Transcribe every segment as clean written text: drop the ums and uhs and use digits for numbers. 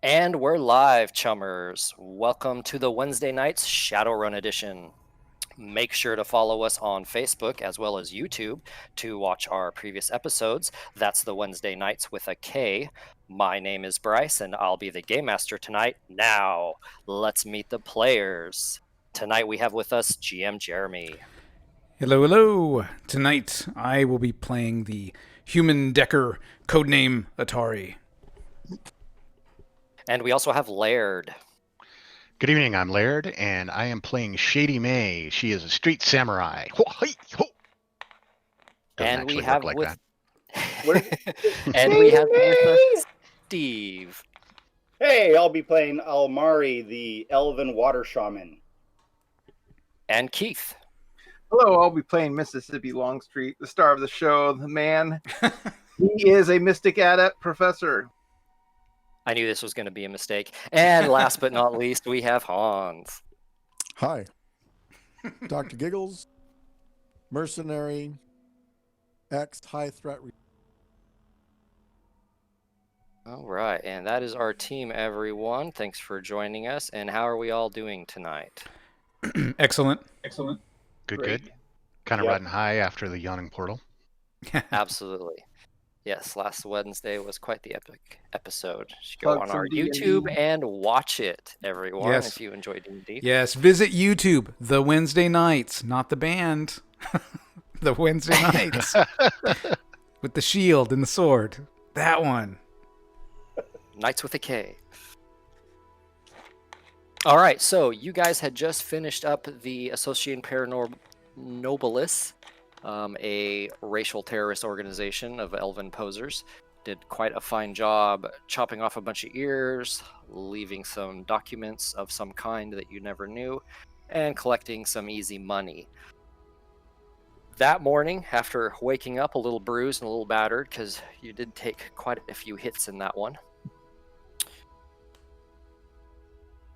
And we're live, Chummers. Welcome to the Wednesday nights Shadowrun edition. Make sure to follow us on Facebook as well as YouTube to watch our previous episodes. That's the Wednesday nights with a K. My name is Bryce, and I'll be the Game Master tonight. Now, let's meet the players. Tonight we have with us GM Jeremy. Hello, hello. Tonight I will be playing the human Decker, codename Atari. And we also have Laird. Good evening, I'm Laird, and I am playing Shady May. She is a street samurai. And we have like with that. and we have with us Steve. Hey, I'll be playing Almari, the Elven Water Shaman. And Keith. Hello, I'll be playing Mississippi Longstreet, the star of the show, the man. He is a mystic adept professor. I knew this was going to be a mistake. And last but not least, we have Hans. Hi. Dr. Giggles, mercenary, high threat. All right, and that is our team, everyone. Thanks for joining us. And how are we all doing tonight? Excellent. Good. Kind of riding high after the yawning portal. Absolutely. Yes, last Wednesday was quite the epic episode. You should Plug go on some our D&D. YouTube and watch it, everyone, Yes. if you enjoyed D&D. Yes, visit YouTube. The Wednesday nights, not the band. The Wednesday nights. With the shield and the sword. That one. Nights with a K. All right, so you guys had just finished up the Association Paranormalis, a racial terrorist organization of elven posers. Did quite a fine job chopping off a bunch of ears, leaving some documents of some kind that you never knew, and collecting some easy money. That morning, after waking up a little bruised and a little battered, because you did take quite a few hits in that one,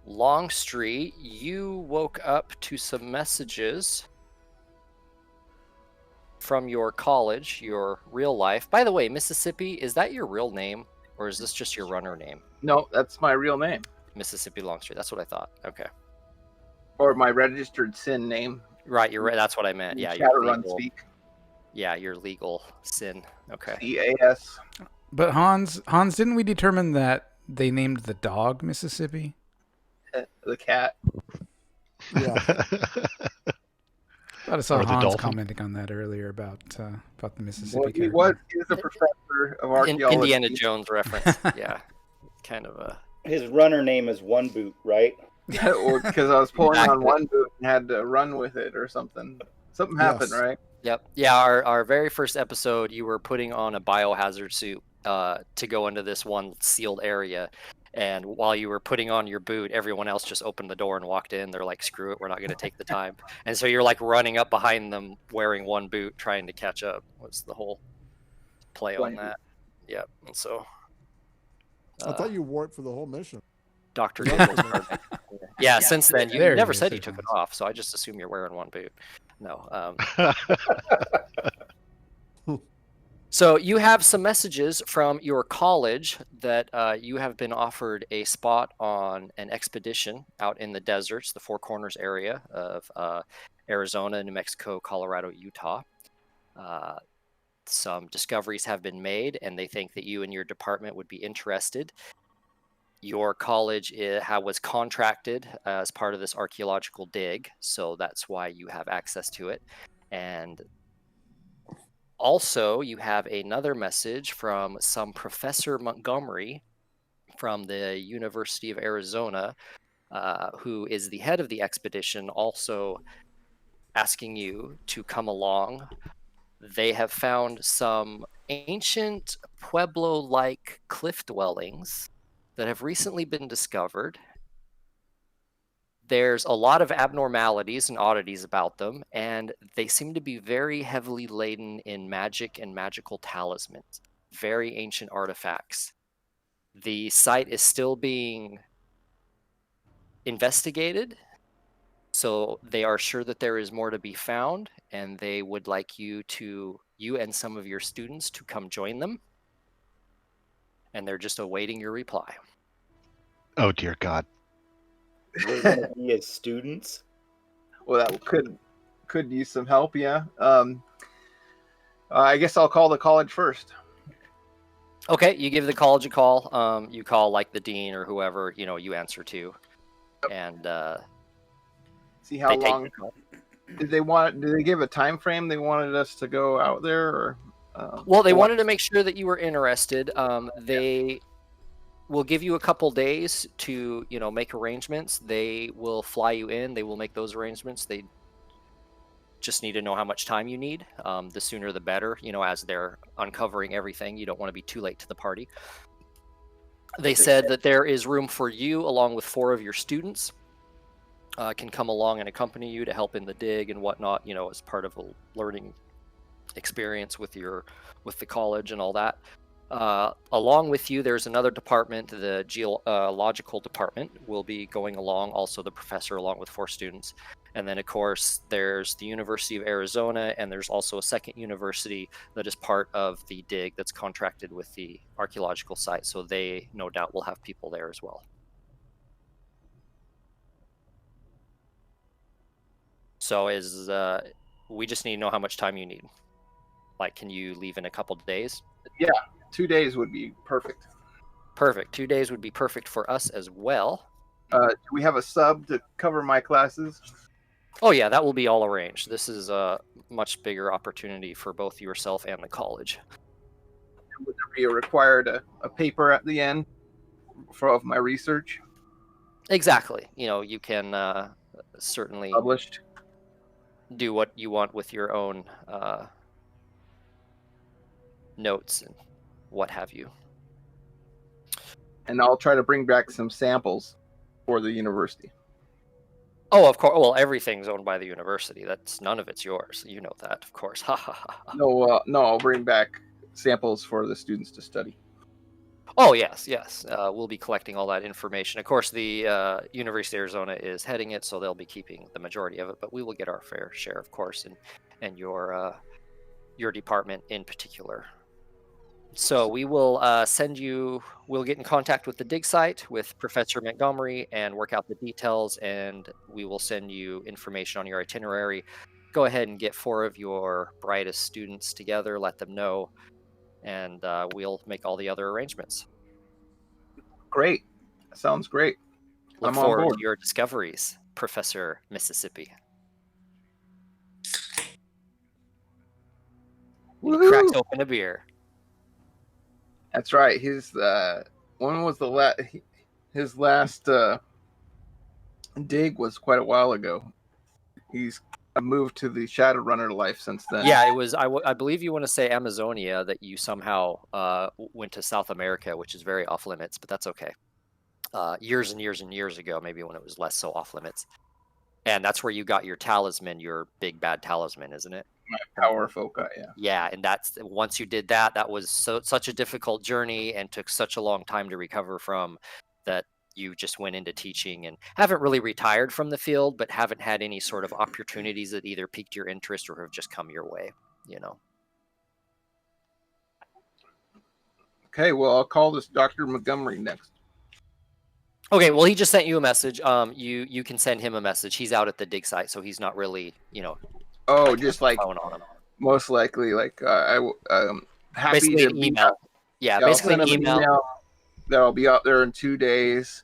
Longstreet, you woke up to some messages from your college, your real life. By the way, Mississippi, is that your real name, or is this just your runner name? No, that's my real name. Mississippi Longstreet, that's what I thought. Okay. Or my registered sin name. Right, you're right. That's what I meant. Yeah, your Shadowrun legal, speak. yeah, your legal sin. Okay. CAS. But Hans, didn't we determine that they named the dog Mississippi? The cat. Yeah. I thought I saw Or the Hans dolphin. commenting on that earlier about the Mississippi Well, he character. is a professor of archaeology. Indiana Jones reference. Yeah. Kind of a... His runner name is One Boot, right? Or because I was pulling Exactly. on one boot and had to run with it or something. Something happened, Yes. right? Yep. Yeah, our very first episode, you were putting on a biohazard suit to go into this one sealed area. And while you were putting on your boot, everyone else just opened the door and walked in. They're like, screw it, we're not going to take the time. And so you're like running up behind them wearing one boot, trying to catch up. What's the whole play on that? Yep. And so... I thought you wore it for the whole mission. Dr. Giggles. Yeah, since then, you There never it is, said you there's took it Hans. off, so I just assume you're wearing one boot. No. So you have some messages from your college that you have been offered a spot on an expedition out in the deserts, the Four Corners area of Arizona, New Mexico, Colorado, Utah. Some discoveries have been made, and they think that you and your department would be interested. Your college was contracted as part of this archaeological dig, so that's why you have access to it. And also, you have another message from some Professor Montgomery from the University of Arizona, who is the head of the expedition, also asking you to come along. They have found some ancient Pueblo-like cliff dwellings that have recently been discovered. There's a lot of abnormalities and oddities about them, and they seem to be very heavily laden in magic and magical talismans, very ancient artifacts. The site is still being investigated, so they are sure that there is more to be found, and they would like you and some of your students to come join them. And they're just awaiting your reply. Oh dear God. We're going to be as students. Well, that could use some help. Yeah. I guess I'll call the college first. Okay, you give the college a call. You call like the dean or whoever you answer to, and See how they take long the call. did they give a time frame they wanted us to go out there, or? Well, they wanted to make sure that you were interested. They will give you a couple days to make arrangements. They will fly you in. They will make those arrangements. They just need to know how much time you need. The sooner the better. As they're uncovering everything, you don't want to be too late to the party. They said that there is room for you along with 4 of your students. Can come along and accompany you to help in the dig and whatnot. As part of a learning experience with the college and all that. Along with you, there's another department, the geological department will be going along, also the professor along with 4 students. And then, of course, there's the University of Arizona, and there's also a second university that is part of the dig that's contracted with the archaeological site. So they, no doubt, will have people there as well. So we just need to know how much time you need. Like, can you leave in a couple of days? Yeah, 2 days would be perfect. Perfect. 2 days would be perfect for us as well. Do we have a sub to cover my classes? Oh yeah, that will be all arranged. This is a much bigger opportunity for both yourself and the college. Would there be required a paper at the end of my research? Exactly. You can certainly Published. do what you want with your own notes and what have you. And I'll try to bring back some samples for the university. Oh, of course. Well, everything's owned by the university. None of it's yours. You know that, of course. Ha ha ha. No, I'll bring back samples for the students to study. Oh, yes. We'll be collecting all that information. Of course, the University of Arizona is heading it, so they'll be keeping the majority of it, but we will get our fair share, of course, and your department in particular. So we will we'll get in contact with the dig site, with Professor Montgomery, and work out the details, and we will send you information on your itinerary. Go ahead and get 4 of your brightest students together, let them know, and we'll make all the other arrangements. Great. Sounds great. Look I'm on forward board. to your discoveries, Professor Mississippi. He cracks open a beer. That's right. His when was his last dig was quite a while ago. He's moved to the Shadowrunner life since then. Yeah, it was. I believe you want to say Amazonia, that you somehow went to South America, which is very off limits, but that's okay. Years and years and years ago, maybe when it was less so off limits, and that's where you got your talisman, your big bad talisman, isn't it? My power foci, yeah. Yeah, and that's once you did that, that was such a difficult journey and took such a long time to recover from, that you just went into teaching and haven't really retired from the field, but haven't had any sort of opportunities that either piqued your interest or have just come your way, Okay, well, I'll call this Dr. Montgomery next. Okay, well, he just sent you a message. You can send him a message. He's out at the dig site, so he's not really, Oh, just like phone on him. most likely, like I'm happy Basically to an email. Yeah, I'll basically send an him email. that I'll be out there in 2 days.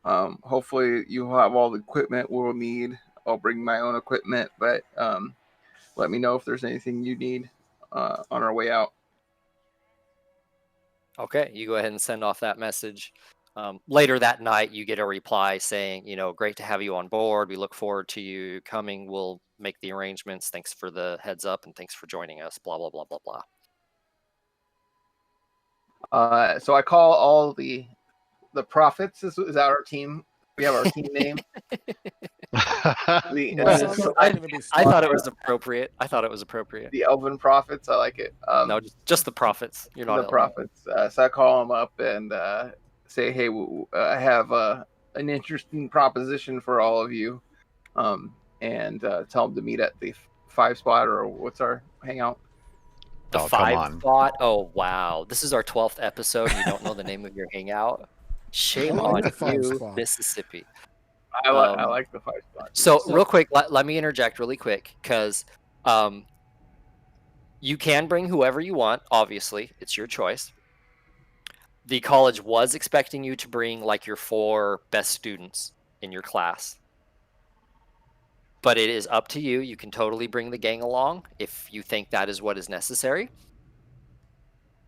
Hopefully you'll have all the equipment we'll need. I'll bring my own equipment, but let me know if there's anything you need on our way out. Okay, you go ahead and send off that message. Later that night, you get a reply saying, great to have you on board. We look forward to you coming. We'll make the arrangements. Thanks for the heads up and thanks for joining us. Blah, blah, blah, blah, blah. So I call all the prophets. Is that our team? We have our team name. Well, Well, sounds like I they're gonna be thought it smart. was appropriate. The Elven prophets. I like it. No, just the prophets. You're not the prophets. So I call them up and say, "Hey, I have an interesting proposition for all of you," and tell them to meet at the 5 spot, or what's our hangout? The Oh, come 5 on. spot. Oh wow, this is our 12th episode. And you don't know the name of your hangout. Shame I like on the 5 you, spot. Mississippi. I like the 5 spot. So real quick, let me interject really quick, because you can bring whoever you want. Obviously, it's your choice. The college was expecting you to bring like your 4 best students in your class, but it is up to you. You can totally bring the gang along if you think that is what is necessary.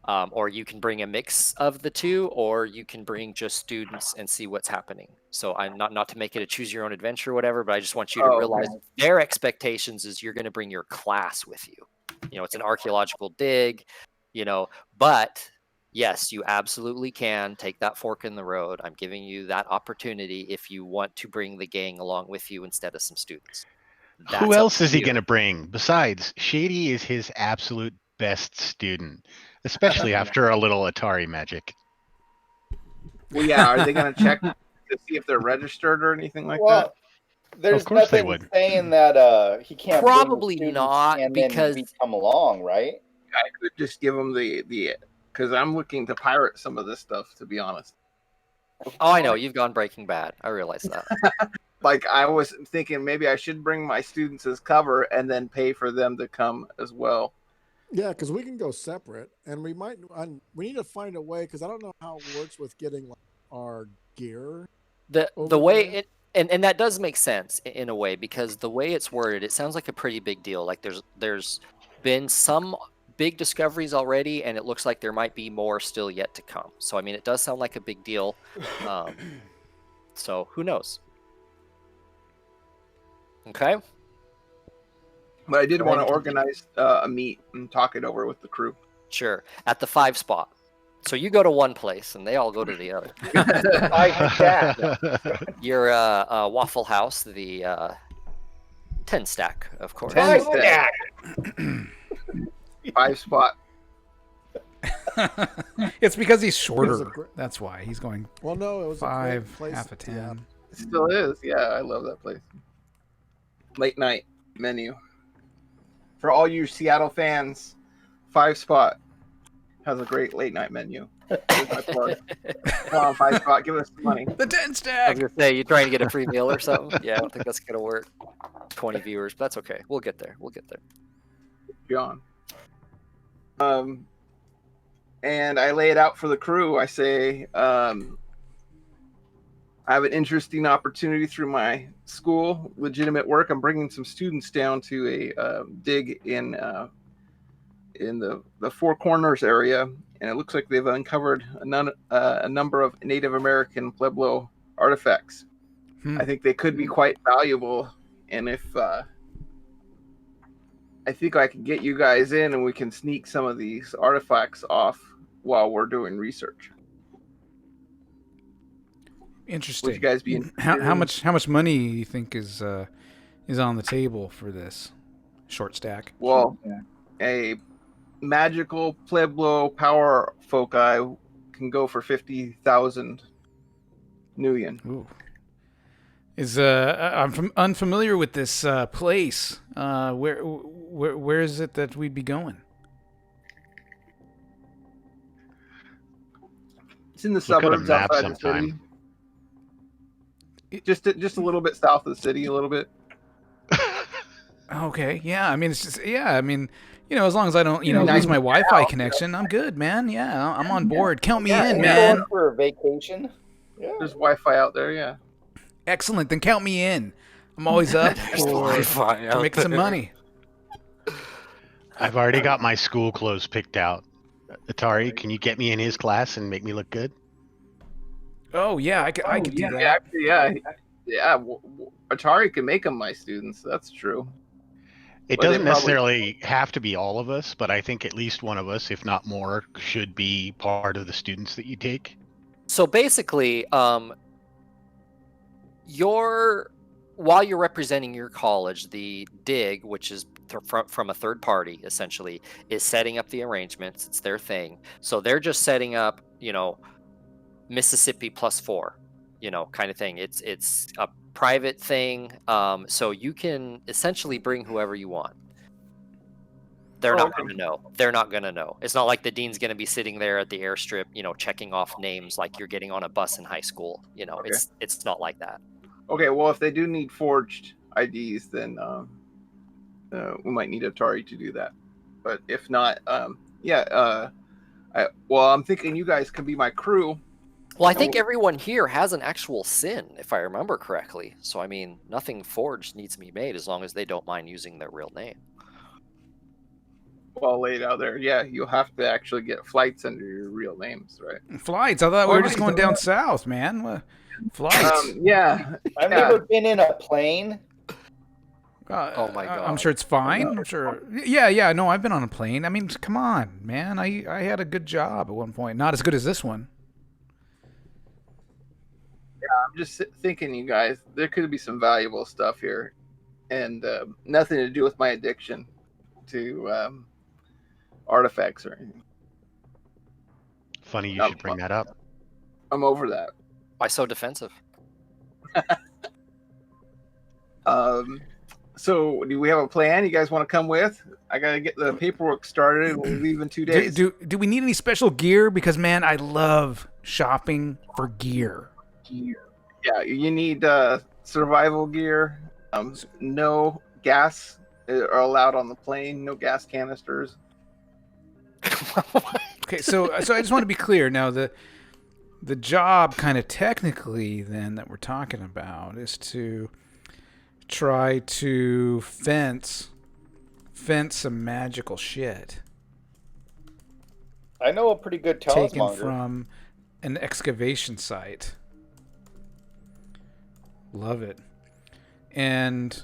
Or you can bring a mix of the two, or you can bring just students and see what's happening. So I'm not to make it a choose your own adventure or whatever, but I just want you to realize their expectations is you're going to bring your class with you. You know, it's an archaeological dig, you know, but yes, you absolutely can take that fork in the road. I'm giving you that opportunity if you want to bring the gang along with you instead of some students. Who else is he going to bring? Besides, Shady is his absolute best student, especially after a little Atari magic. Well, yeah. Are they going to check to see if they're registered or anything like that? Well, there's Of course they nothing would. saying that he can't bring the Probably students not, and because then we come along, right? I could just give them the because I'm looking to pirate some of this stuff, to be honest. oh, I know you've gone Breaking Bad. I realize that. Like, I was thinking maybe I should bring my students as cover and then pay for them to come as well. Yeah, because we can go separate, and we need to find a way, because I don't know how it works with getting like, our gear. The over way there. it and that does make sense in a way, because the way it's worded, it sounds like a pretty big deal. Like there's been some big discoveries already, and it looks like there might be more still yet to come. So I mean, it does sound like a big deal. So who knows? Okay. But I did want to organize a meet and talk it over with the crew. Sure. At the 5 spot. So you go to one place and they all go to the other. Your Waffle House, the 10 stack, of course. 10 stack. 5 spot. It's because he's It was a shorter. gr- That's why he's going Well, no, it was a great 5, place. half a 10. Yeah. It still is. Yeah, I love that place. Late night menu. For all you Seattle fans, 5 spot has a great late night menu. Here's my plug. Come on, 5 spot, give us some money. The 10 I was stack. gonna say, you trying to get a free meal or something? Yeah, I don't think that's gonna work. 20 viewers, but that's okay. We'll get there. We'll get there. John. And I lay it out for the crew. I say, I have an interesting opportunity through my school, legitimate work. I'm bringing some students down to a dig in the Four Corners area, and it looks like they've uncovered a number of Native American Pueblo artifacts. I think they could be quite valuable, and if I think I can get you guys in, and we can sneak some of these artifacts off while we're doing research. Interesting. Would you guys be interested how much money do you think is on the table for this short stack? Well, a magical Pueblo power foci can go for 50,000 Nuyen. Ooh. I'm unfamiliar with this place. Where is it that we'd be going? It's in the Look at a suburbs map outside the city. sometime. Just a little bit south of the city, a little bit. Okay, yeah. I mean, it's just I mean, as long as I don't Yeah, lose my nice Wi-Fi out, connection, I'm good, man. Yeah, I'm on board. Count me Yeah, in, we're man. going for a vacation. Yeah. There's Wi-Fi out there, yeah. Excellent. Then count me in. I'm always up for making some money. I've already got my school clothes picked out. Atari, can you get me in his class and make me look good? Oh yeah, I could do that. Actually, yeah. Atari can make them my students. That's true. It Well, they doesn't probably- necessarily have to be all of us, but I think at least one of us, if not more, should be part of the students that you take. So basically, while you're representing your college, the dig, which is from a third party, essentially, is setting up the arrangements. It's their thing. So they're just setting up, Mississippi +4, kind of thing. It's a private thing. So you can essentially bring whoever you want. They're not okay. going to know. They're not going to know. It's not like the dean's going to be sitting there at the airstrip, checking off names like you're getting on a bus in high school. Okay. It's not like that. Okay, well, if they do need forged IDs, then we might need Atari to do that. But if not, I'm thinking you guys can be my crew. Well, I think everyone here has an actual sin, if I remember correctly. So, I mean, nothing forged needs to be made as long as they don't mind using their real name. Well laid out there. Yeah, you'll have to actually get flights under your real names, right? Flights? I thought we were just going down south, man. What? Flights? Yeah. I've never been in a plane. Oh my God. I'm sure it's fine. I'm sure. Yeah. No, I've been on a plane. I mean, come on, man. I had a good job at one point. Not as good as this one. I'm just thinking, you guys, there could be some valuable stuff here, and nothing to do with my addiction to artifacts or anything. Funny you should bring that up. I'm over that. Why so defensive? So do we have a plan? You guys want to come with? I gotta get the paperwork started. We'll leave in 2 days. Do we need any special gear? Because, man, I love shopping for gear. Yeah, you need survival gear. No gas are allowed on the plane. No gas canisters. Okay, so I just want to be clear. Now, the job kind of technically then that we're talking about is to try to fence some magical shit. I know a pretty good Taken talismonger. from an excavation site. Love it. And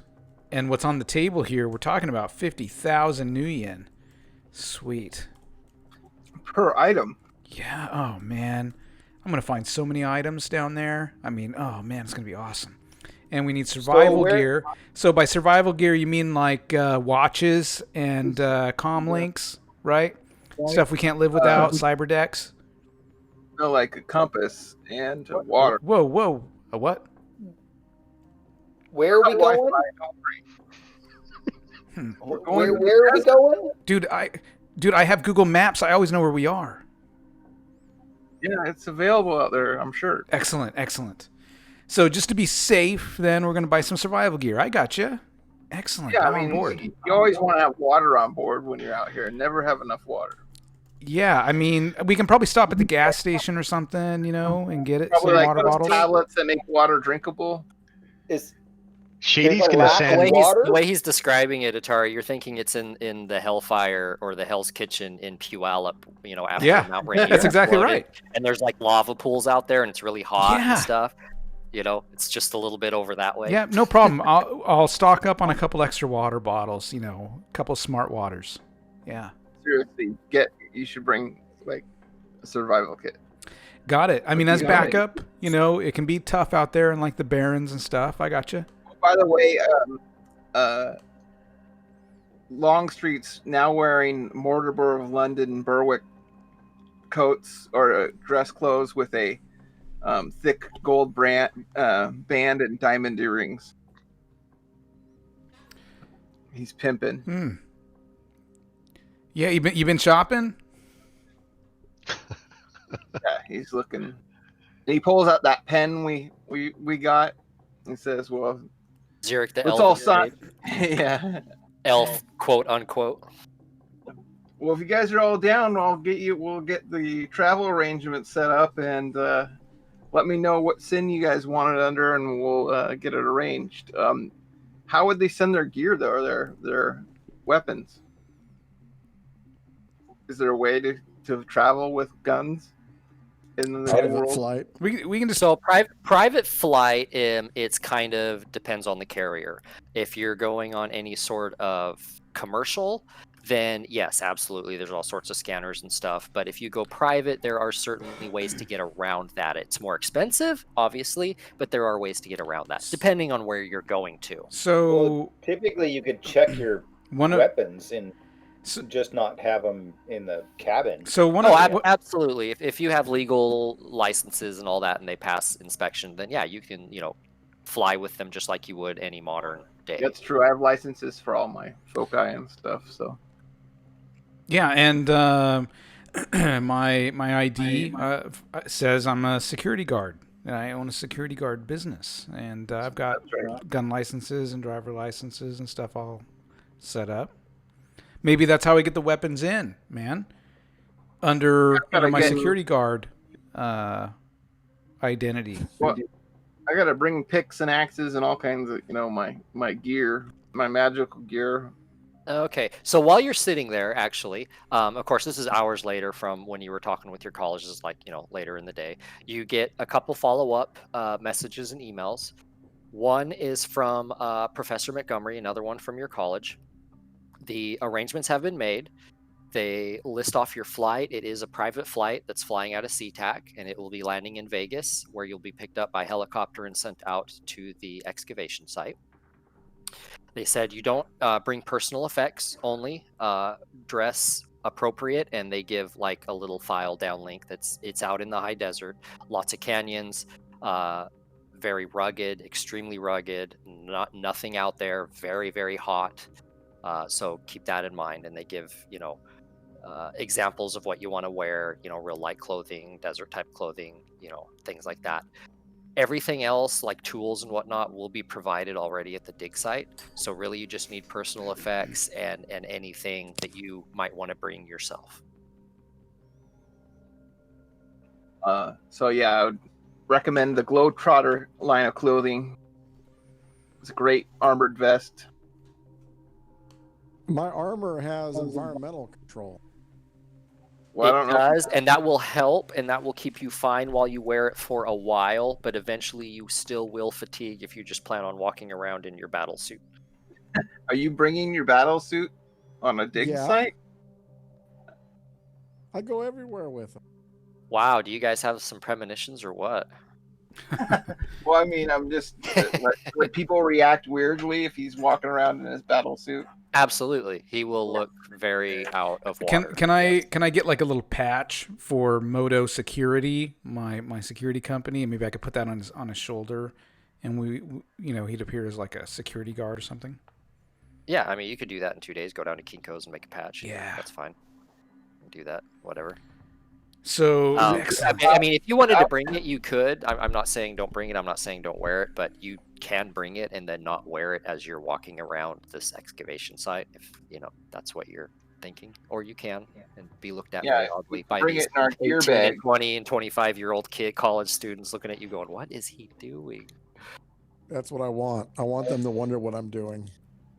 what's on the table here, we're talking about 50,000 new yen. Sweet. Per item. Yeah, oh man. I'm going to find so many items down there. I mean, oh man, it's going to be awesome. And we need survival gear. So by survival gear, you mean like watches and comm links, right? Stuff we can't live without, cyber decks. No, like a compass and water. Whoa. A what? Where are we going? Where are we going? Dude, I have Google Maps. I always know where we are. Yeah, it's available out there, I'm sure. Excellent. So just to be safe, then we're going to buy some survival gear. I gotcha. Excellent. Yeah, I'm I mean, on board. you always want to have water on board when you're out here. Never have enough water. Yeah, I mean, we can probably stop at the gas station or something, and get it. Probably Some like water those bottles. tablets that make water drinkable. Shady's There's a gonna lack say of water? The way he's describing it, Atari, you're thinking it's in the Hellfire or the Hell's Kitchen in Puyallup, after Yeah, Mount Rainier that's exactly exploded. right. And there's like lava pools out there, and it's really hot Yeah. and stuff. It's just a little bit over that way. Yeah, no problem. I'll stock up on a couple extra water bottles, a couple smart waters. Yeah. Seriously, you should bring like a survival kit. Got it. I mean, as Yeah. backup, it can be tough out there in like the Barrens and stuff. I gotcha. By the way, Longstreet's now wearing Mortimer of London Berwick coats or dress clothes with a thick gold band and diamond earrings. He's pimping. Yeah, you been shopping? Yeah, he's looking. And he pulls out that pen we got. He says, "Well, Zurich the let's elf. all sign." Yeah. Elf, quote unquote. Well, if you guys are all down, we'll get the travel arrangement set up, and let me know what sin you guys want it under, and we'll get it arranged. How would they send their gear though, or their weapons? Is there a way to travel with guns in the Private world? flight. We can just So private flight, it's kind of depends on the carrier. If you're going on any sort of commercial, then yes, absolutely. There's all sorts of scanners and stuff. But if you go private, there are certainly ways to get around that. It's more expensive, obviously, but there are ways to get around that, depending on where you're going to. so Well, typically, you could check your one of weapons and so, just not have them in the cabin. so one Oh, of absolutely. If you have legal licenses and all that, and they pass inspection, then yeah, you can fly with them just like you would any modern day. That's true. I have licenses for all my foci and stuff. So Yeah, and my ID says I'm a security guard. And I own a security guard business, and I've got gun licenses and driver licenses and stuff all set up. Maybe that's how I get the weapons in, man. Under my security guard identity. Well, I gotta bring picks and axes and all kinds of, my gear, my magical gear. Okay, so while you're sitting there, actually, of course, this is hours later from when you were talking with your college. This is like, later in the day. You get a couple follow-up messages and emails. One is from Professor Montgomery, another one from your college. The arrangements have been made. They list off your flight. It is a private flight that's flying out of SeaTac, and it will be landing in Vegas, where you'll be picked up by helicopter and sent out to the excavation site. They said you don't bring personal effects only, dress appropriate, and they give like a little file downlink it's out in the high desert, lots of canyons, very rugged, extremely rugged, nothing out there, very, very hot. So keep that in mind, and they give examples of what you want to wear, real light clothing, desert type clothing, things like that. Everything else, like tools and whatnot, will be provided already at the dig site. So really, you just need personal effects and anything that you might want to bring yourself. So yeah, I would recommend the Globetrotter line of clothing. It's a great armored vest. My armor has environmental control. Well, I It don't know. does, and that will help, and that will keep you fine while you wear it for a while, but eventually you still will fatigue if you just plan on walking around in your battle suit. Are you bringing your battle suit on a dig site? I go everywhere with them. Wow, do you guys have some premonitions or what? Well, I mean, I'm just let people react weirdly if he's walking around in his battle suit. Absolutely, he will look very out of water. Can I get like a little patch for Moto Security, my security company, and maybe I could put that on his shoulder, and he'd appear as like a security guard or something. Yeah, I mean, you could do that in 2 days. Go down to Kinko's and make a patch. Yeah, that's fine. Do that, whatever. So I mean, if you wanted to bring it, you could. I'm not saying don't bring it. I'm not saying don't wear it, but you can bring it and then not wear it as you're walking around this excavation site, if that's what you're thinking. Or you can and be looked at very oddly by bring these it in our gear 18 bag. and 20 and 25-year-old college students looking at you going, "What is he doing?" That's what I want. I want them to wonder what I'm doing.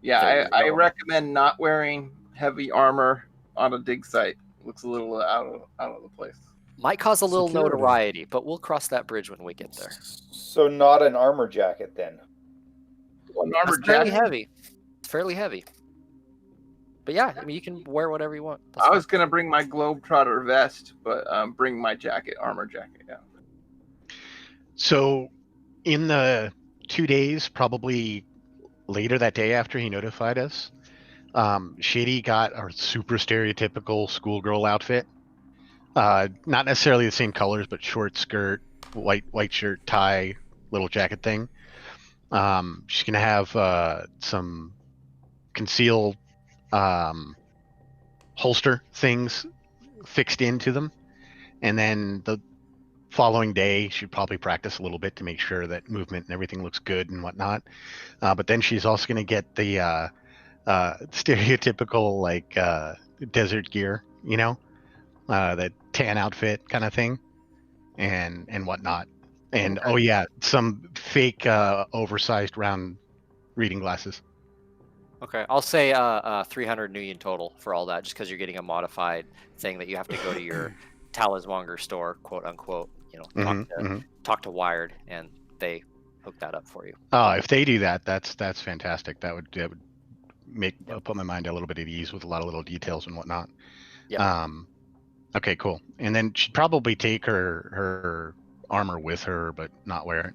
Yeah, I recommend not wearing heavy armor on a dig site. Looks a little out of the place. Might cause a little notoriety, but we'll cross that bridge when we get there. So not an armor jacket then. Well, an armor It's fairly jacket. heavy. It's fairly heavy. But yeah, I mean, you can wear whatever you want. I was gonna bring my Globetrotter vest, but bring my jacket, armor jacket. Yeah. So, in the 2 days, probably later that day after he notified us, Shady got a super stereotypical schoolgirl outfit. Not necessarily the same colors, but short skirt, white shirt, tie, little jacket thing. She's gonna have some concealed holster things fixed into them, and then the following day she'd probably practice a little bit to make sure that movement and everything looks good and whatnot. But then she's also gonna get the stereotypical like desert gear, that tan outfit kind of thing, and whatnot. And oh yeah, some fake oversized round reading glasses. Okay, I'll say 300 Nuyen total for all that, just because you're getting a modified thing that you have to go to your Talismonger store, quote unquote. Talk to Wired, and they hook that up for you. Oh, if they do that, that's fantastic. That would put my mind a little bit at ease with a lot of little details and whatnot. Yeah. Okay, cool. And then she'd probably take her armor with her, but not wear it.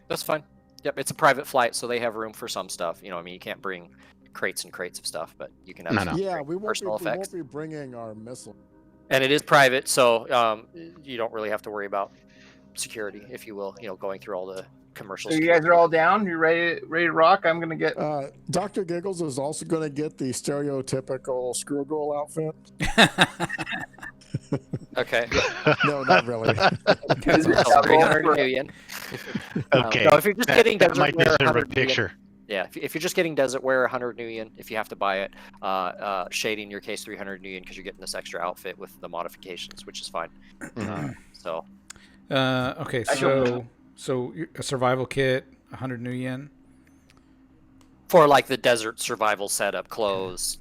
That's fine. Yep, it's a private flight, so they have room for some stuff. I mean, you can't bring crates and crates of stuff, but you can have Yeah, we won't effects. be bringing our missile. And it is private, so you don't really have to worry about security, if you will. Going through all the commercial. So you guys are all down? You ready to rock? I'm gonna get. Dr. Giggles is also going to get the stereotypical Screwgirl outfit. Okay. No, not really. Is it So 300 for- million. Okay. No, if you're just getting that desert might wear, deserve a 100 million. picture. Yeah, if you're just getting desert wear, 100 million. If you have to buy it, shady in your case, 300 million because you're getting this extra outfit with the modifications, which is fine. So. Okay, so a survival kit, 100 new yen. For like the desert survival setup, clothes,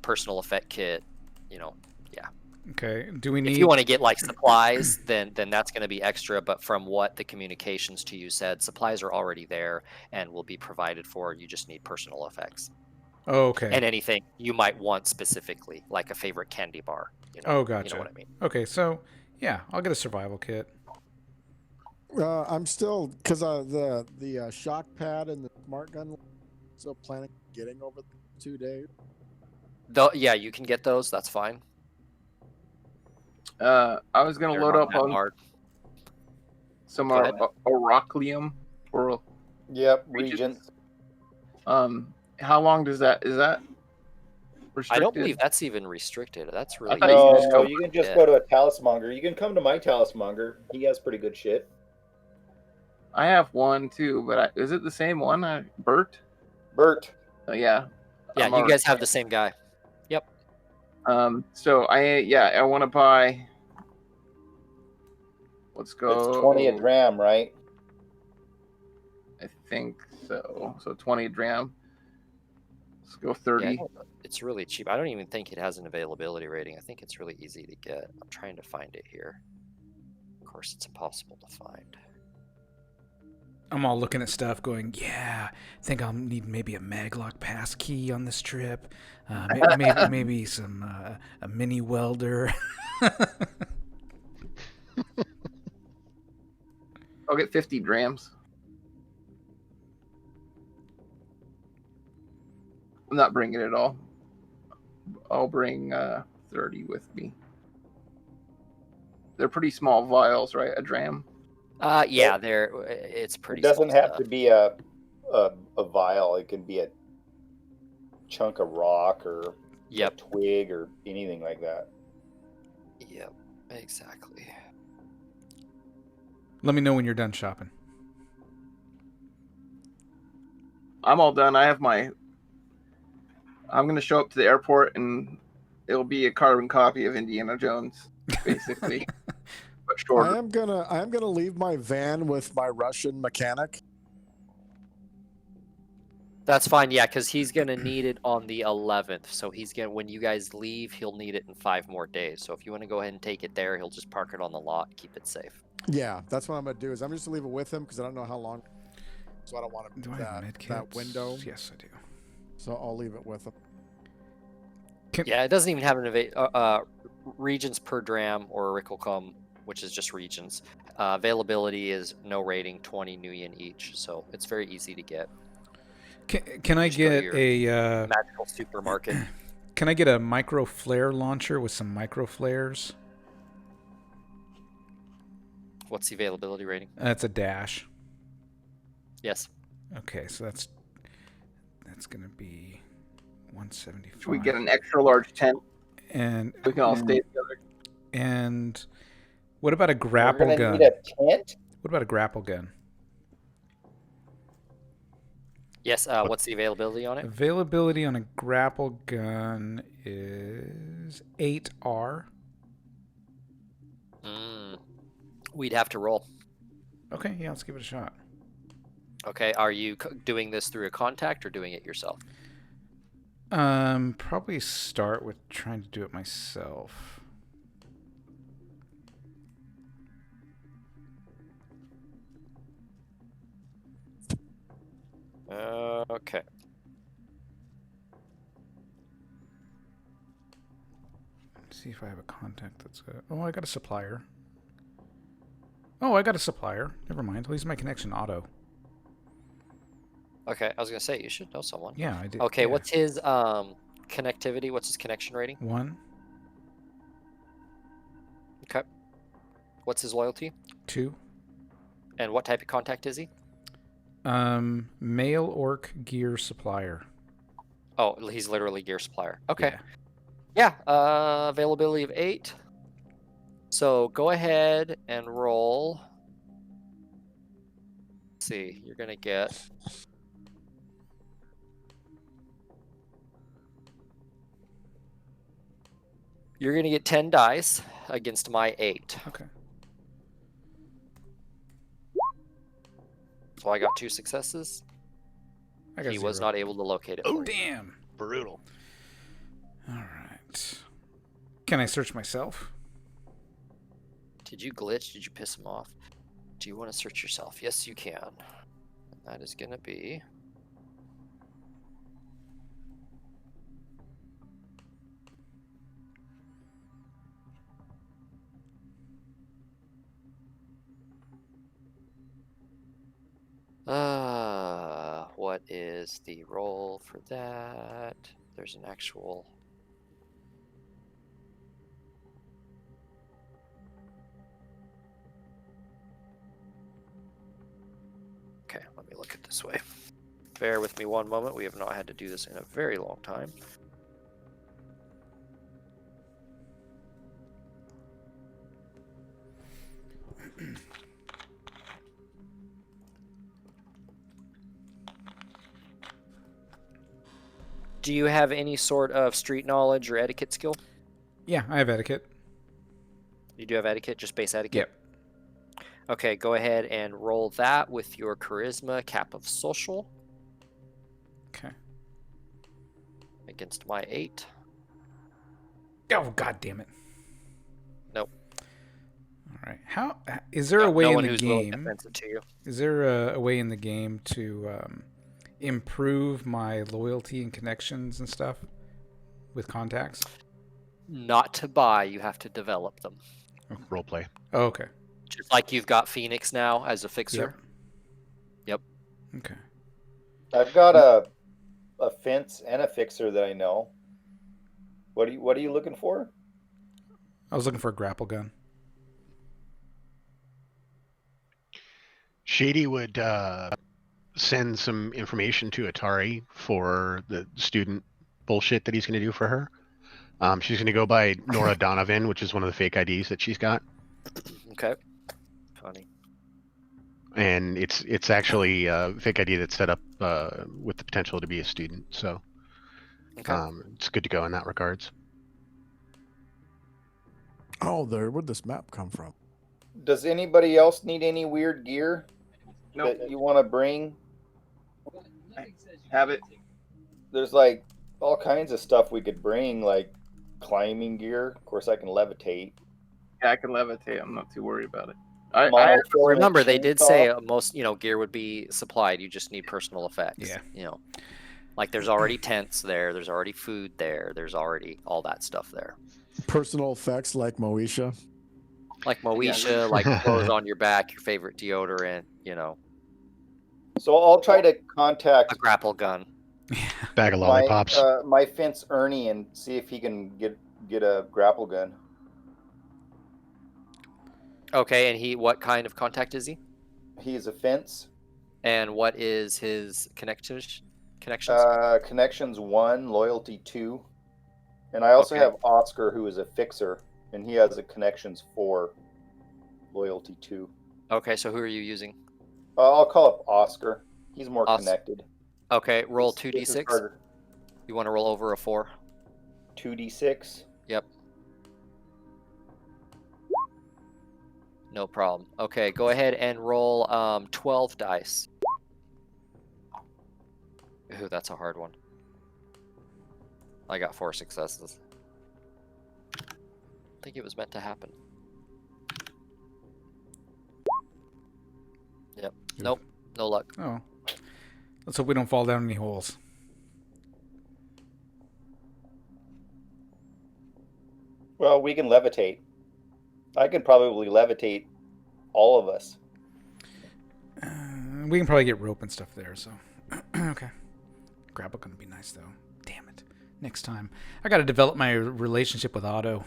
personal effect kit, yeah. Okay. Do we need? If you want to get like supplies, then that's going to be extra. But from what the communications to you said, supplies are already there and will be provided for. You just need personal effects. Oh, okay. And anything you might want specifically, like a favorite candy bar. Oh, gotcha. You know what I mean? Okay, so yeah, I'll get a survival kit. I'm still because the shock pad and the smart gun. Still planning on getting over 2 days. Yeah, you can get those. That's fine. I was gonna They're load not up that on hard. some Go ahead. Oraclium or Yep, Regents. How long is that I restricted? don't believe that's even restricted. That's really thought you could just go No, you can just Yeah. go to a talismonger. You can come to my talismonger. He has pretty good shit. I have one too, but is it the same one? Bert? Bert. Yeah. Yeah, I'm you already- guys have the same guy. Yep. So I want to buy. Let's go. It's 20 a dram, right? I think so. So 20 a dram. Let's go 30. Yeah, it's really cheap. I don't even think it has an availability rating. I think it's really easy to get. I'm trying to find it here. Of course, it's impossible to find. I'm all looking at stuff going, yeah, I think I'll need maybe a maglock pass key on this trip. Maybe some a mini welder. I'll get 50 drams. I'm not bringing it all. I'll bring 30 with me. They're pretty small vials, right? A dram. Yeah, it's pretty. It doesn't small have stuff. to be a vial. It can be a chunk of rock or a twig or anything like that. Yep, exactly. Let me know when you're done shopping. I'm all done. I'm going to show up to the airport and it'll be a carbon copy of Indiana Jones, basically. But shorter. I am gonna leave my van with my Russian mechanic. That's fine, yeah, because he's gonna need it on the 11th. So when you guys leave, he'll need it in 5 more days. So if you want to go ahead and take it there, he'll just park it on the lot, keep it safe. Yeah, that's what I'm gonna do. I'm just gonna leave it with him because I don't know how long. So I don't want to Do I have med that kits? window. Yes, I do. So I'll leave it with him. Yeah, it doesn't even have regions per dram or aurichalcum, which is just regions. Availability is no rating, 20 new yen each, so it's very easy to get. Can I Just go to get your a magical supermarket? Can I get a micro flare launcher with some micro flares? What's the availability rating? That's a dash. Yes. Okay, so that's gonna be 175. Should we get an extra large tent? And We can all stay together. And what about a We're grapple gonna gun? need a tent. What about a grapple gun? Yes. What's the availability on it? Availability on a grapple gun is 8R. We'd have to roll. Okay, yeah, let's give it a shot. Okay. Are you doing this through a contact or doing it yourself? Probably start with trying to do it myself. Okay. Let's see if I have a contact that's good. Oh, I got a supplier. Oh, I got a supplier. Never mind. I'll use my connection auto. Okay. I was gonna say you should know someone. Yeah, I did. Okay. Yeah. What's his connectivity? What's his connection rating? 1, Okay. What's his loyalty? 2, And what type of contact is he? Male orc gear supplier. Oh, he's literally gear supplier. Okay. Yeah. Yeah. Availability of 8. So go ahead and roll. Let's see. You're gonna get. You're gonna get 10 dice against my 8. Okay. So I got 2 successes. I got He 0. was not able to locate it. Oh, for you. damn. Brutal. All right. Can I search myself? Did you glitch? Did you piss him off? Do you want to search yourself? Yes, you can. And that is gonna be. What is the roll for that? There's an actual. Okay, let me look at this way. Bear with me one moment. We have not had to do this in a very long time. Do you have any sort of street knowledge or etiquette skill? Yeah, I have etiquette. You do have etiquette, just base etiquette? Yep. Okay, go ahead and roll that with your charisma cap of social. Okay. Against my 8. Oh, god damn it. Nope. All right. How is there a way no in one the who's really game? offensive to you. Is there a way in the game to improve my loyalty and connections and stuff with contacts? Not to buy, you have to develop them. Roleplay. Oh, okay. Just like you've got Phoenix now as a fixer. Yep. Okay. I've got a fence and a fixer that I know. What are you looking for? I was looking for a grapple gun. Shady would send some information to Atari for the student bullshit that he's going to do for her. She's going to go by Nora Donovan, which is one of the fake IDs that she's got. Okay. Funny. And it's actually a fake ID that's set up with the potential to be a student. So Okay. it's good to go in that regards. Oh, where'd this map come from? Does anybody else need any weird gear Nope. that you want to bring? Have it. There's like all kinds of stuff we could bring, like climbing gear. Of course, I can levitate. Yeah, I can levitate. I'm not too worried about it. Well, remember, they did say most gear would be supplied. You just need personal effects. Yeah. Like there's already tents there. There's already food there. There's already all that stuff there. Personal effects like Moesha. Like Moesha, like clothes on your back, your favorite deodorant, So I'll try to contact a grapple gun. Bag of lollipops. my fence Ernie and see if he can get a grapple gun. Okay, and what kind of contact is he? He's a fence. And what is his connections? Connections 1, loyalty 2. And I also have Oscar, who is a fixer, and he has a connections 4, loyalty 2. Okay, so who are you using? I'll call up Oscar. He's more connected. Okay, roll This is 2d6. harder. You want to roll over a 4? 2d6. Yep. No problem. Okay, go ahead and roll 12 dice. Ooh, that's a hard one. I got 4 successes. I think it was meant to happen. Yep. Nope. No luck. Oh. Let's hope we don't fall down any holes. Well, we can levitate. I can probably levitate all of us. We can probably get rope and stuff there, so. Okay. Grapple gun would be nice, though. Damn it. Next time. I got to develop my relationship with Otto.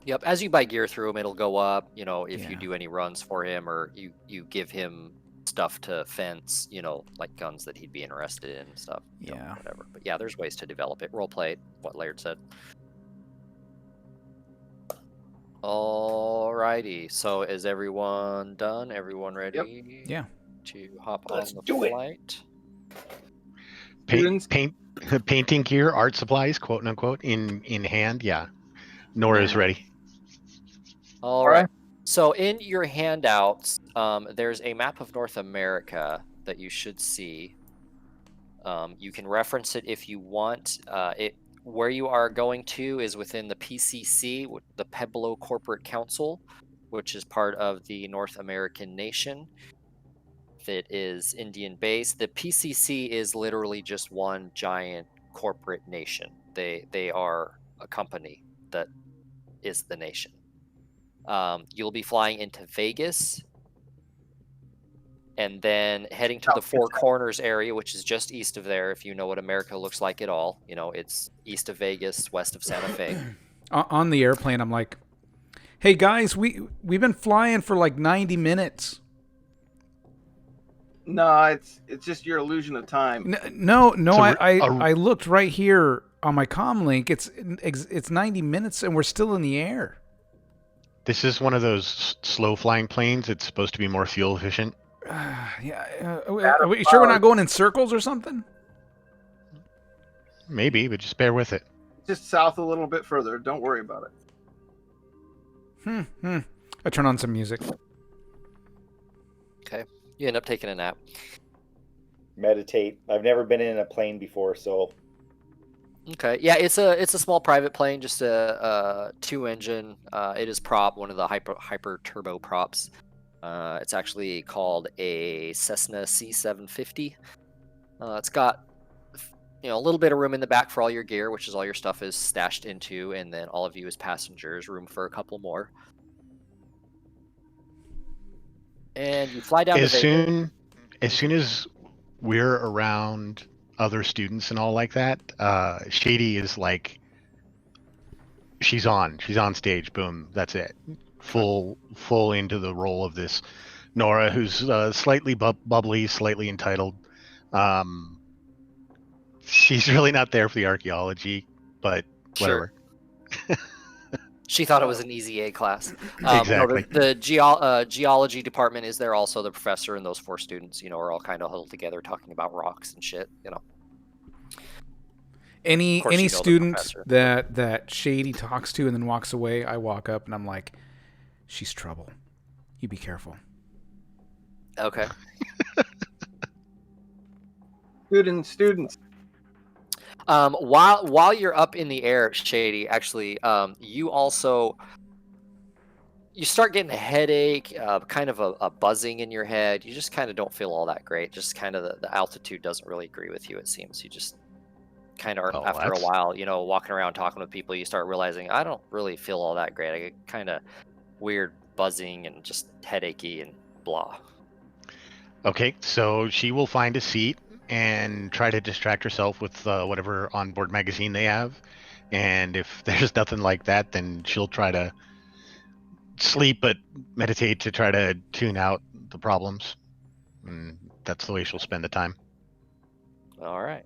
Yep. As you buy gear through him, it'll go up. You know, if you Yeah. do any runs for him, or you give him stuff to fence. You know, like guns that he'd be interested in and stuff. You know, Yeah. whatever. But yeah, there's ways to develop it. Roleplay. What Laird said. Alrighty. So is everyone done? Everyone ready? Yeah. To hop Let's on the do it. flight? Students? Painting gear, art supplies, quote unquote, in hand. Yeah, Nora's ready. All right. So in your handouts, there's a map of North America that you should see. You can reference it if you want. Where you are going to is within the PCC, the Pueblo Corporate Council, which is part of the North American nation that is Indian based. The PCC is literally just one giant corporate nation. They are a company that is the nation. You'll be flying into Vegas and then heading to the Four Corners area, which is just east of there. If you know what America looks like at all, you know, it's east of Vegas, west of Santa Fe. On the airplane, I'm like, "Hey guys, we've been flying for like 90 minutes." No, it's just your illusion of time. No, So I looked right here on my comm link. It's 90 minutes and we're still in the air. This is one of those slow flying planes. It's supposed to be more fuel efficient. Yeah. Are we sure we're not going in circles or something? Maybe, but just bear with it. Just south a little bit further. Don't worry about it. I turn on some music. Okay. You end up taking a nap. Meditate. I've never been in a plane before, so Okay. Yeah, it's a small private plane, just a 2-engine. It is prop, one of the hyper turbo props. It's actually called a Cessna C750. It's got a little bit of room in the back for all your gear, which is all your stuff is stashed into, and then all of you as passengers, room for a couple more. And you fly down to Vegas. As soon as we're around other students and all like that, Shady is like, she's on stage. Boom, that's it. Full into the role of this Nora, who's slightly bubbly, slightly entitled. She's really not there for the archaeology, but whatever. Sure. She thought it was an easy A class. Exactly. No, the geology department is there also. The professor and those 4 students, are all kind of huddled together talking about rocks and shit. Any student that Shady talks to and then walks away, I walk up and I'm like, "She's trouble. You be careful." Okay. Students. While you're up in the air, Shady, actually, you start getting a headache, kind of a buzzing in your head. You just kind of don't feel all that great. Just kind of the altitude doesn't really agree with you, it seems. You just kind of, after a while, walking around talking with people, you start realizing, I don't really feel all that great. I get kind of weird buzzing and just headachy and blah. Okay, so she will find a seat and try to distract herself with whatever onboard magazine they have. And if there's nothing like that, then she'll try to sleep but meditate to try to tune out the problems. And that's the way she'll spend the time. All right.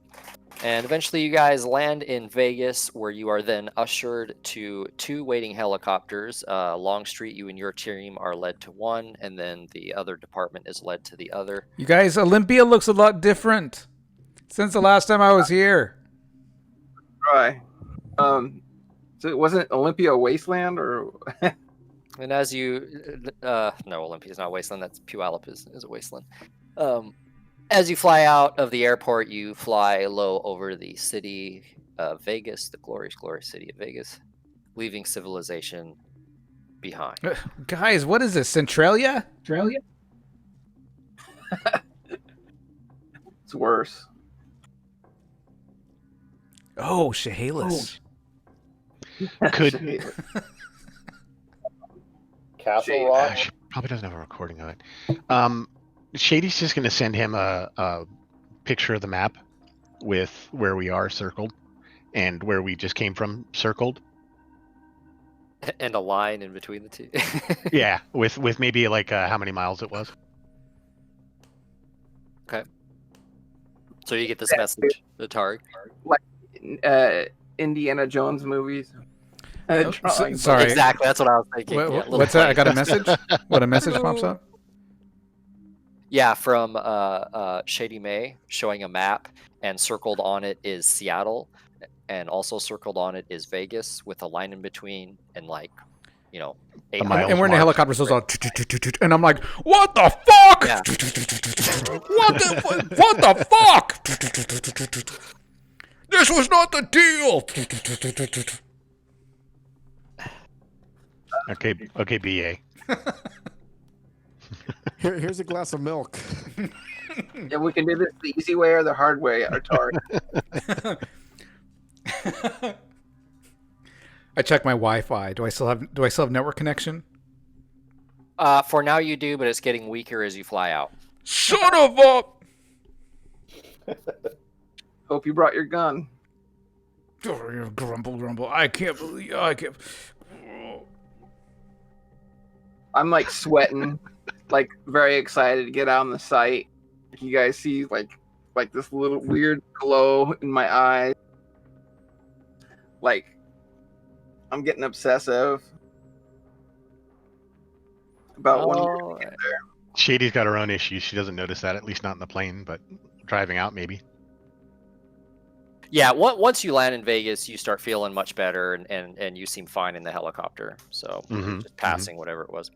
And eventually you guys land in Vegas, where you are then ushered to 2 waiting helicopters. Longstreet, you and your team are led to one, and then the other department is led to the other. You guys, Olympia looks a lot different since the last time I was here. Right. So it wasn't Olympia a wasteland or? And as you, no, Olympia is not a wasteland. That's Puyallup is a wasteland. As you fly out of the airport, you fly low over the city of Vegas, the glorious, glorious city of Vegas, leaving civilization behind. Guys, what is this, Centralia? It's worse. Oh, Chehalis. Could Castle Rock. she probably doesn't have a recording of it. Shady's just going to send him a picture of the map with where we are circled and where we just came from circled. And a line in between the two. Yeah, with maybe like how many miles it was. Okay. So you get this message, Atari. Indiana Jones movies. Sorry. Exactly, that's what I was thinking. Yeah, What's that? I got a Liveplay. message. What, a message pops up? Yeah, from Shady May showing a map, and circled on it is Seattle, and also circled on it is Vegas with a line in between, and like, you know, 800. miles And we're in a marked. helicopter, so it's all, and I'm like, what the fuck? Yeah. What the fuck? This was not the deal. Okay, BA. Here's a glass of milk. Yeah, we can do this the easy way or the hard way, Atari. I checked my Wi-Fi. Do I still have network connection? For now you do, but it's getting weaker as you fly out. Son of a... Hope you brought your gun. Grumble. I can't believe... I'm like sweating, like very excited to get out on the site. You guys see like this little weird glow in my eyes. Like I'm getting obsessive about when we're gonna get there. Shady's got her own issues. She doesn't notice that, at least not in the plane, but driving out maybe. Yeah, once you land in Vegas, you start feeling much better, and you seem fine in the helicopter. So just passing whatever it was.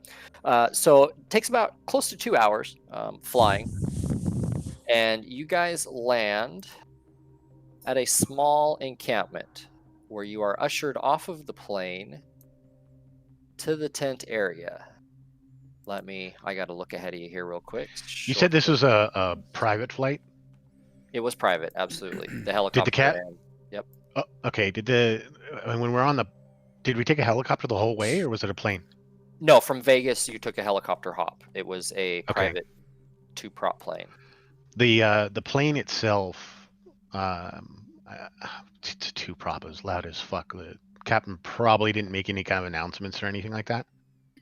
So it takes about close to 2 hours flying, and you guys land at a small encampment where you are ushered off of the plane to the tent area. I got to look ahead of you here real quick. You said this was a private flight? It was private, absolutely. The helicopter. Did the cat? Yep. Oh, okay. When we're on the, did we take a helicopter the whole way, or was it a plane? No, from Vegas you took a helicopter hop. It was a private 2-prop plane. The plane itself, it's a 2-prop. It was loud as fuck. The captain probably didn't make any kind of announcements or anything like that.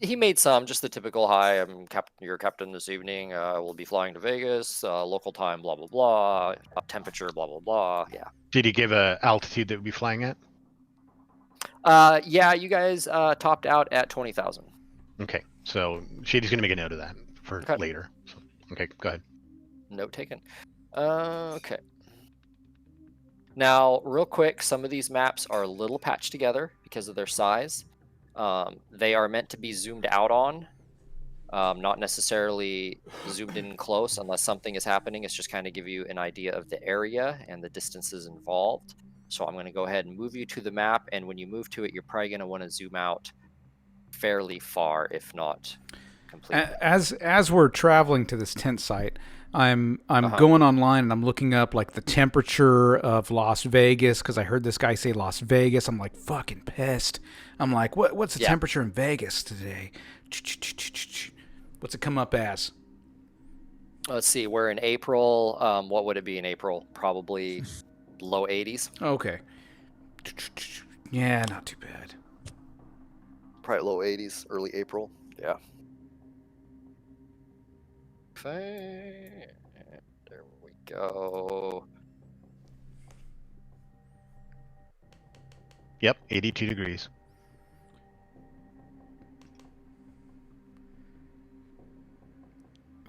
He made some, just the typical, "Hi, I'm your captain this evening. We'll be flying to Vegas, local time, blah, blah, blah, temperature, blah, blah, blah." Yeah. Did he give a altitude that we'd be flying at? Yeah, you guys topped out at 20,000. Okay, so Shady's going to make a note of that for later. So, okay, go ahead. Note taken. Okay. Now, real quick, some of these maps are a little patched together because of their size. They are meant to be zoomed out on, not necessarily zoomed in close unless something is happening. It's just kind of give you an idea of the area and the distances involved. So I'm going to go ahead and move you to the map, and when you move to it, you're probably going to want to zoom out fairly far, if not completely. As we're traveling to this tent site, I'm going online and I'm looking up like the temperature of Las Vegas because I heard this guy say Las Vegas. I'm like fucking pissed. I'm like, what's the temperature in Vegas today? What's it come up as? Let's see. We're in April. What would it be in April? Probably low 80s. Okay. Yeah, not too bad. Probably low 80s, early April. Yeah. Okay. There we go. Yep, 82 degrees.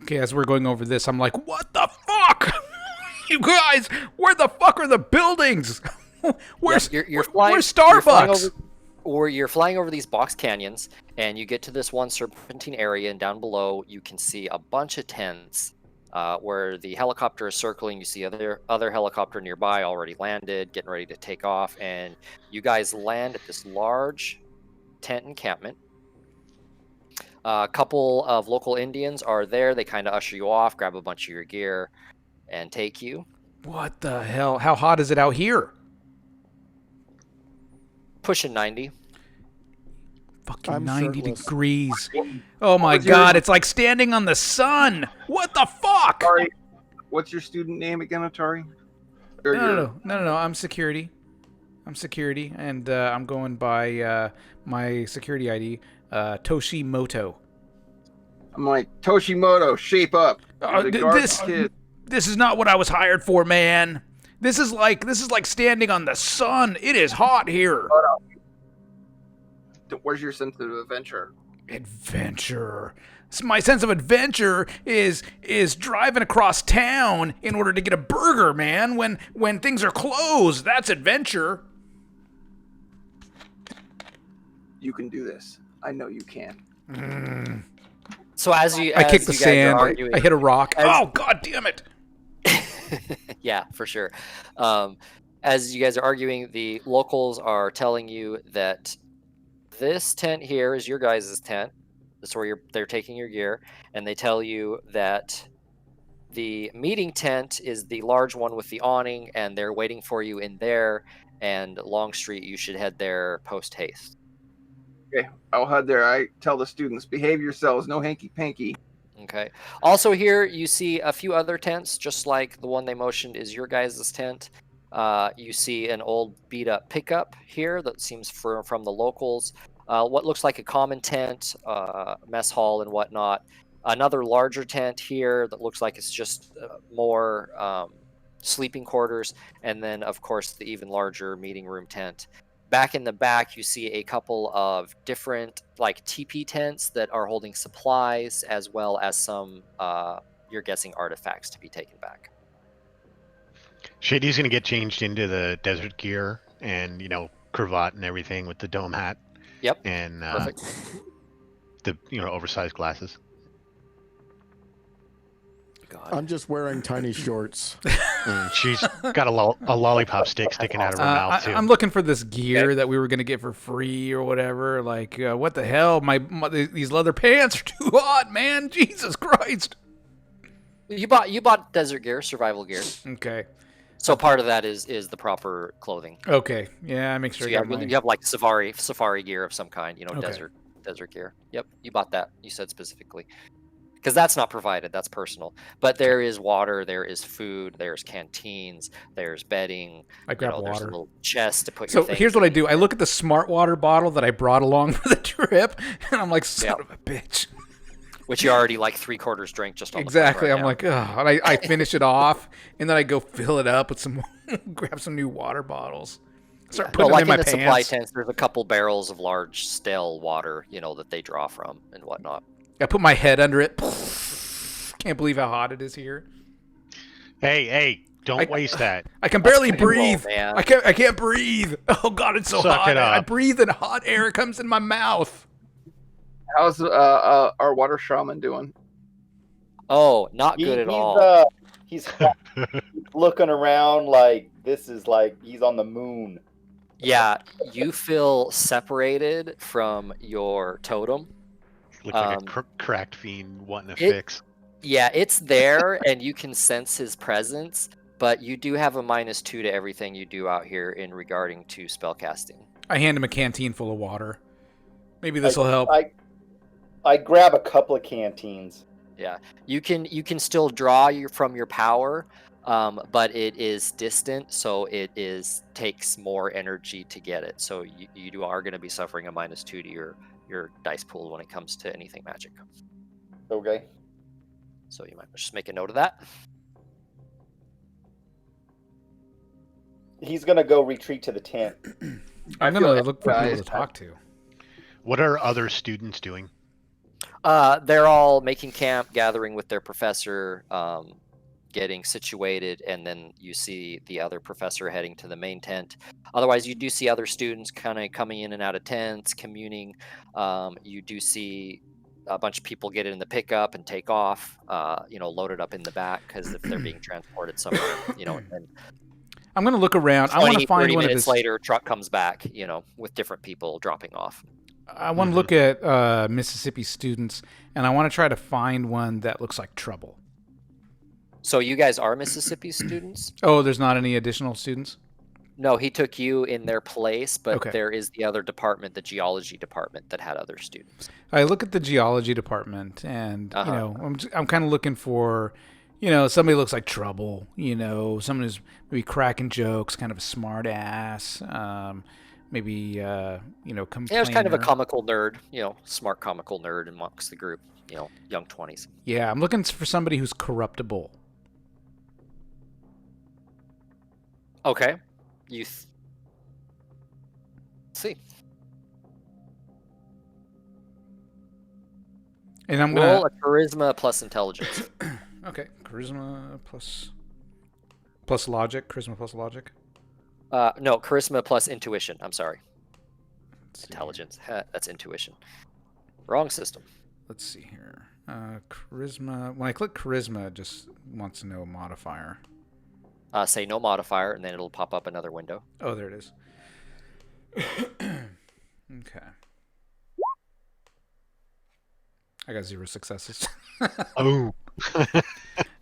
Okay, as we're going over this, I'm like, what the fuck? You guys, where the fuck are the buildings? Where's Starbucks? You're flying over these box canyons, and you get to this one serpentine area, and down below you can see a bunch of tents where the helicopter is circling. You see other helicopter nearby already landed, getting ready to take off, and you guys land at this large tent encampment. A couple of local Indians are there. They kind of usher you off, grab a bunch of your gear, and take you. What the hell? How hot is it out here? Pushing 90. Fucking I'm 90 shirtless. degrees. Oh my god, it's like standing on the sun. What the fuck? Atari, what's your student name again, Atari? No. I'm security. I'm security, and I'm going by my security ID, Toshimoto. I'm like, Toshimoto, shape up. You're the guard's kid. This is not what I was hired for, man. This is like standing on the sun. It is hot here. Where's your sense of adventure? Adventure. My sense of adventure is driving across town in order to get a burger, man. When things are closed, that's adventure. You can do this. I know you can. So I kick the sand. I hit a rock. Oh, God damn it. Yeah, for sure. As you guys are arguing, the locals are telling you that this tent here is your guys' tent. That's where they're taking your gear. And they tell you that the meeting tent is the large one with the awning, and they're waiting for you in there. And Longstreet, you should head there post haste. Okay, I'll head there. I tell the students, behave yourselves, no hanky-panky. Okay. Also here, you see a few other tents, just like the one they motioned is your guys' tent. You see an old beat-up pickup here that seems from the locals. What looks like a common tent, mess hall and whatnot. Another larger tent here that looks like it's just more sleeping quarters. And then, of course, the even larger meeting room tent. Back in the back, you see a couple of different like TP tents that are holding supplies, as well as some, you're guessing, artifacts to be taken back. Shady's going to get changed into the desert gear and, cravat and everything with the dome hat. Yep. And Perfect. the, oversized glasses. God. I'm just wearing tiny shorts. She's got a lollipop stick sticking out of her mouth, too. I'm looking for this gear that we were going to get for free or whatever. Like, what the hell? These leather pants are too hot, man. Jesus Christ. You bought desert gear, survival gear. Okay. So part of that is the proper clothing. Okay. Yeah, make sure So you have like safari gear of some kind, okay. desert gear. Yep, you bought that. You said specifically. Because that's not provided, that's personal. But there is water, there is food, there's canteens, there's bedding. I grab water. There's a little chest to put your things in. So here's what I do. I look at the smart water bottle that I brought along for the trip, and I'm like, son of a bitch. Which you already like 3/4 drank just on exactly. The I'm like, ugh. And I finish it off, and then I go fill it up with some, grab some new water bottles. Start putting them in my pants. In the supply tents, there's a couple barrels of large stale water, that they draw from and whatnot. I put my head under it. Can't believe how hot it is here. Hey, don't waste that. I can barely breathe. Man. I can't breathe. Oh God, it's so hot. I breathe and hot air comes in my mouth. How's our water shaman doing? Oh, not good at all. He's looking around like this is like he's on the moon. Yeah, you feel separated from your totem. Look like a cracked fiend wanting a fix. Yeah, it's there, and you can sense his presence, but you do have a -2 to everything you do out here in regarding to spellcasting. I hand him a canteen full of water. Maybe this will help. I grab a couple of canteens. Yeah, you can still draw from your power, but it is distant, so takes more energy to get it. So you are going to be suffering a -2 to your dice pool when it comes to anything magic. Okay. So you might just make a note of that. He's gonna go retreat to the tent. I'm gonna look for people to talk to. What are other students doing? They're all making camp, gathering with their professor, getting situated, and then you see the other professor heading to the main tent. Otherwise, you do see other students kind of coming in and out of tents, communing. You do see a bunch of people get in the pickup and take off, loaded up in the back because if they're being transported somewhere, and I'm going to look around. I want to find 30 one of minutes his... later, truck comes back, with different people dropping off. I want to look at Mississippi students, and I want to try to find one that looks like trouble. So you guys are Mississippi students? Oh, there's not any additional students? No, he took you in their place, but okay. There is the other department, the geology department, that had other students. I look at the geology department, and I'm kind of looking for, somebody looks like trouble. Someone who's maybe cracking jokes, kind of a smart ass. Maybe complainer. Yeah, it's kind of a comical nerd, smart comical nerd amongst the group, young 20s. Yeah, I'm looking for somebody who's corruptible. Okay. Youth. Let's see. And I'm Roll a charisma plus intelligence. Okay, charisma plus logic. Charisma plus logic. No, charisma plus intuition. I'm sorry. Let's see. Intelligence. That's intuition. Wrong system. Let's see here. Charisma. When I click charisma, it just wants to know a modifier. Say no modifier, and then it'll pop up another window. Oh, there it is. Okay. I got 0 successes. Oh.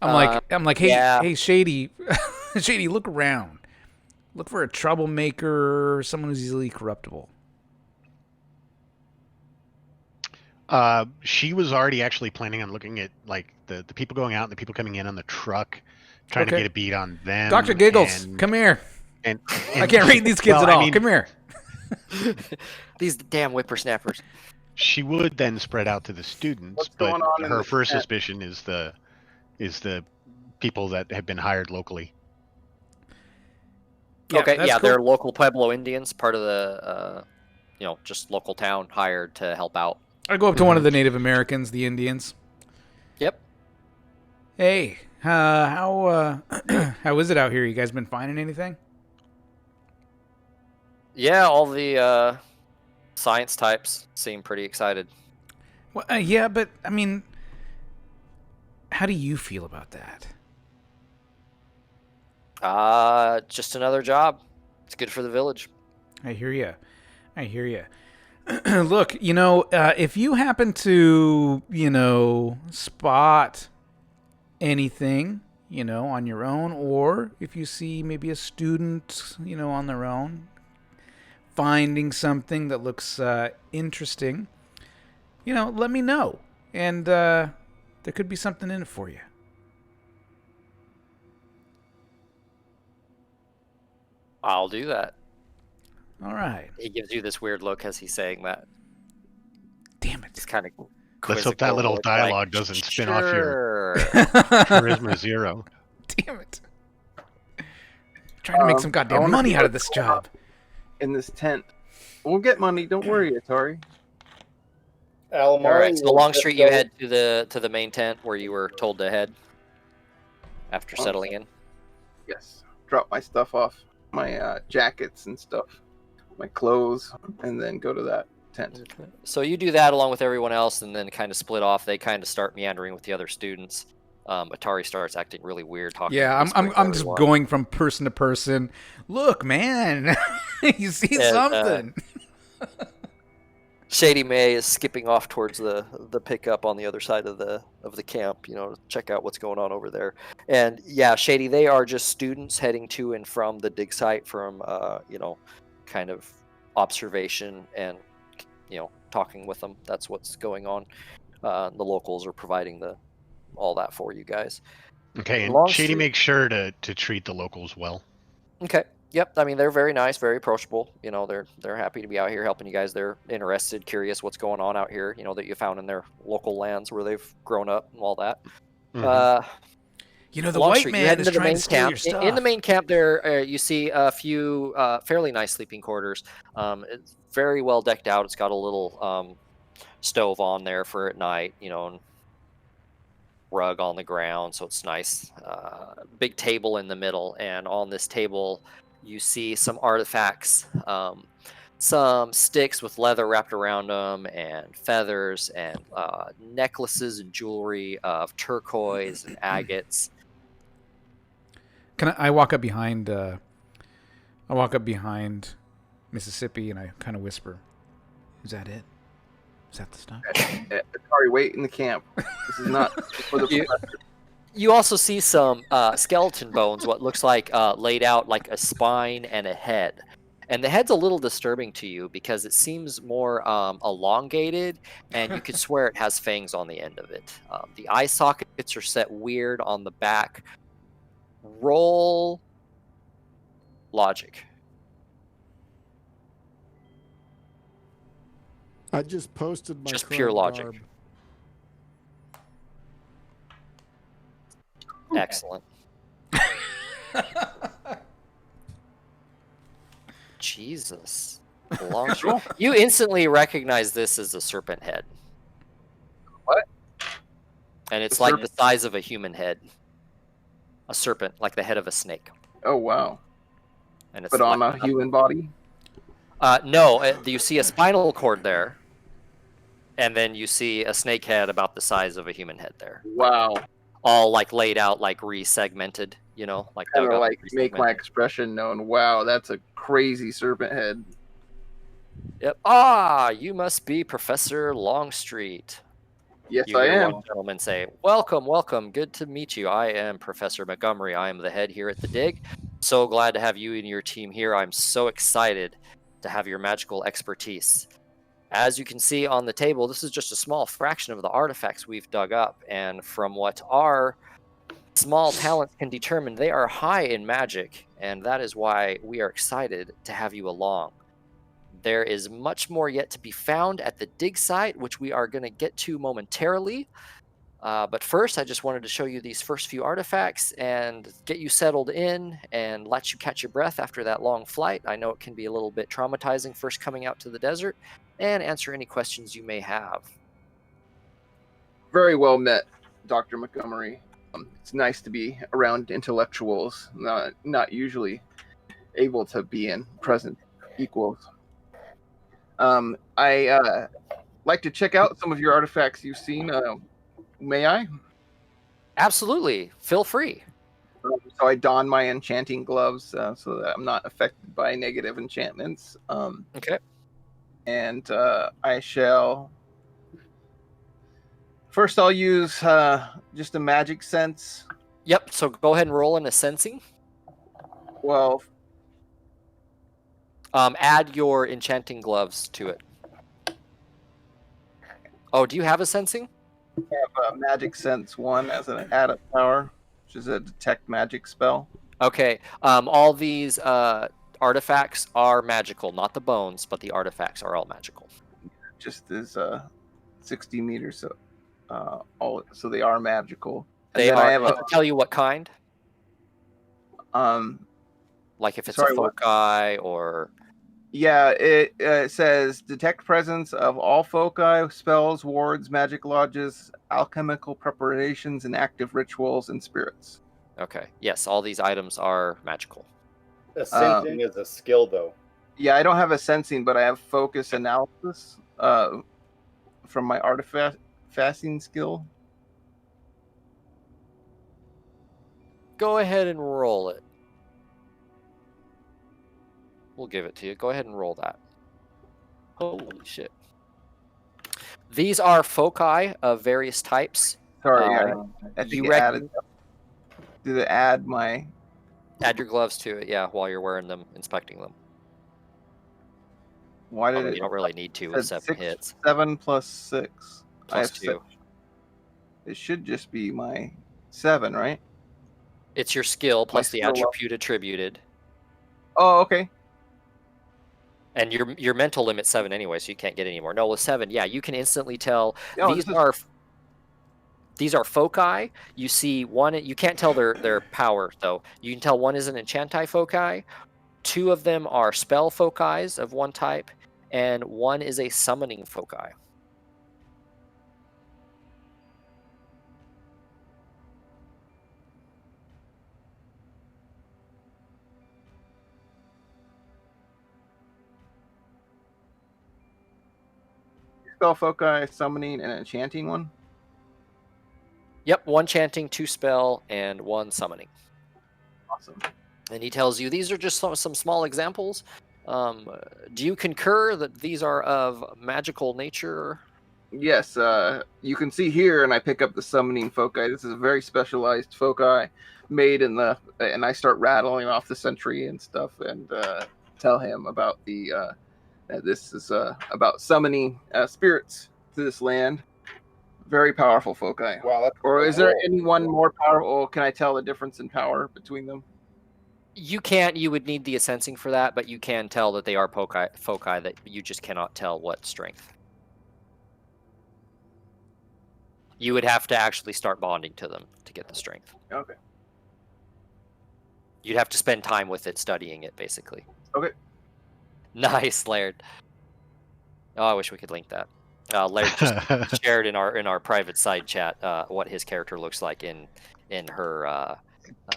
I'm like, hey, yeah. hey, Shady, Shady, look around. Look for a troublemaker, someone who's easily corruptible. She was already actually planning on looking at like the people going out and the people coming in on the truck, trying to get a beat on them. Dr. Giggles, come here. And I can't read these kids at all. Come here. These damn whippersnappers. She would then spread out to the students, What's but going on in her the first chat? suspicion is the people that have been hired locally. Yeah, Okay, that's yeah, cool. they're local Pueblo Indians, part of the, just local town hired to help out. I go up to one of the Native Americans, the Indians. Yep. Hey, how is it out here? You guys been finding anything? Yeah, all the science types seem pretty excited. Well, yeah, but I mean, how do you feel about that? Just another job. It's good for the village. I hear you. Look, if you happen to, spot anything, on your own, or if you see maybe a student, on their own, finding something that looks interesting, let me know. And there could be something in it for you. I'll do that. All right. He gives you this weird look as he's saying that. Damn it. He's kind of. Let's hope that little dialogue doesn't spin off your charisma 0. Damn it. Trying to make some goddamn money out of this job. In this tent. We'll get money, don't worry, Atari. All right, so along street you head to the main tent where you were told to head after settling in. Yes. Drop my stuff off, my jackets and stuff, my clothes, and then go to that tent. Okay. So you do that along with everyone else and then kind of split off. They kind of start meandering with the other students. Atari starts acting really weird talking. Yeah, I'm just going from person to person. Look, man, you see something. Shady May is skipping off towards the pickup on the other side of the camp, to check out what's going on over there. And yeah, Shady, they are just students heading to and from the dig site from kind of observation and talking with them. That's what's going on. The locals are providing all that for you guys. Okay, and Shady makes sure to treat the locals well. Okay. Yep. I mean, they're very nice, very approachable. They're happy to be out here helping you guys. They're interested, curious what's going on out here, that you found in their local lands where they've grown up and all that. Mm-hmm. The white man is trying to steal your stuff. In the main camp there, you see a few fairly nice sleeping quarters. It's very well decked out. It's got a little stove on there for at night, and rug on the ground, so it's nice. Big table in the middle, and on this table you see some artifacts, some sticks with leather wrapped around them, and feathers, and necklaces and jewelry of turquoise and agates. I walk up behind Mississippi, and I kind of whisper, "Is that it? Is that the stuff?" Atari, wait in the camp. This is not for the professor. You also see some skeleton bones, what looks like laid out like a spine and a head. And the head's a little disturbing to you because it seems more elongated, and you could swear it has fangs on the end of it. The eye socket pockets are set weird on the back. Roll logic. I just posted my Just pure current logic. garb. Excellent. Jesus. Long string. You instantly recognize this as a serpent head. What? And it's A like serpent? the size of a human head. A serpent, like the head of a snake. Oh, wow. And it's But on like, a human body? no, you see a spinal cord there. And then you see a snake head about the size of a human head there. Wow. All like laid out, like re-segmented, you know, like Kind dug of up. like make my re-segmented. expression known. Wow, that's a crazy serpent head. Yep. Ah, you must be Professor Longstreet. Yes, You I hear am. one gentleman say, "Welcome, welcome. Good to meet you. I am Professor Montgomery. I am the head here at the Dig. So glad to have you and your team here. I'm so excited to have your magical expertise." As you can see on the table, this is just a small fraction of the artifacts we've dug up, and from what our small talents can determine, they are high in magic, and that is why we are excited to have you along. There is much more yet to be found at the dig site, which we are going to get to momentarily. But first, I just wanted to show you these first few artifacts and get you settled in and let you catch your breath after that long flight. I know it can be a little bit traumatizing first coming out to the desert, and answer any questions you may have. Very well met, Dr. Montgomery. It's nice to be around intellectuals, not usually able to be in present equals. I like to check out some of your artifacts you've seen. May I? Absolutely. Feel free. So I don my enchanting gloves so that I'm not affected by negative enchantments. Okay. And I shall... First, I'll use just a magic sense. Yep, so go ahead and roll in a sensing. Well, Add your enchanting gloves to it. Oh, do you have a sensing? I have a magic sense 1 as an added power, which is a detect magic spell. Okay. All these artifacts are magical, not the bones, but the artifacts are all magical. Just as 60 meters, so they are magical. And They then are. I have Does it tell you what kind? Like if it's sorry, a what? foci or... Yeah, it says detect presence of all foci, spells, wards, magic lodges, alchemical preparations, and active rituals and spirits. Okay. Yes, all these items are magical. A sensing is a skill, though. Yeah, I don't have a sensing, but I have focus analysis from my artifacting skill. Go ahead and roll it. We'll give it to you. Go ahead and roll that. Holy shit. These are foci of various types. Sorry, I think you it added. Did it add my... Add your gloves to it, yeah, while you're wearing them, inspecting them. Why did You don't really need to with 7 hits. 7 plus 6. Plus 2. It should just be my 7, right? It's your skill plus the skill attribute attributed. Oh, okay. And your mental limit's 7 anyway, so you can't get any more. No, with 7, yeah, you can instantly tell. No, These are foci. You see one. You can't tell their power though. You can tell one is an enchanti foci. 2 of them are spell foci of one type, and 1 is a summoning foci. Spell foci, summoning, and enchanting one. Yep, 1 chanting, 2 spell, and 1 summoning. Awesome. And he tells you these are just some small examples. Do you concur that these are of magical nature? Yes, you can see here, and I pick up the summoning foci. This is a very specialized foci made in the... And I start rattling off the sentry and stuff, and tell him about that this is about summoning spirits to this land. Very powerful foci. Wow, that's Or is there cool. anyone more powerful? Can I tell the difference in power between them? You can't. You would need the sensing for that, but you can tell that they are foci that you just cannot tell what strength. You would have to actually start bonding to them to get the strength. Okay. You'd have to spend time with it, studying it, basically. Okay. Nice, Laird. Oh, I wish we could link that. Laird just shared in our private side chat what his character looks like in her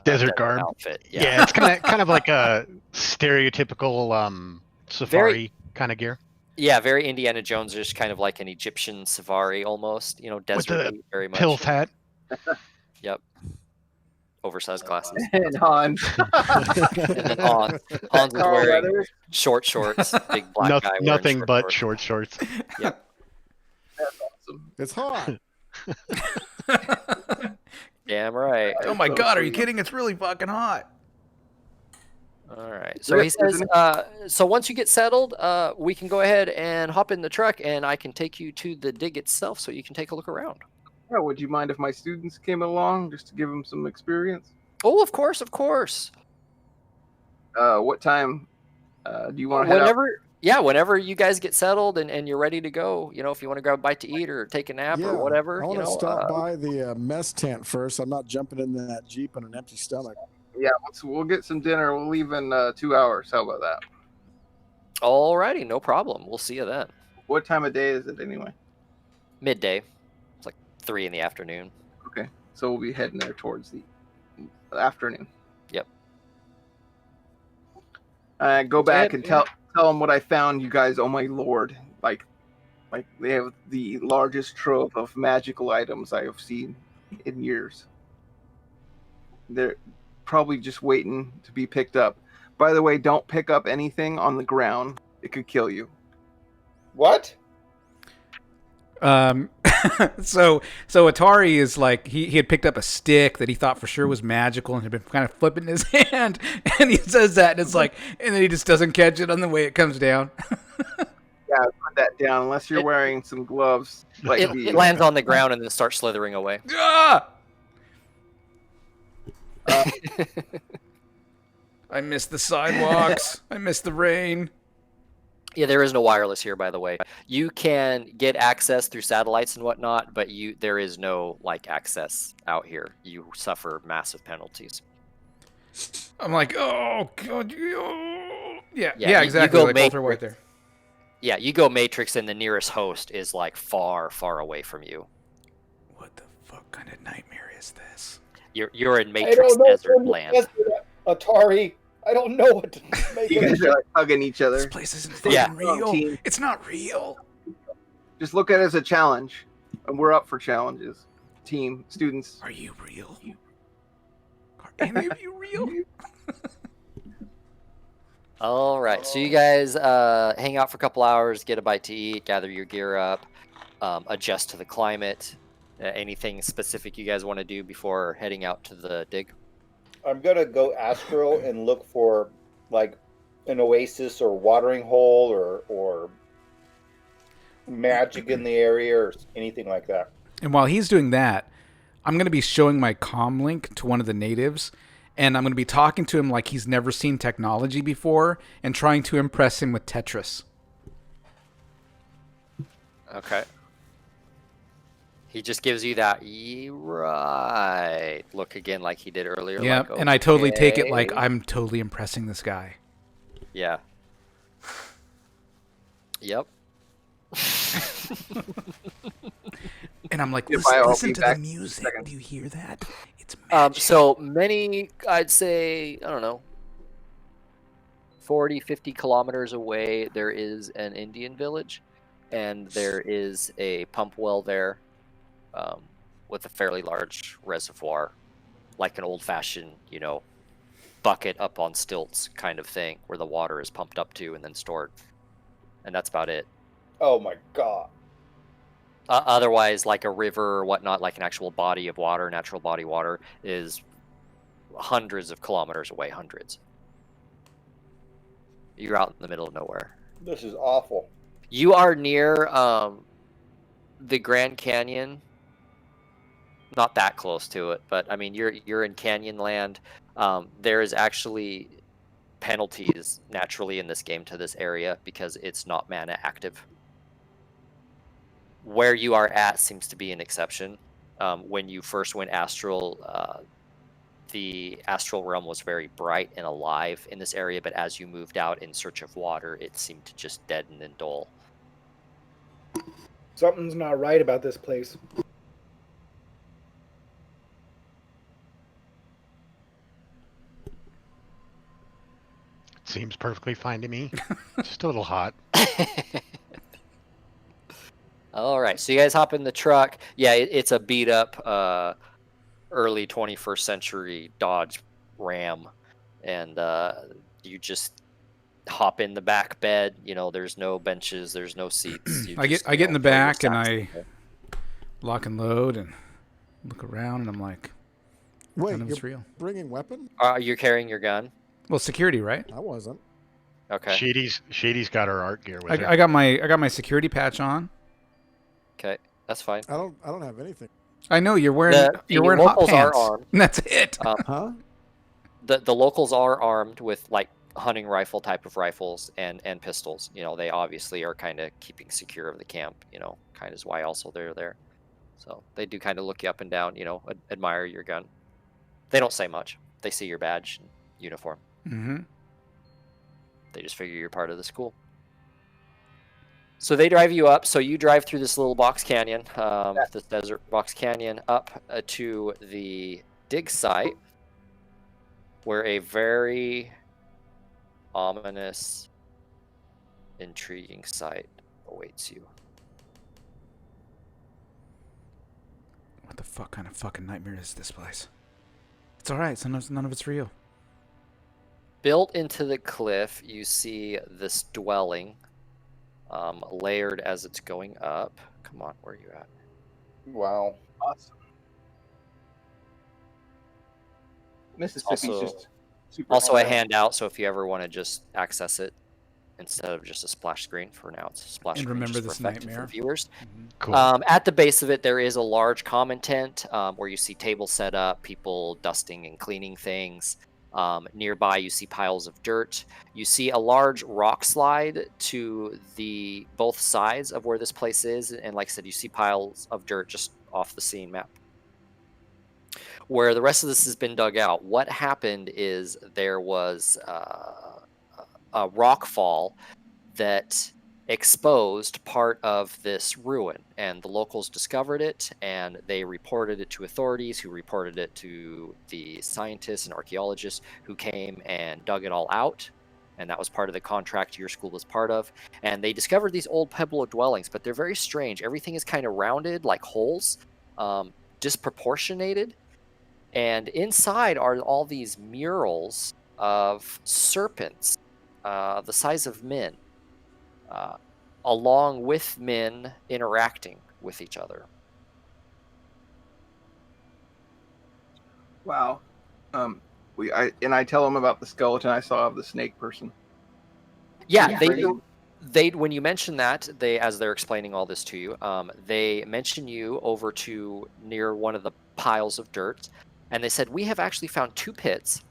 desert garb outfit. Yeah, it's kind of like a stereotypical safari kind of gear. Yeah, very Indiana Jones, just kind of like an Egyptian safari almost. Desert very much. Pilf hat. Yep. Oversized glasses. And Hans. And then Hans is wearing short shorts, big black guy. Nothing but short shorts. Yep. That's awesome. It's hot. Damn right. Oh my God, are you kidding? It's really fucking hot. All right. So he says, so once you get settled, we can go ahead and hop in the truck and I can take you to the dig itself so you can take a look around. Yeah, would you mind if my students came along just to give them some experience? Oh, of course, of course. What time do you want to head out? Whenever you guys get settled and you're ready to go, if you want to grab a bite to eat or take a nap or whatever. I want to stop by the mess tent first. I'm not jumping in that Jeep on an empty stomach. Yeah, we'll get some dinner. We'll leave in 2 hours. How about that? Alrighty, no problem. We'll see you then. What time of day is it anyway? Midday. It's like 3 in the afternoon. Okay, so we'll be heading there towards the afternoon. Yep. Go back and tell them what I found, you guys. Oh my lord! Like they have the largest trove of magical items I have seen in years. They're probably just waiting to be picked up. By the way, don't pick up anything on the ground. It could kill you. What? So Atari is like he had picked up a stick that he thought for sure was magical and had been kind of flipping his hand, and he says that, and it's like, and then he just doesn't catch it on the way it comes down. Yeah, put that down unless you're wearing some gloves. Like it lands on the ground and then starts slithering away. Ah! I miss the sidewalks. I miss the rain. Yeah, there is no wireless here, by the way. You can get access through satellites and whatnot, but there is no access out here. You suffer massive penalties. I'm like, oh God, yeah, exactly. You go like Matrix, right there. Yeah, you go Matrix, and the nearest host is far, far away from you. What the fuck kind of nightmare is this? You're in Matrix desert land. Atari. I don't know what to make You guys are hugging each other. This place isn't fucking real. Team. It's not real. Just look at it as a challenge, and we're up for challenges. Team, students. Are you real? Are any of you real? All right, so you guys hang out for a couple hours, get a bite to eat, gather your gear up, adjust to the climate. Anything specific you guys want to do before heading out to the dig? I'm gonna go astral and look for an oasis or watering hole or magic in the area or anything like that. And while he's doing that, I'm going to be showing my comm link to one of the natives, and I'm going to be talking to him like he's never seen technology before and trying to impress him with Tetris. Okay. He just gives you that right look again like he did earlier. Yeah, and I totally take it like I'm totally impressing this guy. Yeah. Yep. And I'm like, listen to the music. Do you hear that? It's magic. So many, I'd say, I don't know, 40, 50 kilometers away, there is an Indian village, and there is a pump well there. With a fairly large reservoir, like an old-fashioned, bucket up on stilts kind of thing, where the water is pumped up to and then stored, and that's about it. Oh my God! Otherwise, like a river or whatnot, like an actual body of water, natural body water, is hundreds of kilometers away. Hundreds. You're out in the middle of nowhere. This is awful. You are near the Grand Canyon not that close to it, but I mean, you're in canyon land. There is actually penalties naturally in this game to this area because it's not mana active. Where you are at seems to be an exception. When you first went astral, the astral realm was very bright and alive in this area, but as you moved out in search of water, it seemed to just deaden and dull. Something's not right about this place. Seems perfectly fine to me. Just a little hot. All right, so you guys hop in the truck. Yeah, it's a beat up early 21st century Dodge Ram, and you just hop in the back bed. You know, there's no benches, there's no seats. I get in the back and I lock and load and look around, and I'm like, Wait, none of it's you're real. bringing weapon? You're carrying your gun? Well, security, right? I wasn't. Okay. Shady's got her art gear with her. I got my security patch on. Okay, that's fine. I don't have anything. I know you're wearing hot locals pants. are armed. And that's it. Huh? The locals are armed with like hunting rifle type of rifles and pistols. You know, they obviously are kind of keeping secure of the camp. You know, kind of is why also they're there. So they do kind of look you up and down. You know, admire your gun. They don't say much. They see your badge and uniform. Mm-hmm. They just figure you're part of the school. So they drive you up. So you drive through this little box canyon, this desert box canyon, up to the dig site, where a very ominous, intriguing sight awaits you. What the fuck kind of fucking nightmare is this place? It's all right. None of it's real. Built into the cliff, you see this dwelling, layered as it's going up. Come on, where are you at? Wow. Awesome. Mississippi's Also- just super. Also a hot. handout, so if you ever want to just access it instead of just a splash screen, for now it's a splash And screen. remember just this for effective nightmare. for viewers. Cool. At the base of it, there is a large common tent where you see tables set up, people dusting and cleaning things. Nearby, you see piles of dirt. You see a large rock slide to the both sides of where this place is, and like I said, you see piles of dirt just off the scene map. Where the rest of this has been dug out, what happened is there was a rock fall that exposed part of this ruin, and the locals discovered it, and they reported it to authorities, who reported it to the scientists and archaeologists who came and dug it all out, and that was part of the contract your school was part of. And they discovered these old pueblo dwellings, but they're very strange. Everything is kind of rounded like holes, disproportionated, and inside are all these murals of serpents the size of men, along with men interacting with each other. Wow. I tell them about the skeleton I saw of the snake person. Yeah, they when you mention that, as they're explaining all this to you, they mention you over to near one of the piles of dirt, and they said, we have actually found 2 pits.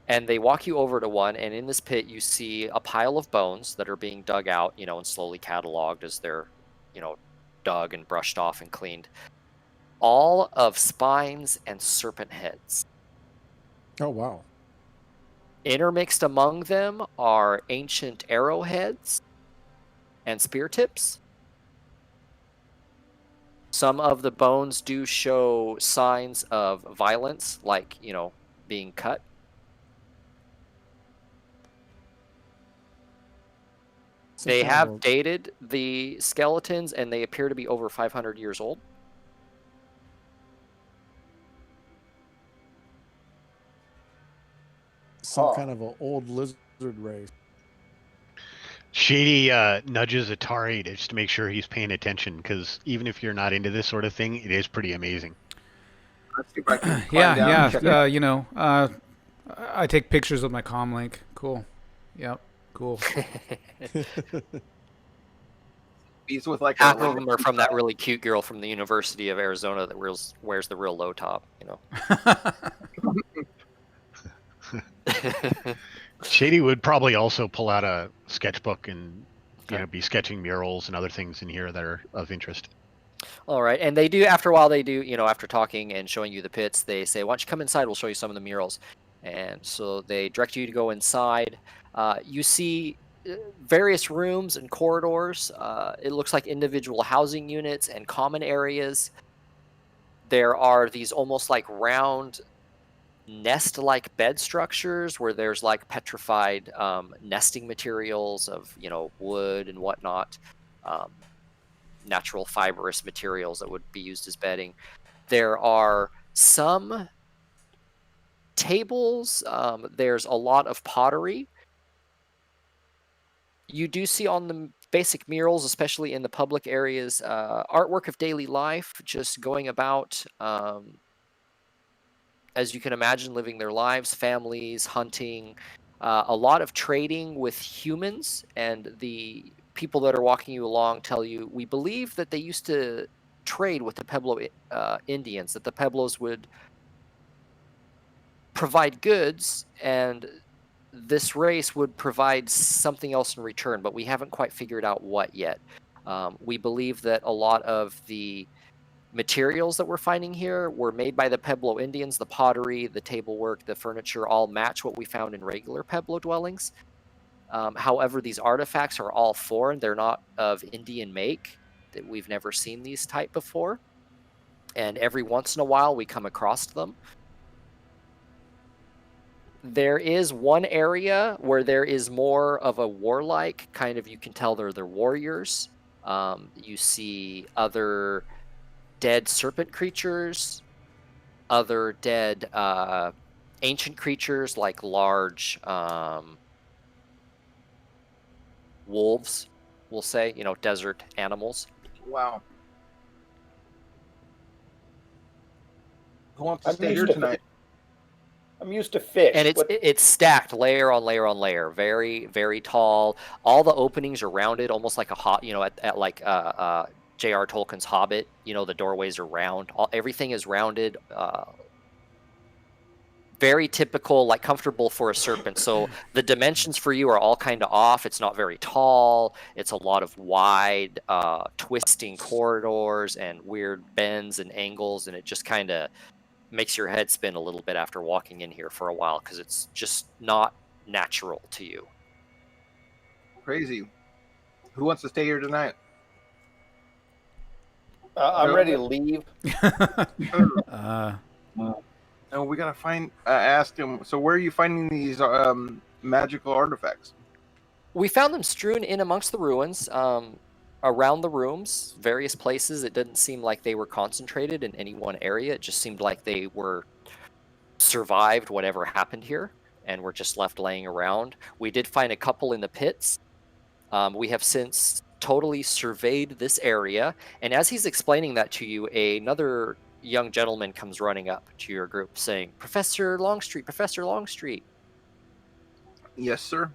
And they walk you over to one, and in this pit you see a pile of bones that are being dug out, you know, and slowly cataloged as they're, you know, dug and brushed off and cleaned. All of spines and serpent heads. Oh, wow. Intermixed among them are ancient arrowheads and spear tips. Some of the bones do show signs of violence, like, you know, being cut. They have dated the skeletons, and they appear to be over 500 years old. Some kind of an old lizard race. Shady nudges Atari just to make sure he's paying attention, because even if you're not into this sort of thing, it is pretty amazing. Let's see if I can climb down and check it out. You know, I take pictures with my comlink. Cool. Yep. Cool. He's with like Half of them are from that really cute girl from the University of Arizona that wears the real low top, you know. Shady would probably also pull out a sketchbook and Okay. be sketching murals and other things in here that are of interest. All right, and they do, after a while, they do, after talking and showing you the pits, they say, why don't you come inside, we'll show you some of the murals. And so they direct you to go inside. You see various rooms and corridors. It looks like individual housing units and common areas. There are these almost like round nest-like bed structures where there's like petrified nesting materials of, wood and whatnot. Natural fibrous materials that would be used as bedding. There are some tables. There's a lot of pottery. You do see on the basic murals, especially in the public areas, artwork of daily life, just going about, as you can imagine, living their lives, families, hunting, a lot of trading with humans, and the people that are walking you along tell you, we believe that they used to trade with the Pueblo Indians, that the Pueblos would provide goods and this race would provide something else in return, but we haven't quite figured out what yet. We believe that a lot of the materials that we're finding here were made by the Pueblo Indians. The pottery, the tablework, the furniture all match what we found in regular Pueblo dwellings. However, these artifacts are all foreign. They're not of Indian make. That we've never seen these type before. And every once in a while we come across them. There is one area where there is more of a warlike kind of, you can tell they're warriors. You see other dead serpent creatures, other dead ancient creatures like large wolves, we'll say, desert animals. Wow. Who wants to I'm stay here used to tonight? I'm used to fish. And it's stacked layer on layer on layer, very, very tall. All the openings are rounded, almost like at like J.R. Tolkien's Hobbit. The doorways are round. Everything is rounded. Very typical, like comfortable for a serpent. So the dimensions for you are all kind of off. It's not very tall. It's a lot of wide, twisting corridors and weird bends and angles, and it just kind of makes your head spin a little bit after walking in here for a while because it's just not natural to you. Crazy. Who wants to stay here tonight? I'm ready to leave. No, we gotta find. Ask him. So, where are you finding these magical artifacts? We found them strewn in amongst the ruins, around the rooms, various places. It didn't seem like they were concentrated in any one area. It just seemed like they were survived whatever happened here and were just left laying around. We did find a couple in the pits. We have since totally surveyed this area, and as he's explaining that to you, another young gentleman comes running up to your group saying, Professor Longstreet, Professor Longstreet. Yes, sir.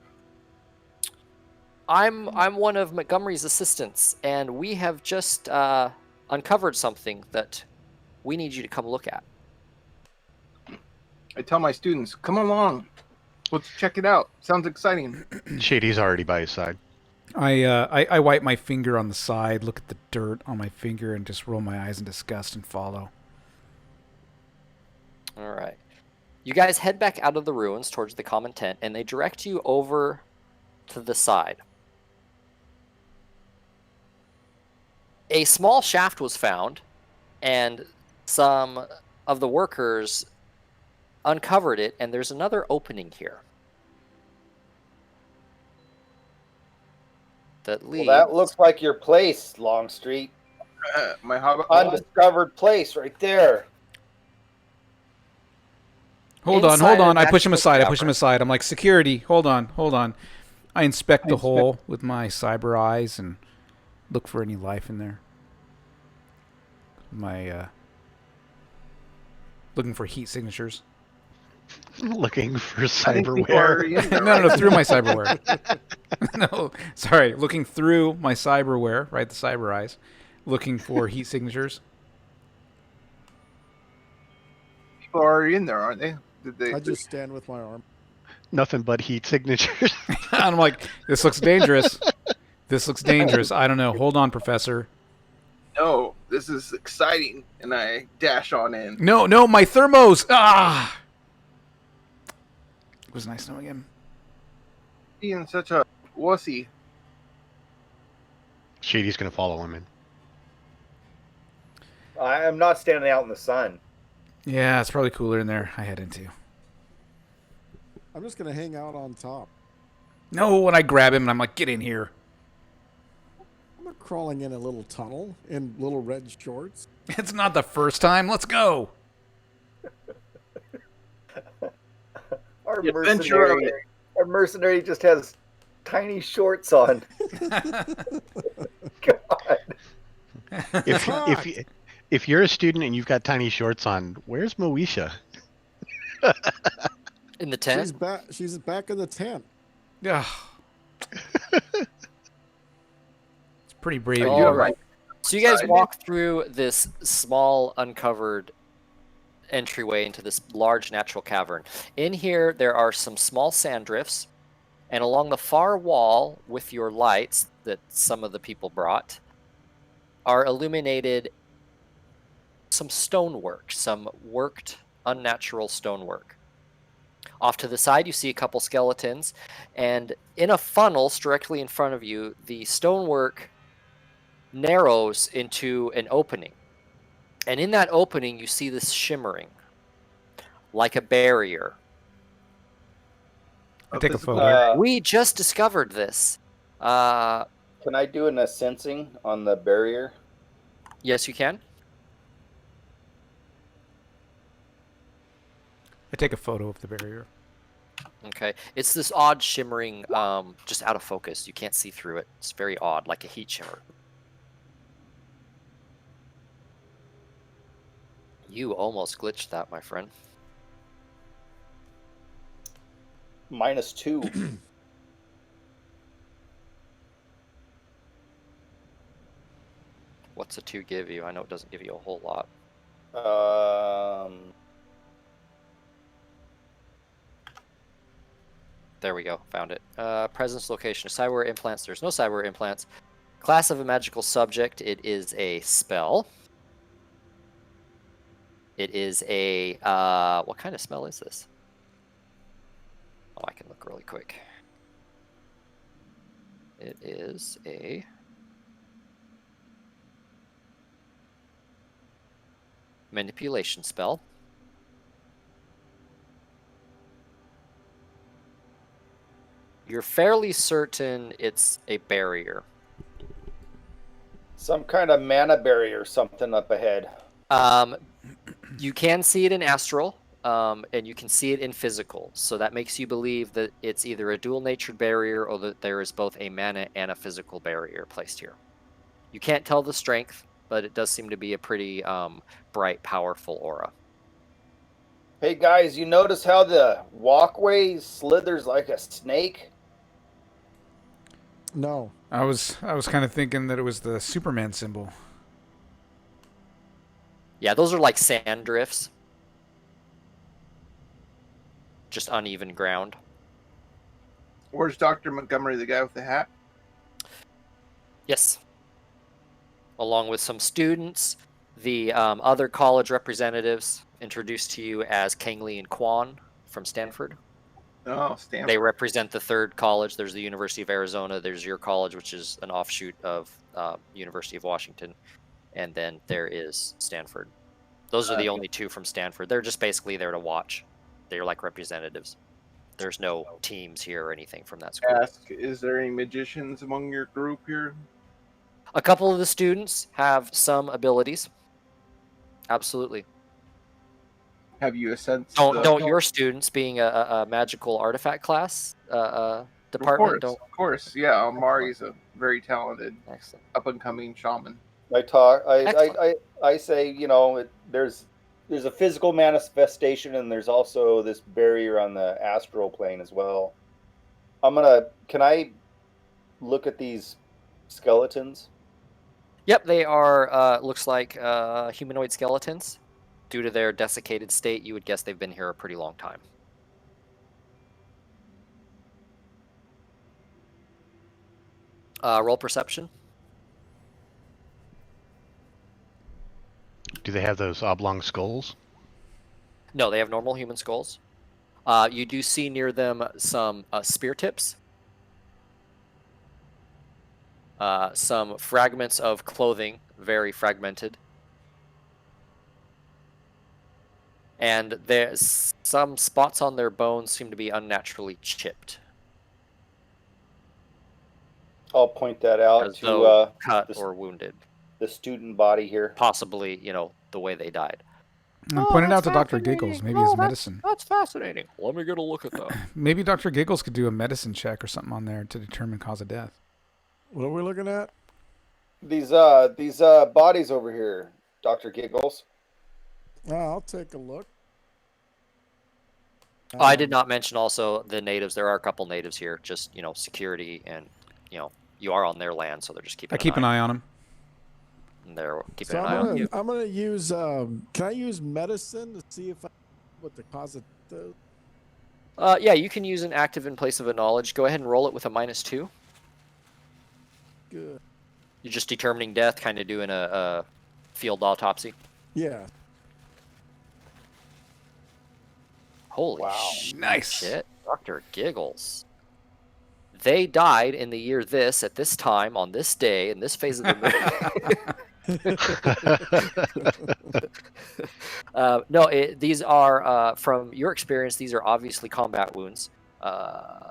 I'm one of Montgomery's assistants, and we have just uncovered something that we need you to come look at. I tell my students, come along. Let's check it out. Sounds exciting. Shady's already by his side. I wipe my finger on the side, look at the dirt on my finger, and just roll my eyes in disgust and follow. All right. You guys head back out of the ruins towards the common tent, and they direct you over to the side. A small shaft was found, and some of the workers uncovered it, and there's another opening here that leads... Well, that looks like your place, Longstreet. My hobbit. Undiscovered place right there. Hold on. I push him aside. I'm like, security, hold on. I inspect the hole with my cyber eyes and look for any life in there. My looking for heat signatures. Looking for I think people are already cyberware. in there, No, right? through my cyberware. No, sorry, looking through my cyberware, right? The cyber eyes, looking for heat signatures. People are already in there, aren't they? Did they? I just stand with my arm. Nothing but heat signatures. And I'm like, this looks dangerous. This looks dangerous. I don't know. Hold on, Professor. No, this is exciting, and I dash on in. No, my thermos. Ah. It was nice knowing him. Being such a wussy. Shady's gonna follow him in. I am not standing out in the sun. Yeah, it's probably cooler in there. I head into. I'm just gonna hang out on top. No, when I grab him and I'm like, get in here. I'm not crawling in a little tunnel in little red shorts. It's not the first time. Let's go. Our The adventure of mercenary just has tiny shorts on. God. If you're a student and you've got tiny shorts on, where's Moesha? In the tent? She's back in the tent. Yeah. It's pretty brave. All of you. right. So you guys walk through this small uncovered entryway into this large natural cavern. In here, there are some small sand drifts, and along the far wall with your lights that some of the people brought are illuminated some stonework, some worked unnatural stonework. Off to the side, you see a couple skeletons, and in a funnel directly in front of you, the stonework narrows into an opening. And in that opening, you see this shimmering, like a barrier. I take a photo. We just discovered this. Can I do an sensing on the barrier? Yes, you can. I take a photo of the barrier. Okay. It's this odd shimmering, just out of focus. You can't see through it. It's very odd, like a heat shimmer. You almost glitched that, my friend. -2. What's a 2 give you? I know it doesn't give you a whole lot. There we go. Found it. Presence, location, cyberware implants. There's no cyberware implants. Class of a magical subject. It is a spell. It is a... what kind of spell is this? Oh, I can look really quick. It is a... manipulation spell. You're fairly certain it's a barrier. Some kind of mana barrier, something up ahead. You can see it in astral, and you can see it in physical. So that makes you believe that it's either a dual-natured barrier or that there is both a mana and a physical barrier placed here. You can't tell the strength, but it does seem to be a pretty bright, powerful aura. Hey guys, you notice how the walkway slithers like a snake? No. I was kind of thinking that it was the Superman symbol. Yeah, those are like sand drifts. Just uneven ground. Where's Dr. Montgomery, the guy with the hat? Yes. Along with some students, the other college representatives introduced to you as Kangley and Kwan from Stanford. Oh, Stanford. They represent the third college. There's the University of Arizona. There's your college, which is an offshoot of University of Washington. And then there is Stanford. Those are the only two from Stanford. They're just basically there to watch. They're like representatives. There's no teams here or anything from that school. Ask, is there any magicians among your group here? A couple of the students have some abilities. Absolutely. Have you assessed? Don't your students, being a magical artifact class department, Of course, yeah. Amari's a very talented, excellent up and coming shaman. I say, there's there's a physical manifestation, and there's also this barrier on the astral plane as well. Can I look at these skeletons? Yep, they are, looks like humanoid skeletons. Due to their desiccated state, you would guess they've been here a pretty long time. Roll perception. Do they have those oblong skulls? No, they have normal human skulls. You do see near them some spear tips. Some fragments of clothing, very fragmented. And there's some spots on their bones seem to be unnaturally chipped. I'll point that out As to though cut or wounded. the student body here. Possibly, the way they died. I'm pointing out to Dr. Giggles. Maybe his medicine. That's fascinating. Let me get a look at that. Maybe Dr. Giggles could do a medicine check or something on there to determine cause of death. What are we looking at? These bodies over here, Dr. Giggles. I'll take a look. I did not mention also the natives. There are a couple natives here. Just, security and, you are on their land, so they're just keeping an eye on them. And they're keeping an eye on you. I'm going to use, can I use medicine to see if I what the cause of the... Yeah, you can use an active in place of a knowledge. Go ahead and roll it with a -2. Good. You're just determining death, kind of doing a field autopsy. Yeah. Holy Nice. shit, Dr. Giggles. They died in the year this, at this time, on this day, in this phase of the movie. No, these are, from your experience, these are obviously combat wounds.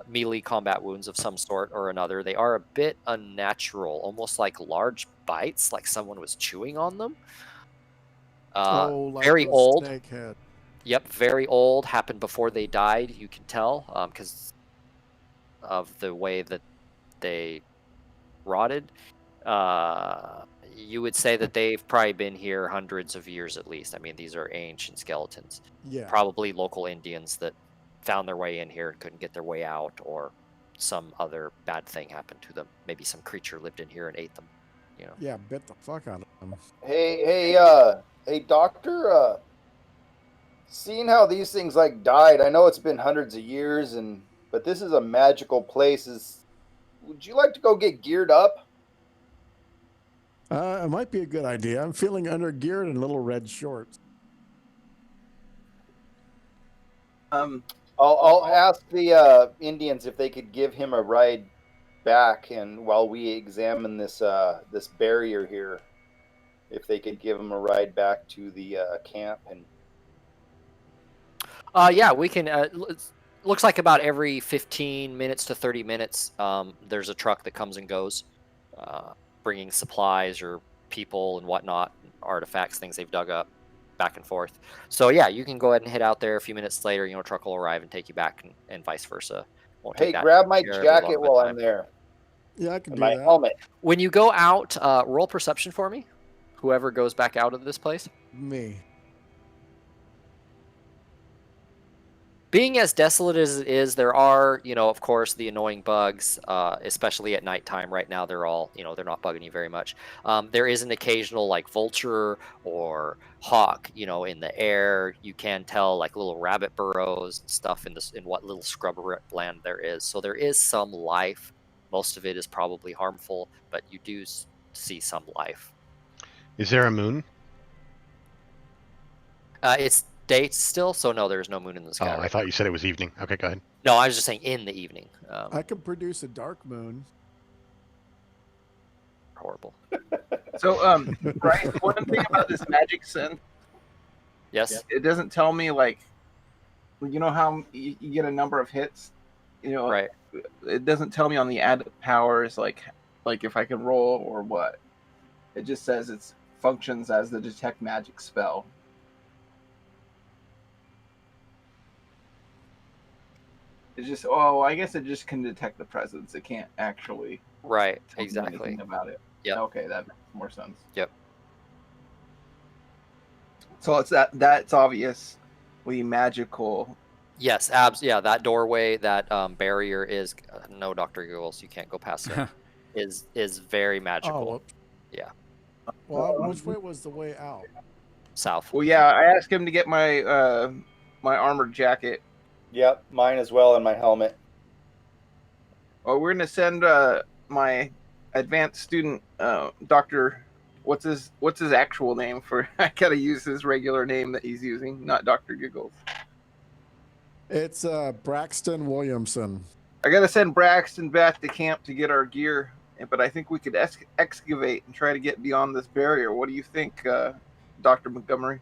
Melee combat wounds of some sort or another. They are a bit unnatural, almost like large bites, like someone was chewing on them. Like very old. Snake head. Yep, very old. Happened before they died. You can tell because of the way that they rotted. You would say that they've probably been here hundreds of years at least. I mean, these are ancient skeletons. Yeah. Probably local Indians that found their way in here and couldn't get their way out, or some other bad thing happened to them. Maybe some creature lived in here and ate them. Yeah, bit the fuck out of them. Hey, doctor. Seeing how these things died, I know it's been hundreds of years, but this is a magical place. Would you like to go get geared up? It might be a good idea. I'm feeling under-geared in little red shorts. I'll ask the Indians if they could give him a ride back, and while we examine this barrier here, if they could give him a ride back to the camp. And yeah, we can. Looks like about every 15 minutes to 30 minutes, there's a truck that comes and goes, bringing supplies or people and whatnot, artifacts, things they've dug up, back and forth. So yeah, you can go ahead and head out there. A few minutes later, a truck will arrive and take you back, and vice versa. Hey, grab my jacket while I'm there. Yeah, I can do my that. helmet. When you go out, roll perception for me. Whoever goes back out of this place. Me. Being as desolate as it is, there are, of course, the annoying bugs, especially at nighttime. Right now, they're all, they're not bugging you very much. There is an occasional, vulture or hawk, in the air. You can tell, little rabbit burrows and stuff in what little scrub land there is. So there is some life. Most of it is probably harmful, but you do see some life. Is there a moon? It's day still, so no, there's no moon in the sky. Oh, I thought you said it was evening. Okay, go ahead. No, I was just saying in the evening. I can produce a dark moon. Horrible. So, Bryce, one thing about this magic sense, Yes. it doesn't tell me how you get a number of hits. Right. It doesn't tell me on the add powers like if I can roll or what. It just says it functions as the detect magic spell. It's just, I guess it just can detect the presence. It can't actually. Right. tell me Exactly. anything about it. Yep. Okay, that makes more sense. Yep. So it's that's obviously magical. Yes, yeah, that doorway, that barrier is no, Dr. Googles, you can't go past it. is very magical. Oh, whoops. Yeah, Well, which way was the way out? south. Well, yeah, I asked him to get my my armored jacket. Yep, mine as well, and my helmet. Well, we're gonna send my advanced student, Doctor. What's his actual name for? I gotta use his regular name that he's using, not Dr. Giggles. It's Braxton Williamson. I gotta send Braxton back to camp to get our gear, but I think we could excavate and try to get beyond this barrier. What do you think, Dr. Montgomery?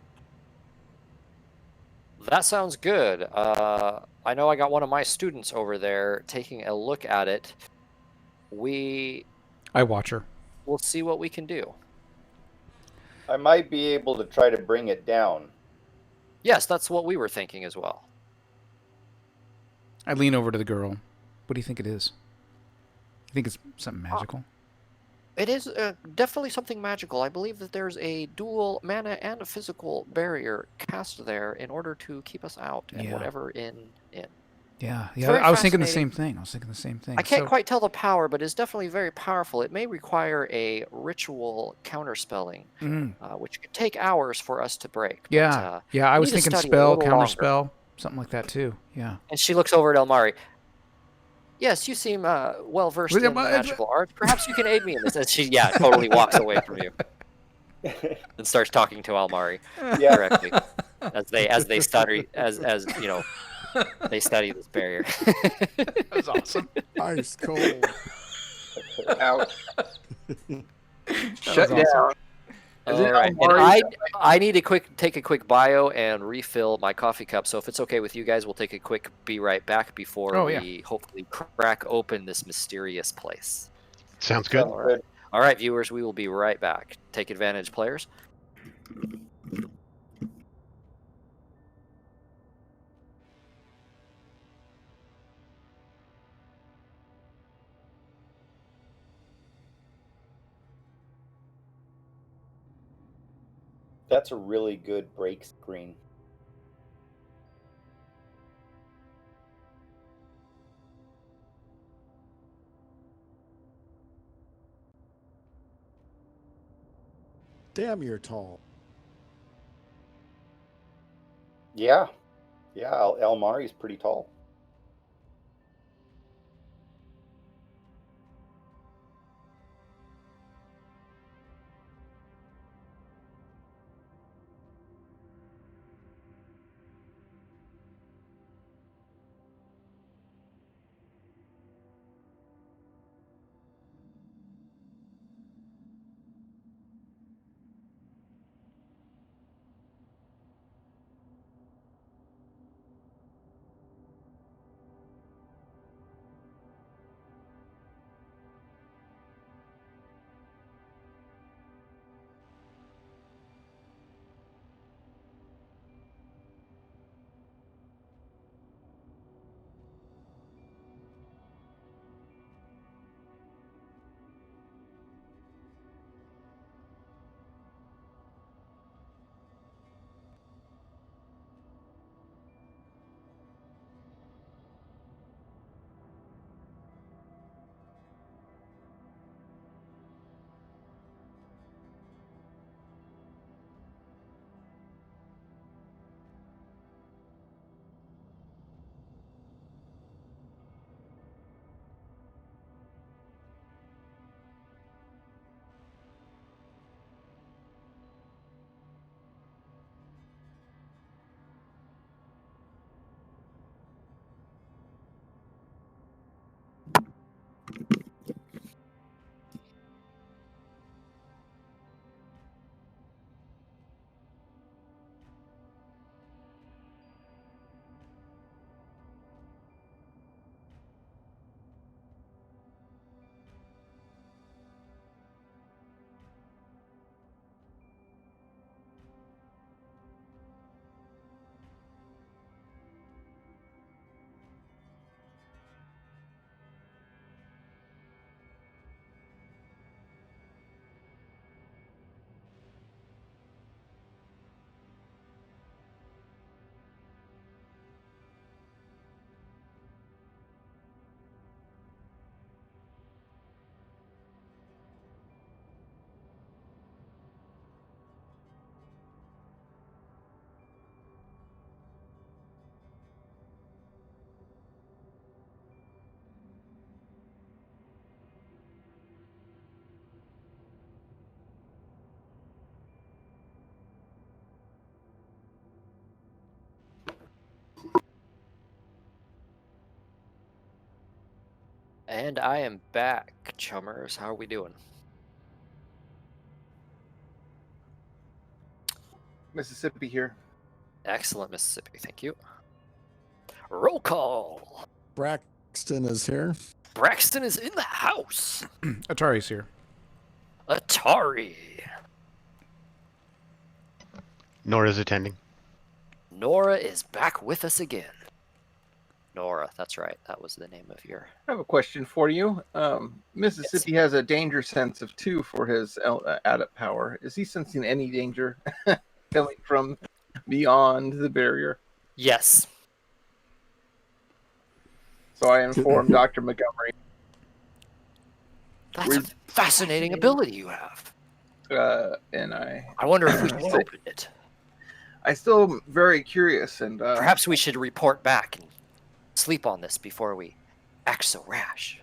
That sounds good. I know I got one of my students over there taking a look at it. I watch her. We'll see what we can do. I might be able to try to bring it down. Yes, that's what we were thinking as well. I lean over to the girl. What do you think it is? You think it's something magical? It is definitely something magical. I believe that there's a dual mana and a physical barrier cast there in order to keep us out and whatever in. Yeah, Very I was thinking the fascinating. same thing. I can't quite tell the power, but it's definitely very powerful. It may require a ritual counterspelling, which could take hours for us to break. Yeah, But, I we was need to thinking study a spell, little longer. counterspell, something like that too. Yeah. And she looks over at Elmari. Yes, you seem well versed in magical arts. Perhaps you can aid me in this. And she, totally walks away from you and starts talking to Almari directly as they study they study this barrier. That was awesome. Ice cold. Out. Shut down. All right, and I need to take a quick bio and refill my coffee cup. So if it's okay with you guys, we'll take a quick be right back before we hopefully crack open this mysterious place. Sounds good. All right, viewers, we will be right back. Take advantage, players. That's a really good break screen. Damn, you're tall. Yeah. Elmari's pretty tall. And I am back, Chummers. How are we doing? Mississippi here. Excellent, Mississippi. Thank you. Roll call. Braxton is here. Braxton is in the house. Atari's here. Atari. Nora's attending. Nora is back with us again. Nora, that's right. That was the name of your... I have a question for you. Mississippi has a danger sense of 2 for his adept power. Is he sensing any danger coming from beyond the barrier? Yes. So I informed Dr. Montgomery. That's a fascinating ability you have. And I wonder if we should open it. I still am very curious, and perhaps we should report back and sleep on this before we act so rash.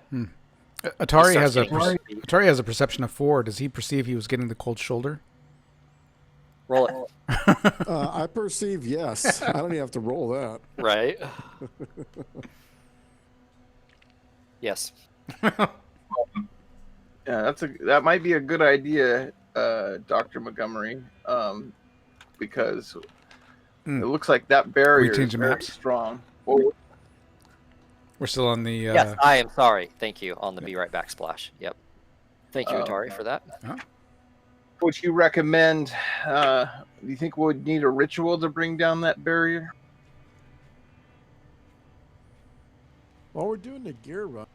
Atari has a perception of 4. Does he perceive he was getting the cold shoulder? Roll it. I perceive yes. I don't even have to roll that. Right. Yes. Yeah, that might be a good idea, Dr. Montgomery, because it looks like that barrier is very strong. We're still on the... Yes, I am sorry. Thank you. On the Be Right Back splash. Yep. Thank you, Atari, for that. Would you recommend... do you think we would need a ritual to bring down that barrier? Well, we're doing the gear run.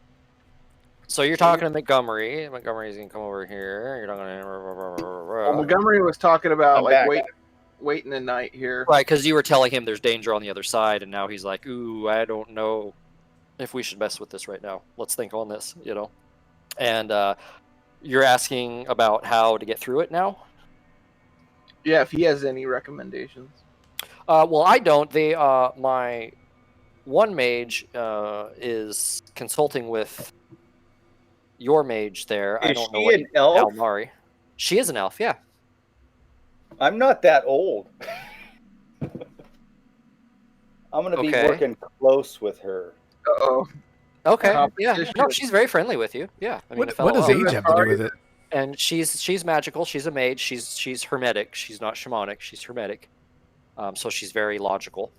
So you're talking to Montgomery. Montgomery's going to come over here. You're not going to... Well, Montgomery was talking about waiting the night here. Right, because you were telling him there's danger on the other side, and now he's like, ooh, I don't know if we should mess with this right now. Let's think on this, you know? And you're asking about how to get through it now? Yeah, if he has any recommendations. Well, I don't. My one mage is consulting with your mage there. I don't know what an elf? Almari. She is an elf, yeah. I'm not that old. I'm going to be working close with her. Uh-oh. Okay, yeah. No, she's very friendly with you. Yeah. I mean, what does age have to do with it? And she's magical. She's a mage. She's hermetic. She's not shamanic. She's hermetic. So she's very logical.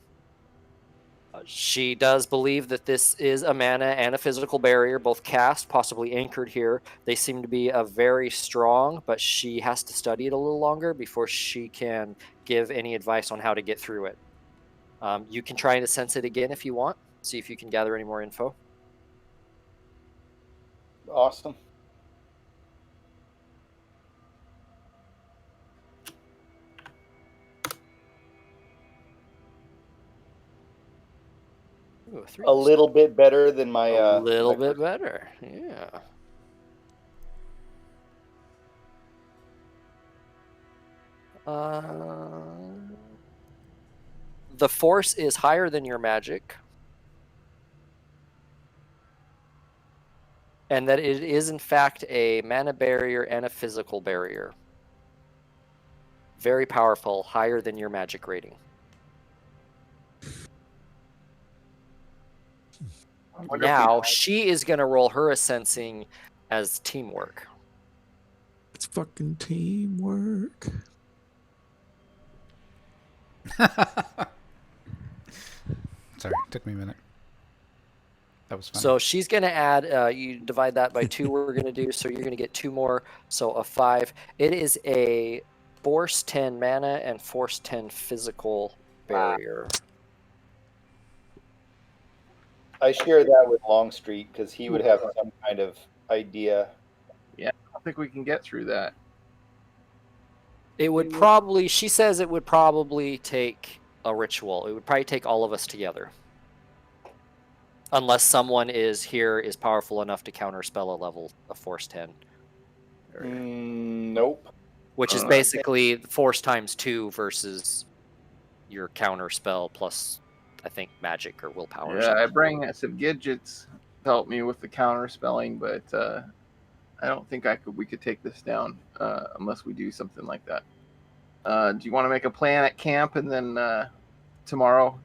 She does believe that this is a mana and a physical barrier, both cast, possibly anchored here. They seem to be very strong, but she has to study it a little longer before she can give any advice on how to get through it. You can try to sense it again if you want. See if you can gather any more info. Awesome. Ooh, a little bit better than my... a little bit better, yeah. The force is higher than your magic. And that it is, in fact, a mana barrier and a physical barrier. Very powerful, higher than your magic rating. Now, she is going to roll her sensing as teamwork. It's fucking teamwork. Sorry, took me a minute. That was fun. So she's going to add, you divide that by 2 we're going to do, so you're going to get 2 more, so a 5. It is a Force 10 mana and Force 10 physical barrier. I share that with Longstreet because he would have some kind of idea. Yeah, I don't think we can get through that. It would probably, she says it would probably take a ritual. It would probably take all of us together. Unless someone is powerful enough to counterspell a level of Force 10. Nope. Which is basically Force times 2 versus your counterspell plus, I think, magic or willpower. Yeah, I bring some gadgets to help me with the counterspelling, but I don't think we could take this down unless we do something like that. Do you want to make a plan at camp and then tomorrow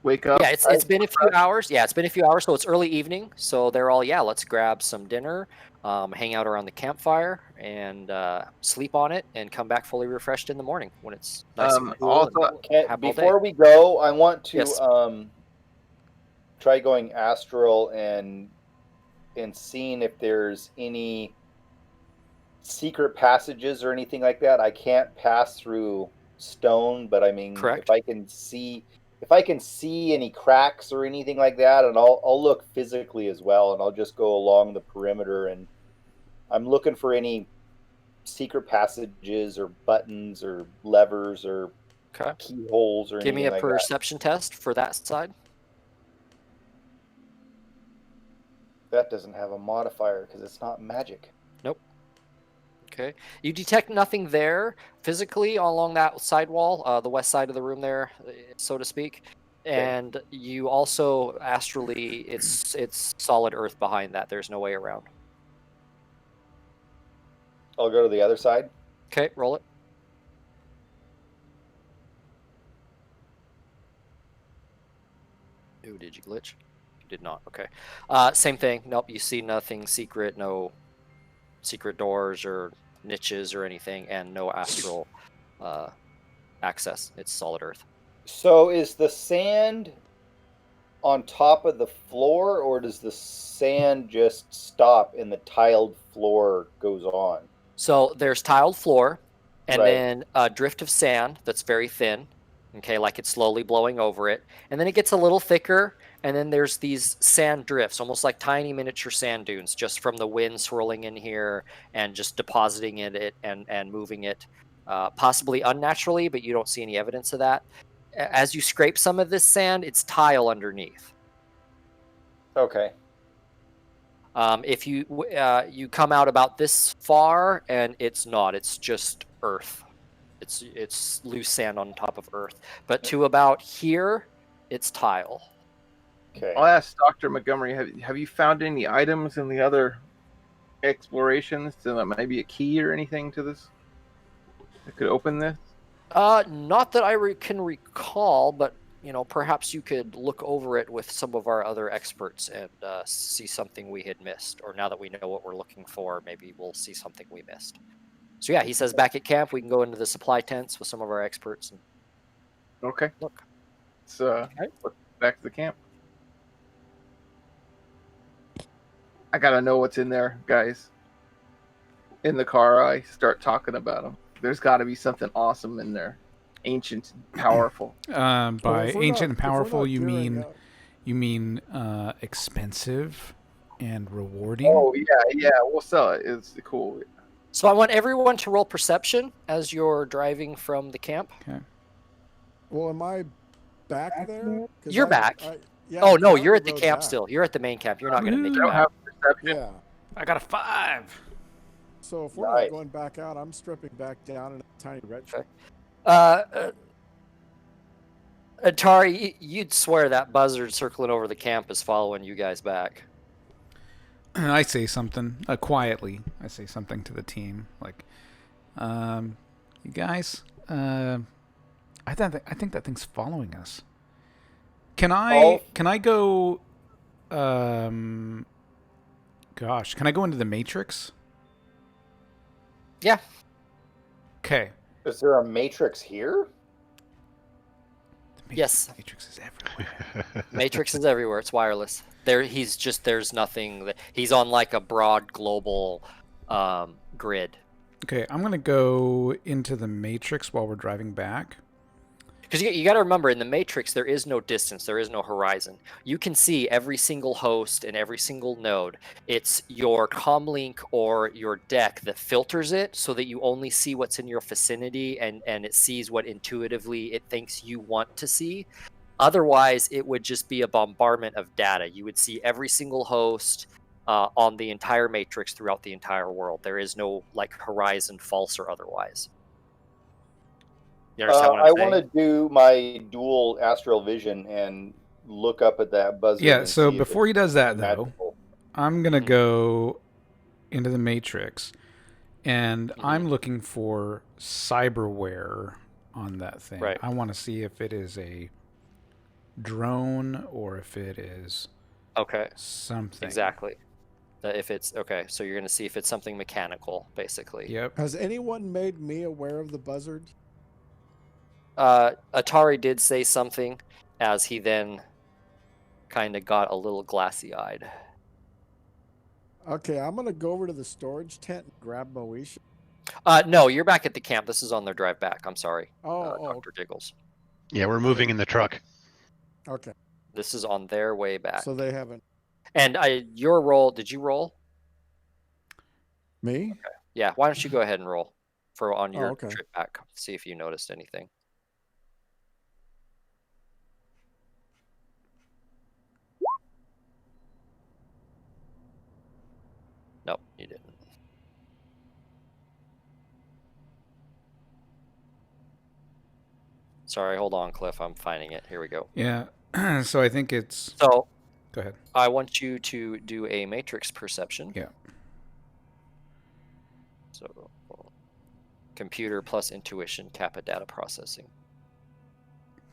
wake up. Yeah, it's been a few hours. Yeah, it's been a few hours, so it's early evening. So they're all, yeah, let's grab some dinner, hang out around the campfire, and sleep on it, and come back fully refreshed in the morning when it's nice and cool. Also, and have all day. Before we go, I want to Yes. try going astral and seeing if there's any secret passages or anything like that. I can't pass through stone, but I mean, Correct. if I can see any cracks or anything like that, and I'll look physically as well, and I'll just go along the perimeter, and I'm looking for any secret passages or buttons or levers or keyholes or Give me anything a like perception test for that side. that. That doesn't have a modifier because it's not magic. Nope. Okay. You detect nothing there physically along that side wall, the west side of the room there, so to speak. And you also astrally, it's solid earth behind that. There's no way around. I'll go to the other side. Okay, roll it. Ooh, did you glitch? You did not. Okay. Same thing. Nope, you see nothing secret, no secret doors or niches or anything, and no astral access. It's solid earth. So is the sand on top of the floor, or does the sand just stop and the tiled floor goes on? So there's tiled floor, and Right. then a drift of sand that's very thin, okay, like it's slowly blowing over it. And then it gets a little thicker, and then there's these sand drifts, almost like tiny miniature sand dunes, just from the wind swirling in here and just depositing in it and moving it, possibly unnaturally, but you don't see any evidence of that. As you scrape some of this sand, it's tile underneath. Okay. If you you come out about this far, and it's not, it's just earth. It's loose sand on top of earth. But to about here, it's tile. Okay. I'll ask Dr. Montgomery, have you found any items in the other explorations that might be a key or anything to this that could open this? Not that I can recall, but perhaps you could look over it with some of our other experts and see something we had missed. Or now that we know what we're looking for, maybe we'll see something we missed. So yeah, he says back at camp we can go into the supply tents with some of our experts and Okay. look. So look back to the camp. I gotta know what's in there, guys. In the car, I start talking about them. There's got to be something awesome in there, ancient, and powerful. By ancient and powerful, you mean expensive and rewarding? Oh yeah, we'll sell it. It's cool. So I want everyone to roll perception as you're driving from the camp. Okay. Well, am I back there? You're back. Yeah, oh no, I'm you're on at the road camp back. still. You're at the main camp. You're not going to make it don't back. have perception. Yeah. I got a 5. So if we're not going back out, I'm stripping back down in a tiny red shirt. Atari, you'd swear that buzzard circling over the camp is following you guys back. I say something quietly. I say something to the team, like, "You guys, I think that thing's following us. Can I go? Gosh, can I go into the Matrix? Yeah. Okay. Is there a Matrix here? Yes. Matrix is everywhere. Matrix is everywhere. It's wireless. There's nothing. He's on like a broad global grid. Okay, I'm gonna go into the Matrix while we're driving back. Because you got to remember, in the Matrix, there is no distance, there is no horizon. You can see every single host and every single node. It's your comlink or your deck that filters it so that you only see what's in your vicinity, and it sees what intuitively it thinks you want to see. Otherwise, it would just be a bombardment of data. You would see every single host on the entire Matrix throughout the entire world. There is no like horizon, false or otherwise. You understand what I'm saying? I want to do my dual astral vision and look up at that buzzard. Yeah, so before he does that, though, magical. I'm going to go into the Matrix, and I'm looking for cyberware on that thing. Right. I want to see if it is drone or if it is Okay, something. exactly. If it's okay, so you're gonna see if it's something mechanical, basically. Yep. Has anyone made me aware of the buzzard? Atari did say something as he then kind of got a little glassy-eyed. Okay, I'm gonna go over to the storage tent and grab Moesha. No, you're back at the camp. This is on their drive back. I'm sorry, Dr. Giggles. Yeah, we're moving in the truck. Okay, This is on their way back. so they haven't. And your roll, did you roll? Me? Okay. Yeah, why don't you go ahead and roll on your okay. trip back. See if you noticed anything. Nope, you didn't. Sorry, hold on, Cliff. I'm finding it. Here we go. Yeah. So I think it's. So Go ahead. I want you to do a matrix perception. Yeah. So computer plus intuition, kappa data processing.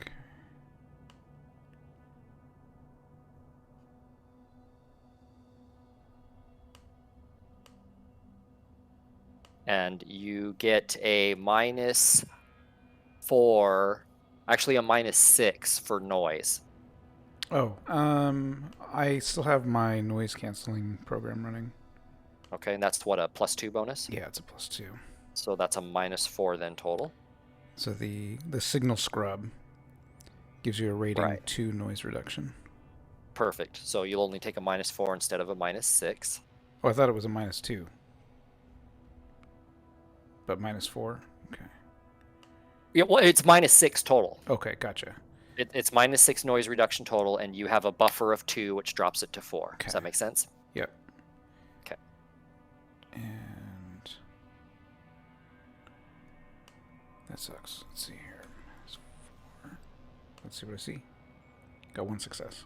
Okay. And you get a -4, actually a -6 for noise. Oh, I still have my noise canceling program running. Okay, and that's what, a +2 bonus? Yeah, it's a +2. So that's a -4 then total. So the signal scrub gives you a rating Right. 2 noise reduction. Perfect. So you'll only take a -4 instead of a -6. Oh, I thought it was a -2. But -4? Okay. Yeah, well, it's -6 total. Okay, gotcha. It's -6 noise reduction total, and you have a buffer of 2, which drops it to 4. Okay. Does that make sense? Yep. Okay. And that sucks. Let's see here. -4. Let's see what I see. Got 1 success.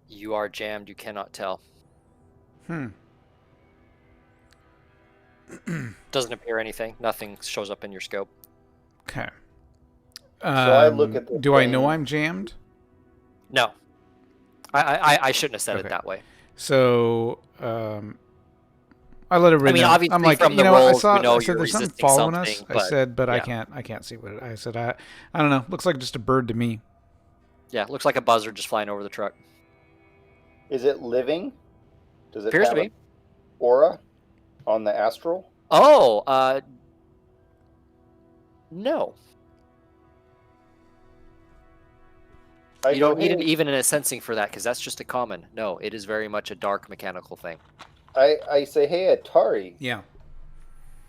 You are jammed. You cannot tell. Doesn't appear anything. Nothing shows up in your scope. Okay. So I look at the do I know thing. I'm jammed? No. I shouldn't have said Okay. it that way. So, I let everybody know. obviously I'm like, from you the know, I rolls, saw. you know I said you're there's something resisting following us. something, I said, but yeah. I can't see what it. I said, I don't know. Looks like just a bird to me. Yeah, looks like a buzzard just flying over the truck. Is it living? Does it Appears have to an be. aura on the astral? Oh, no. You don't need it even in a sensing for that, because that's just a common. No, it is very much a dark mechanical thing. I say, hey, Atari, Yeah.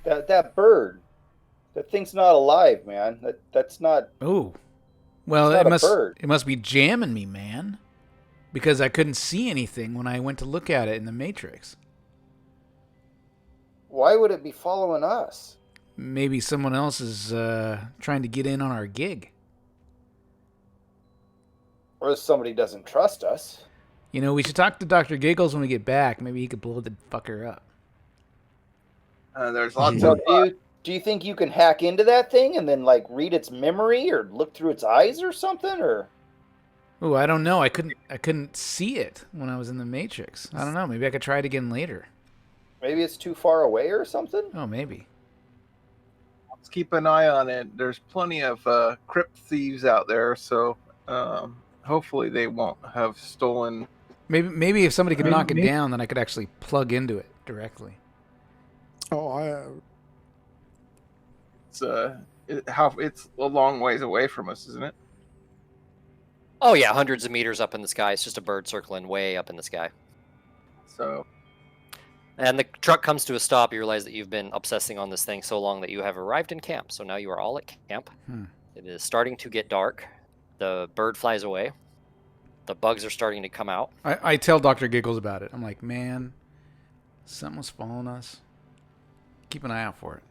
that bird, that thing's not alive, man. That's not. Oh. Well, It's not a bird. it must be jamming me, man, because I couldn't see anything when I went to look at it in the Matrix. Why would it be following us? Maybe someone else is trying to get in on our gig. Or if somebody doesn't trust us. You know, we should talk to Dr. Giggles when we get back. Maybe he could blow the fucker up. There's lots So of. do you think you can hack into that thing and then like read its memory or look through its eyes or something? Or Oh, I don't know. I couldn't see it when I was in the Matrix. I don't know. Maybe I could try it again later. maybe it's too far away or something? Oh, maybe. Let's keep an eye on it. There's plenty of crypt thieves out there, so hopefully they won't have stolen. Maybe if somebody could knock it down, then I could actually plug into it directly. Oh, It's it's a long ways away from us, isn't it? Oh yeah, hundreds of meters up in the sky. It's just a bird circling way up in the sky. So And the truck comes to a stop. You realize that you've been obsessing on this thing so long that you have arrived in camp. So now you are all at camp. It is starting to get dark. The bird flies away. The bugs are starting to come out. I tell Dr. Giggles about it. I'm like, man, someone's following us. Keep an eye out for it.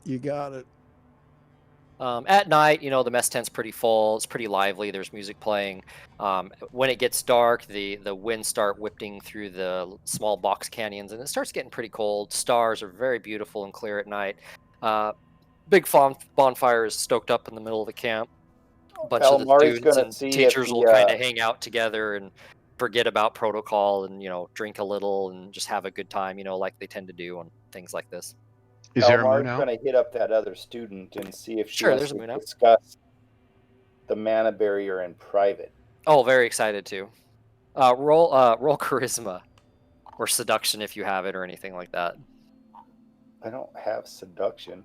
You got it. At night, the mess tent's pretty full. It's pretty lively. There's music playing. When it gets dark, the winds start whipping through the small box canyons, and it starts getting pretty cold. Stars are very beautiful and clear at night. Big bonfire is stoked up in the middle of the camp. A bunch of the Elmari's students gonna and see if teachers the, will kind of hang out together and forget about protocol and drink a little and just have a good time, like they tend to do on things like this. Is there a moon Elmar's out? gonna hit up that other student and see if she Sure, wants there's a to moon out. discuss the mana barrier in private. Oh, very excited too. Roll charisma or seduction if you have it or anything like that. I don't have seduction.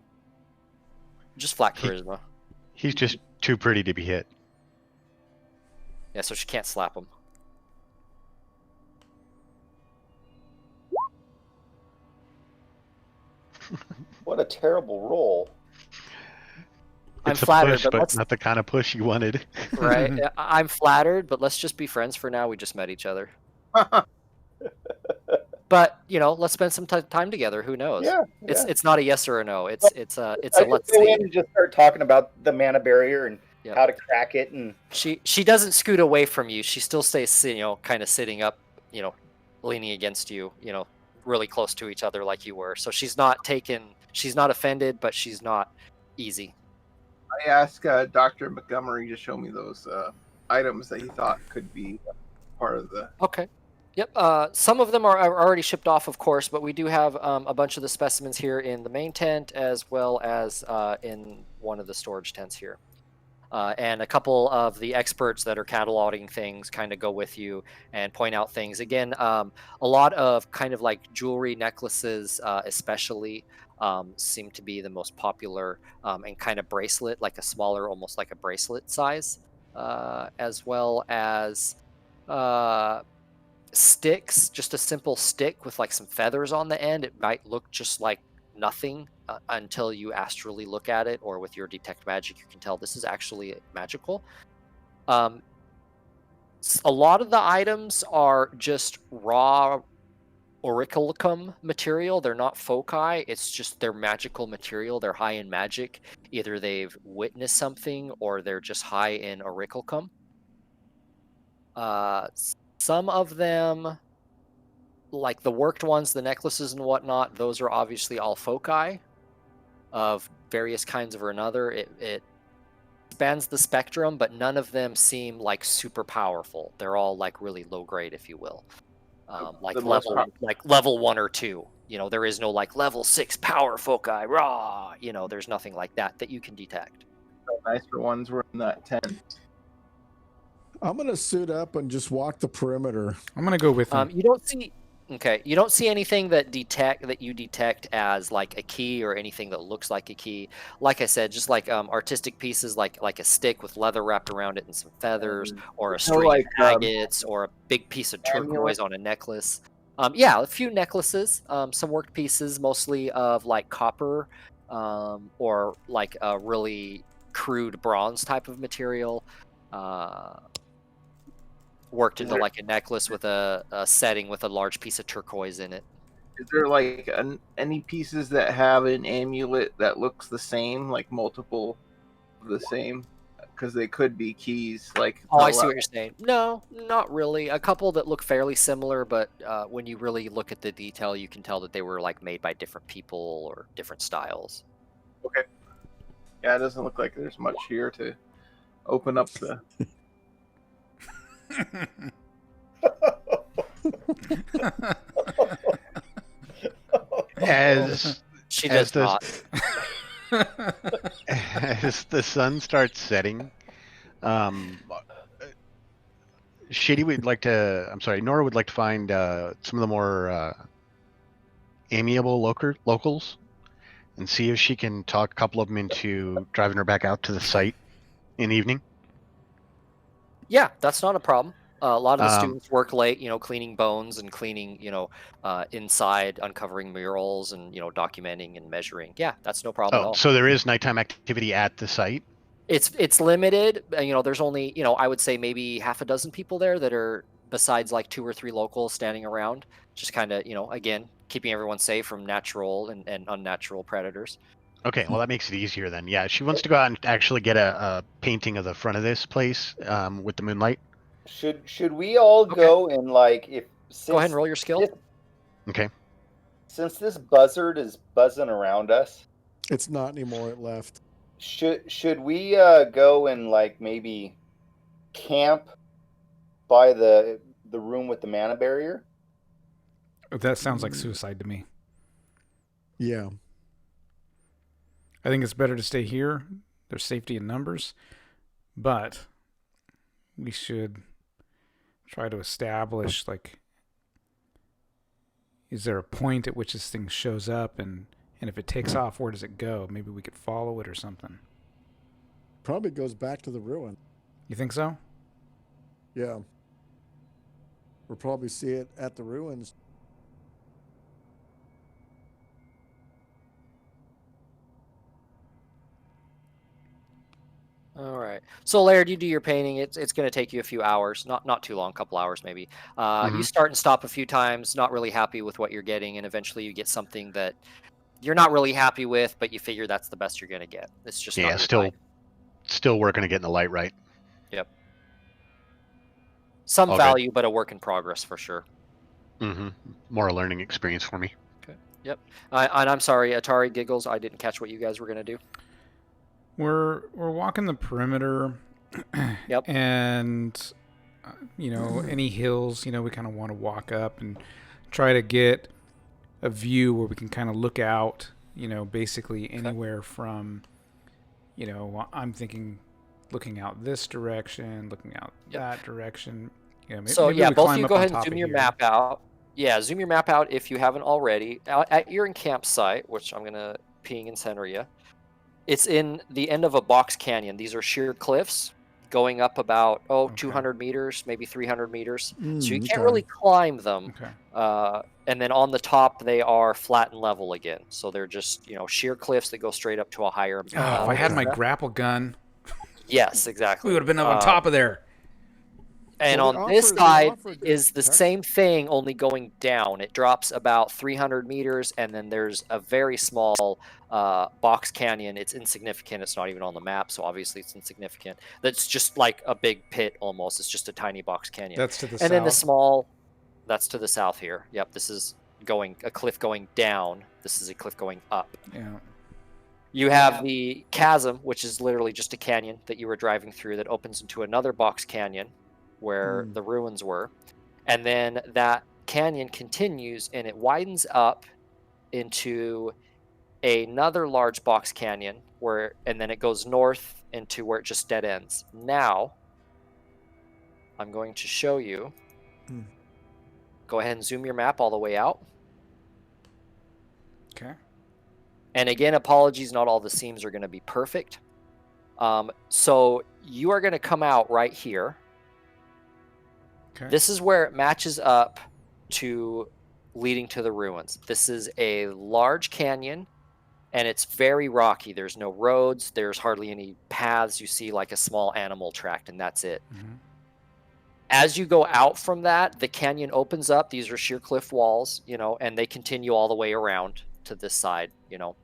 Just flat charisma. He's just too pretty to be hit. Yeah, so she can't slap him. What a terrible roll. I'm It's a flattered, push, but but let's not the kind of push you wanted. right. I'm flattered, but let's just be friends for now. We just met each other. But let's spend some time together. Who knows? Yeah, It's not a yes or a no. It's a I let's could go see. in and just start talking about the mana barrier and Yep. how to crack it, and She doesn't scoot away from you. She still stays, kind of sitting up, leaning against you, really close to each other like you were. So she's not offended, but she's not easy. I asked Dr. Montgomery to show me those items that he thought could be part of the. Okay. Yep. Some of them are already shipped off, of course, but we do have a bunch of the specimens here in the main tent as well as in one of the storage tents here. And a couple of the experts that are cataloging things kind of go with you and point out things. Again, a lot of kind of like jewelry, necklaces, especially, seem to be the most popular, and kind of bracelet, like a smaller, almost like a bracelet size, as well as sticks, just a simple stick with like some feathers on the end. It might look just like nothing until you astrally look at it, or with your detect magic you can tell this is actually magical. A lot of the items are just raw auriculatum material. They're not foci, it's just they're magical material. They're high in magic. Either they've witnessed something or they're just high in auriculatum. Some of them, like the worked ones, the necklaces and whatnot, those are obviously all foci of various kinds or another. It spans the spectrum, but none of them seem like super powerful. They're all like really low grade, if you will. Like level 1 or 2. There is no like level 6 power foci. Raw. There's nothing like that you can detect. The nicer ones were in that tent. I'm gonna suit up and just walk the perimeter. I'm gonna go with him. You don't see anything that you detect as like a key or anything that looks like a key. Like I said, just like artistic pieces, like a stick with leather wrapped around it and some feathers, or a string like, of agates, or a big piece of turquoise on a necklace. Yeah, a few necklaces, some worked pieces, mostly of like copper, or like a really crude bronze type of material. Worked into like a necklace with a setting with a large piece of turquoise in it. Is there like any pieces that have an amulet that looks the same, like multiple of the same? Because they could be keys. Like I see what you're saying. No, not really. A couple that look fairly similar, but when you really look at the detail, you can tell that they were like made by different people or different styles. Okay. Yeah, it doesn't look like there's much here to open up the. As She as does not. as the sun starts setting, Nora would like to find some of the more amiable locals and see if she can talk a couple of them into driving her back out to the site in the evening. Yeah, that's not a problem. A lot of the students work late, cleaning bones and cleaning, inside, uncovering murals and, documenting and measuring. Yeah, that's no problem at all. So there is nighttime activity at the site? It's limited. You know, there's only, you know, I would say maybe half a dozen people there that are besides like 2 or 3 locals standing around, just kind of, you know, again, keeping everyone safe from natural and unnatural predators. Okay, well that makes it easier then. Yeah, she wants to go out and actually get a painting of the front of this place with the moonlight. Should we all Okay. go and like if Go ahead and since roll your skill. this, Okay. since this buzzard is buzzing around us, It's not anymore. It left. should we go and like maybe camp by the room with the mana barrier? That sounds like suicide to me. Yeah. I think it's better to stay here. There's safety in numbers. But we should try to establish, like, is there a point at which this thing shows up, and if it takes off, where does it go? Maybe we could follow it or something. Probably goes back to the ruin. You think so? Yeah. We'll probably see it at the ruins. All right. So Laird, you do your painting. It's going to take you a few hours, not too long, a couple hours maybe. You start and stop a few times, not really happy with what you're getting, and eventually you get something that you're not really happy with, but you figure that's the best you're going to get. It's just not your night. still working to getting the light right. Yep. Some All value, but a work in progress for sure. Mm-hmm. More a learning experience for me. Okay. Yep. And I'm sorry, Atari Giggles, I didn't catch what you guys were going to do. We're walking the perimeter. Yep. And you know, any hills, you know, we kind of want to walk up and try to get a view where we can kind of look out, you know, basically anywhere from, you know, I'm thinking looking out this direction, looking out that direction. Yeah, maybe both of you go ahead and zoom your map out. Yeah, zoom your map out if you haven't already. At your campsite, which I'm going to ping and center you, it's in the end of a box canyon. These are sheer cliffs going up about 200 meters, maybe 300 meters. So you can't really climb them. Okay. And then on the top, they are flat and level again. So they're just, you know, sheer cliffs that go straight up to a higher. If I had my grapple gun. Yes, exactly. We would have been up on top of there. And on this side is the same thing, only going down. It drops about 300 meters, and then there's a very small box canyon. It's insignificant. It's not even on the map, so obviously it's insignificant. That's just like a big pit almost. It's just a tiny box canyon. That's to the south. And then the small, that's to the south here. Yep, this is a cliff going down. This is a cliff going up. Yeah. You have the chasm, which is literally just a canyon that you were driving through that opens into another box canyon where the ruins were. And then that canyon continues and it widens up into another large box canyon and then it goes north into where it just dead ends. Now, I'm going to show you. Go ahead and zoom your map all the way out. Okay. And again, apologies, not all the seams are going to be perfect. So you are going to come out right here. Okay. This is where it matches up to leading to the ruins. This is a large canyon, and it's very rocky. There's no roads. There's hardly any paths. You see like a small animal tract, and that's it. Mm-hmm. As you go out from that, the canyon opens up. These are sheer cliff walls, you know, and they continue all the way around to this side, you know,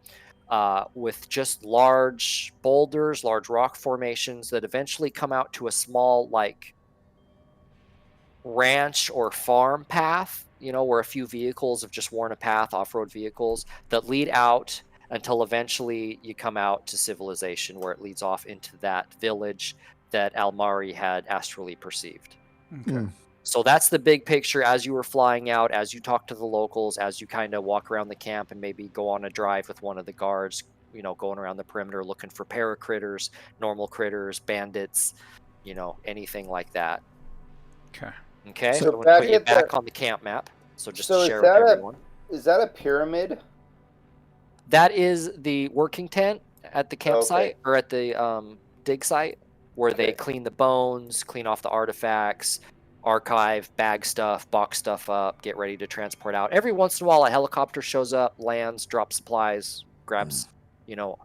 with just large boulders, large rock formations that eventually come out to a small, like, ranch or farm path, you know, where a few vehicles have just worn a path, off-road vehicles that lead out until eventually you come out to civilization, where it leads off into that village that Almari had astrally perceived. Okay. So that's the big picture as you were flying out, as you talk to the locals, as you kind of walk around the camp and maybe go on a drive with one of the guards, you know, going around the perimeter looking for paracritters, normal critters, bandits, you know, anything like that. Okay. Okay, So so I'm going to put you back on the camp map. So just to share with everyone. Is that a pyramid? That is the working tent at the campsite or at the dig site where they clean the bones, clean off the artifacts, archive, bag stuff, box stuff up, get ready to transport out. Every once in a while, a helicopter shows up, lands, drops supplies, grabs, you know,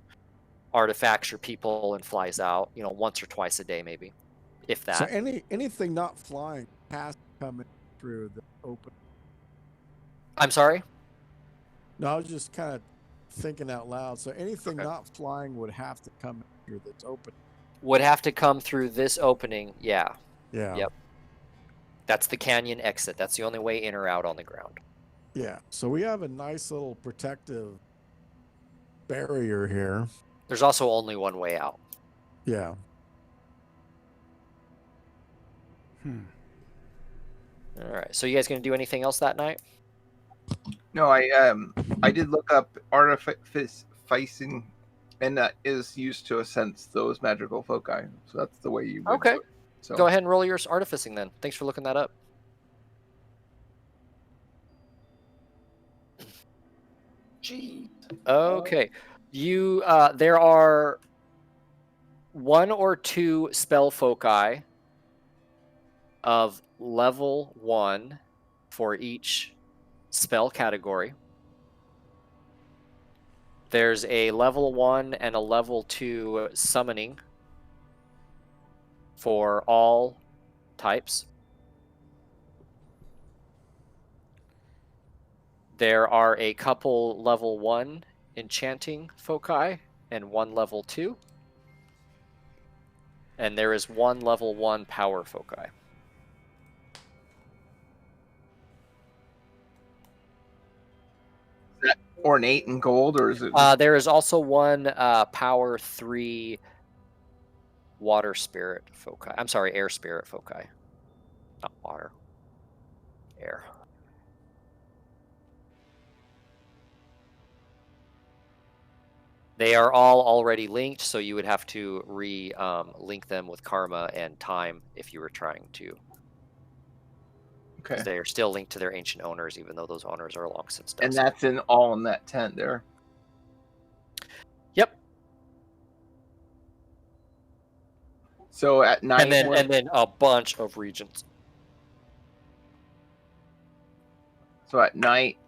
artifacts or people and flies out, once or twice a day maybe, if that. So anything not flying has to come in through the open. I'm sorry? No, I was just kind of thinking out loud. So anything not flying would have to come in through this open. Would have to come through this opening, yeah. Yeah. Yep. That's the canyon exit. That's the only way in or out on the ground. Yeah. So we have a nice little protective barrier here. There's also only one way out. Yeah. All right. So you guys going to do anything else that night? No, I did look up artificing, and that is used to sense those magical foci. So that's the way you would Okay. do it. So Go ahead and roll your artificing then. Thanks for looking that up. Gee. Okay. You there are 1 or 2 spell foci of level 1 for each spell category. There's a level 1 and a level 2 summoning for all types. There are a couple level 1 enchanting foci and 1 level 2. And there is 1 level 1 power foci. is that ornate and gold, or is it? There is also 1 power 3 water spirit foci. I'm sorry, air spirit foci. Not water. Air. They are all already linked, so you would have to link them with karma and time if you were trying to. Okay. They are still linked to their ancient owners, even though those owners are long since dust. And that's all in that tent there. Yep. So at night, And then a bunch of regions. So at night,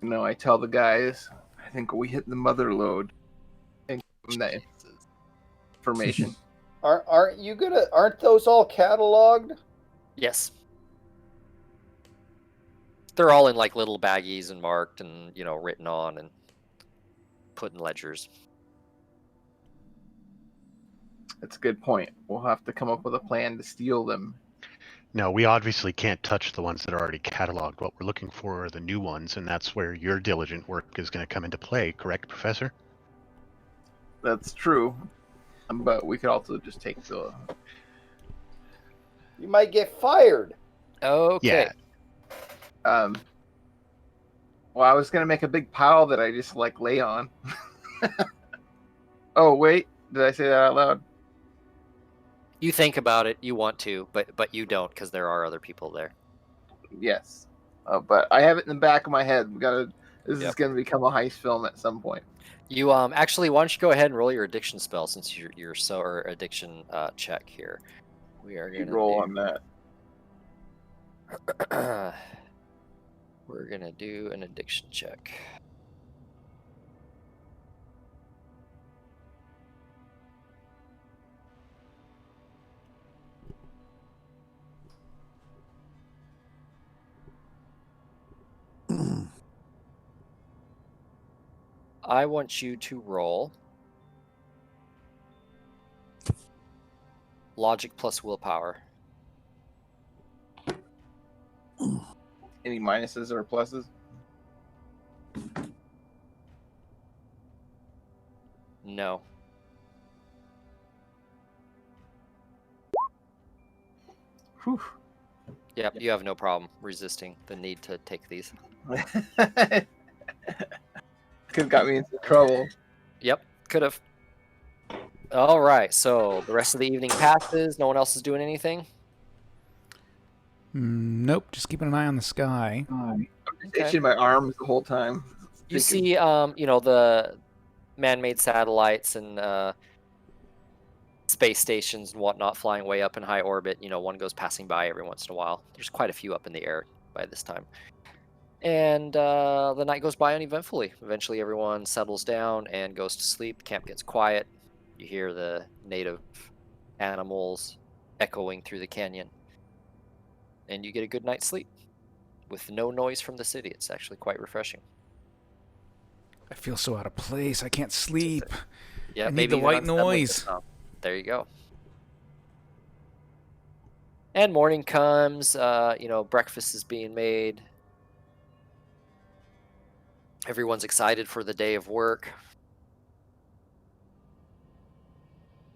I tell the guys, I think we hit the mother lode, and give them that information. Aren't those all cataloged? Yes. They're all in like little baggies and marked and, written on and put in ledgers. That's a good point. We'll have to come up with a plan to steal them. No, we obviously can't touch the ones that are already cataloged. What we're looking for are the new ones, and that's where your diligent work is going to come into play, correct, Professor? That's true. But we could also just take the... You might get fired. Okay. Yeah. Well, I was going to make a big pile that I just, lay on. Oh, wait. Did I say that out loud? You think about it, you want to, but you don't because there are other people there. Yes. But I have it in the back of my head. This is going to become a heist film at some point. You actually, why don't you go ahead and roll your addiction spell since you're or addiction check here. We are going to roll on that. We're going to do an addiction check. I want you to roll logic plus willpower. Any minuses or pluses? No. Whew. Yep, you have no problem resisting the need to take these. Could have got me into trouble. Yep, could have. All right, so the rest of the evening passes. No one else is doing anything? Nope, just keeping an eye on the sky. I'm just itching my arms the whole time. You see, the man-made satellites and space stations and whatnot flying way up in high orbit. One goes passing by every once in a while. There's quite a few up in the air by this time. And the night goes by uneventfully. Eventually, everyone settles down and goes to sleep. Camp gets quiet. You hear the native animals echoing through the canyon. And you get a good night's sleep with no noise from the city. It's actually quite refreshing. I feel so out of place. I can't sleep. Yeah, I need maybe the even white unsettling noise. to some. There you go. And morning comes. Breakfast is being made. Everyone's excited for the day of work.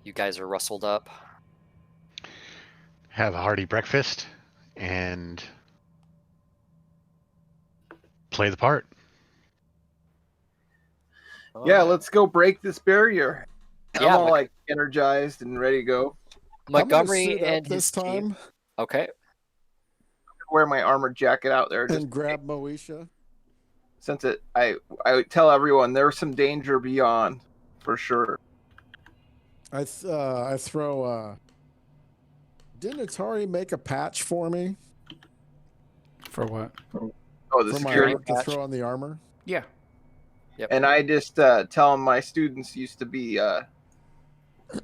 You guys are rustled up. Have a hearty breakfast and play the part. Yeah, let's go break this barrier. Yeah, I'm all like energized and ready to go. Montgomery I'm gonna suit and up this his team. time Okay. Wear my armored jacket out there. and grab Moesha. Since I would tell everyone there's some danger beyond, for sure. I throw. Didn't Atari make a patch for me For what? Oh, the for my security armor, to patch. throw on the armor? Yeah. Yep. And I just tell them my students used to be in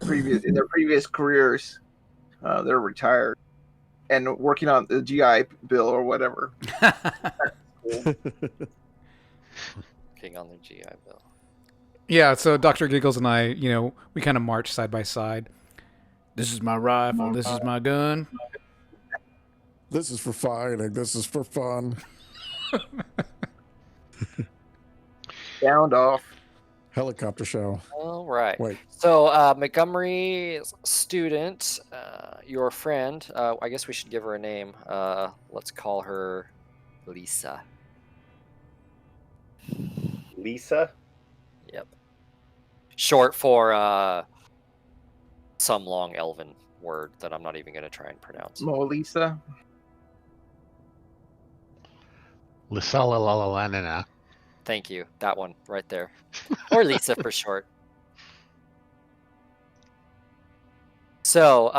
their previous careers, they're retired and working on the GI Bill or whatever. King on the GI Bill. Yeah, so Dr. Giggles and I, we kind of march side by side. This is my rifle. This is my gun. This is for fighting. This is for fun. Sound off. Helicopter show. All right. Wait. So Montgomery's student, your friend, I guess we should give her a name. Let's call her Lisa. Lisa? Yep. Short for some long elven word that I'm not even going to try and pronounce. Molisa. Lisalalalana. Thank you. That one right there. Or Lisa for short. So,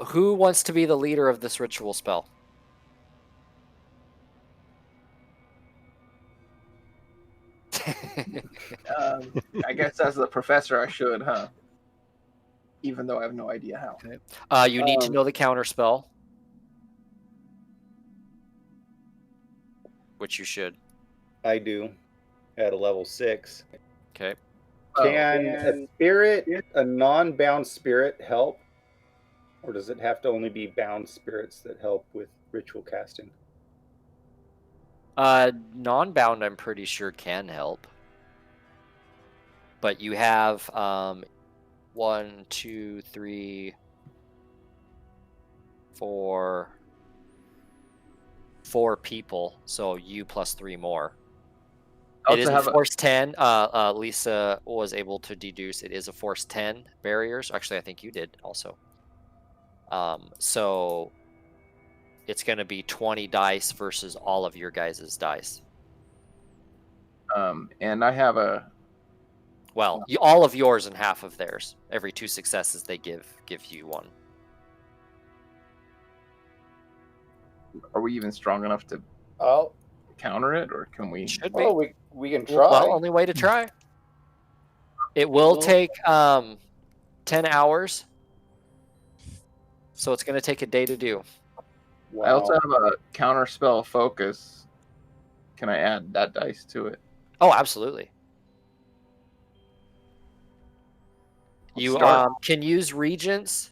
who wants to be the leader of this ritual spell? I guess as the professor I should, huh? Even though I have no idea how. You need to know the counter spell. Which you should. I do. At a level 6. Okay. Can a non-bound spirit help? Or does it have to only be bound spirits that help with ritual casting? Non-bound, I'm pretty sure can help. But you have 1, 2, 3, 4 people, so you plus 3 more. It is a force 10. Lisa was able to deduce it is a force 10 barriers. Actually, I think you did also. So it's going to be 20 dice versus all of your guys' dice. And I have a... Well, all of yours and half of theirs. Every 2 successes they give you 1. Are we even strong enough to counter it, or can we? Should be. Well, we can try. Well, only way to try. It will take 10 hours, so it's going to take a day to do. Wow. I also have a counter spell focus. Can I add that dice to it? Oh, absolutely. You can use regents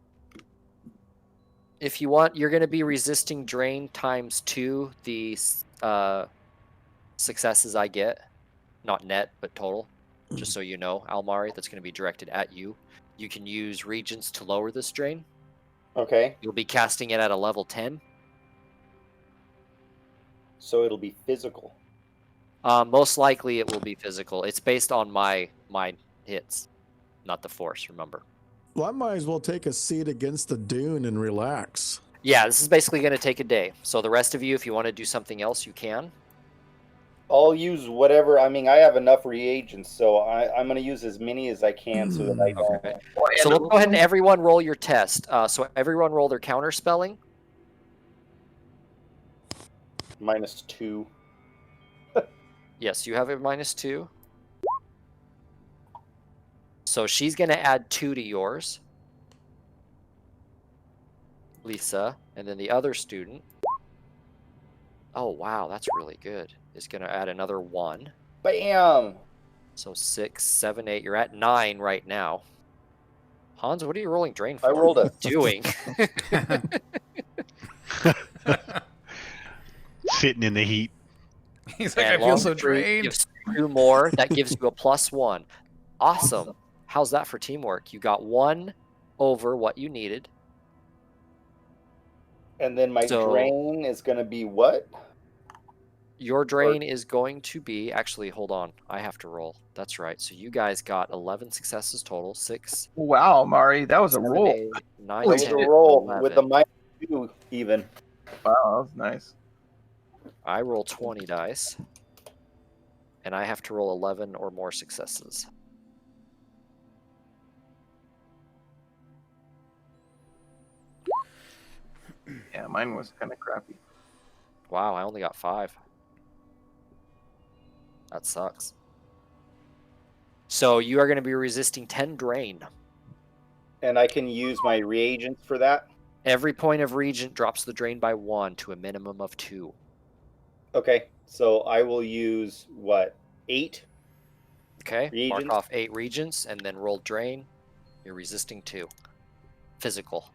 if you want. You're going to be resisting drain times 2 the successes I get, not net but total. Just so you know, Almari, that's going to be directed at you. You can use regents to lower this drain. Okay. You'll be casting it at a level 10. So it'll be physical. Most likely it will be physical. It's based on my hits, not the force, remember. Well, I might as well take a seat against the dune and relax. Yeah, this is basically going to take a day. So the rest of you, if you want to do something else, you can. I'll use whatever. I mean, I have enough reagents, so I'm going to use as many as I can so that I don't. Okay. So let's go ahead and everyone roll your test. So everyone roll their counter spelling. -2. Yes, you have a -2. So she's going to add 2 to yours, Lisa, and then the other student. Oh, wow, that's really good. Is going to add another 1. Bam! So 6, 7, 8. You're at 9 right now. Hans, what are you rolling drain for? I rolled What a are you doing? Sitting in the heat. He's like, And I feel so Longstreet drained. gives 2 more. That gives you a +1. Awesome. How's that for teamwork? You got 1 over what you needed. And then my drain is going to be what? Your drain is going to be, actually, hold on. I have to roll. That's right. So you guys got 11 successes total. 6. Wow, Mari, that was a 7, roll. 8, 9, Holy 10, That was a shit. roll 11. with the -2 even. Wow, that was nice. I roll 20 dice. And I have to roll 11 or more successes. Yeah, mine was kind of crappy. Wow, I only got 5. That sucks. So you are going to be resisting 10 drain. And I can use my reagents for that? Every point of regent drops the drain by 1 to a minimum of 2. Okay, so I will use, what, 8? Okay, Regents? mark off 8 regents and then roll drain. You're resisting 2. Physical.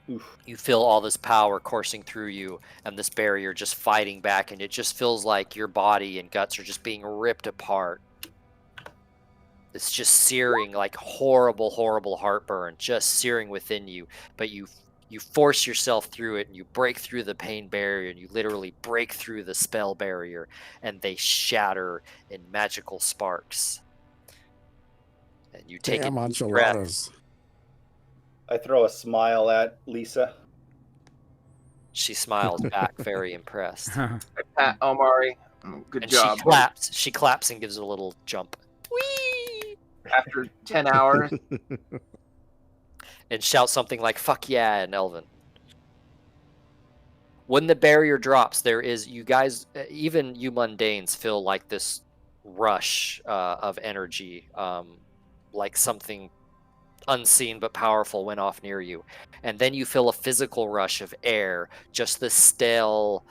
Oof. You feel all this power coursing through you and this barrier just fighting back, and it just feels like your body and guts are just being ripped apart. It's just searing, like horrible, horrible heartburn, just searing within you. But you force yourself through it, and you break through the pain barrier, and you literally break through the spell barrier, and they shatter in magical sparks. And you take Damn a deep breath. enchiladas. I throw a smile at Lisa. She smiles back, very impressed. Pat Omari, good And job. she claps. She claps and gives a little jump. Whee! After 10 hours. And shouts something like "fuck yeah" in Elven. When the barrier drops, there is, you guys, even you mundanes, feel like this rush of energy, like something unseen but powerful went off near you. And then you feel a physical rush of air, just the stale,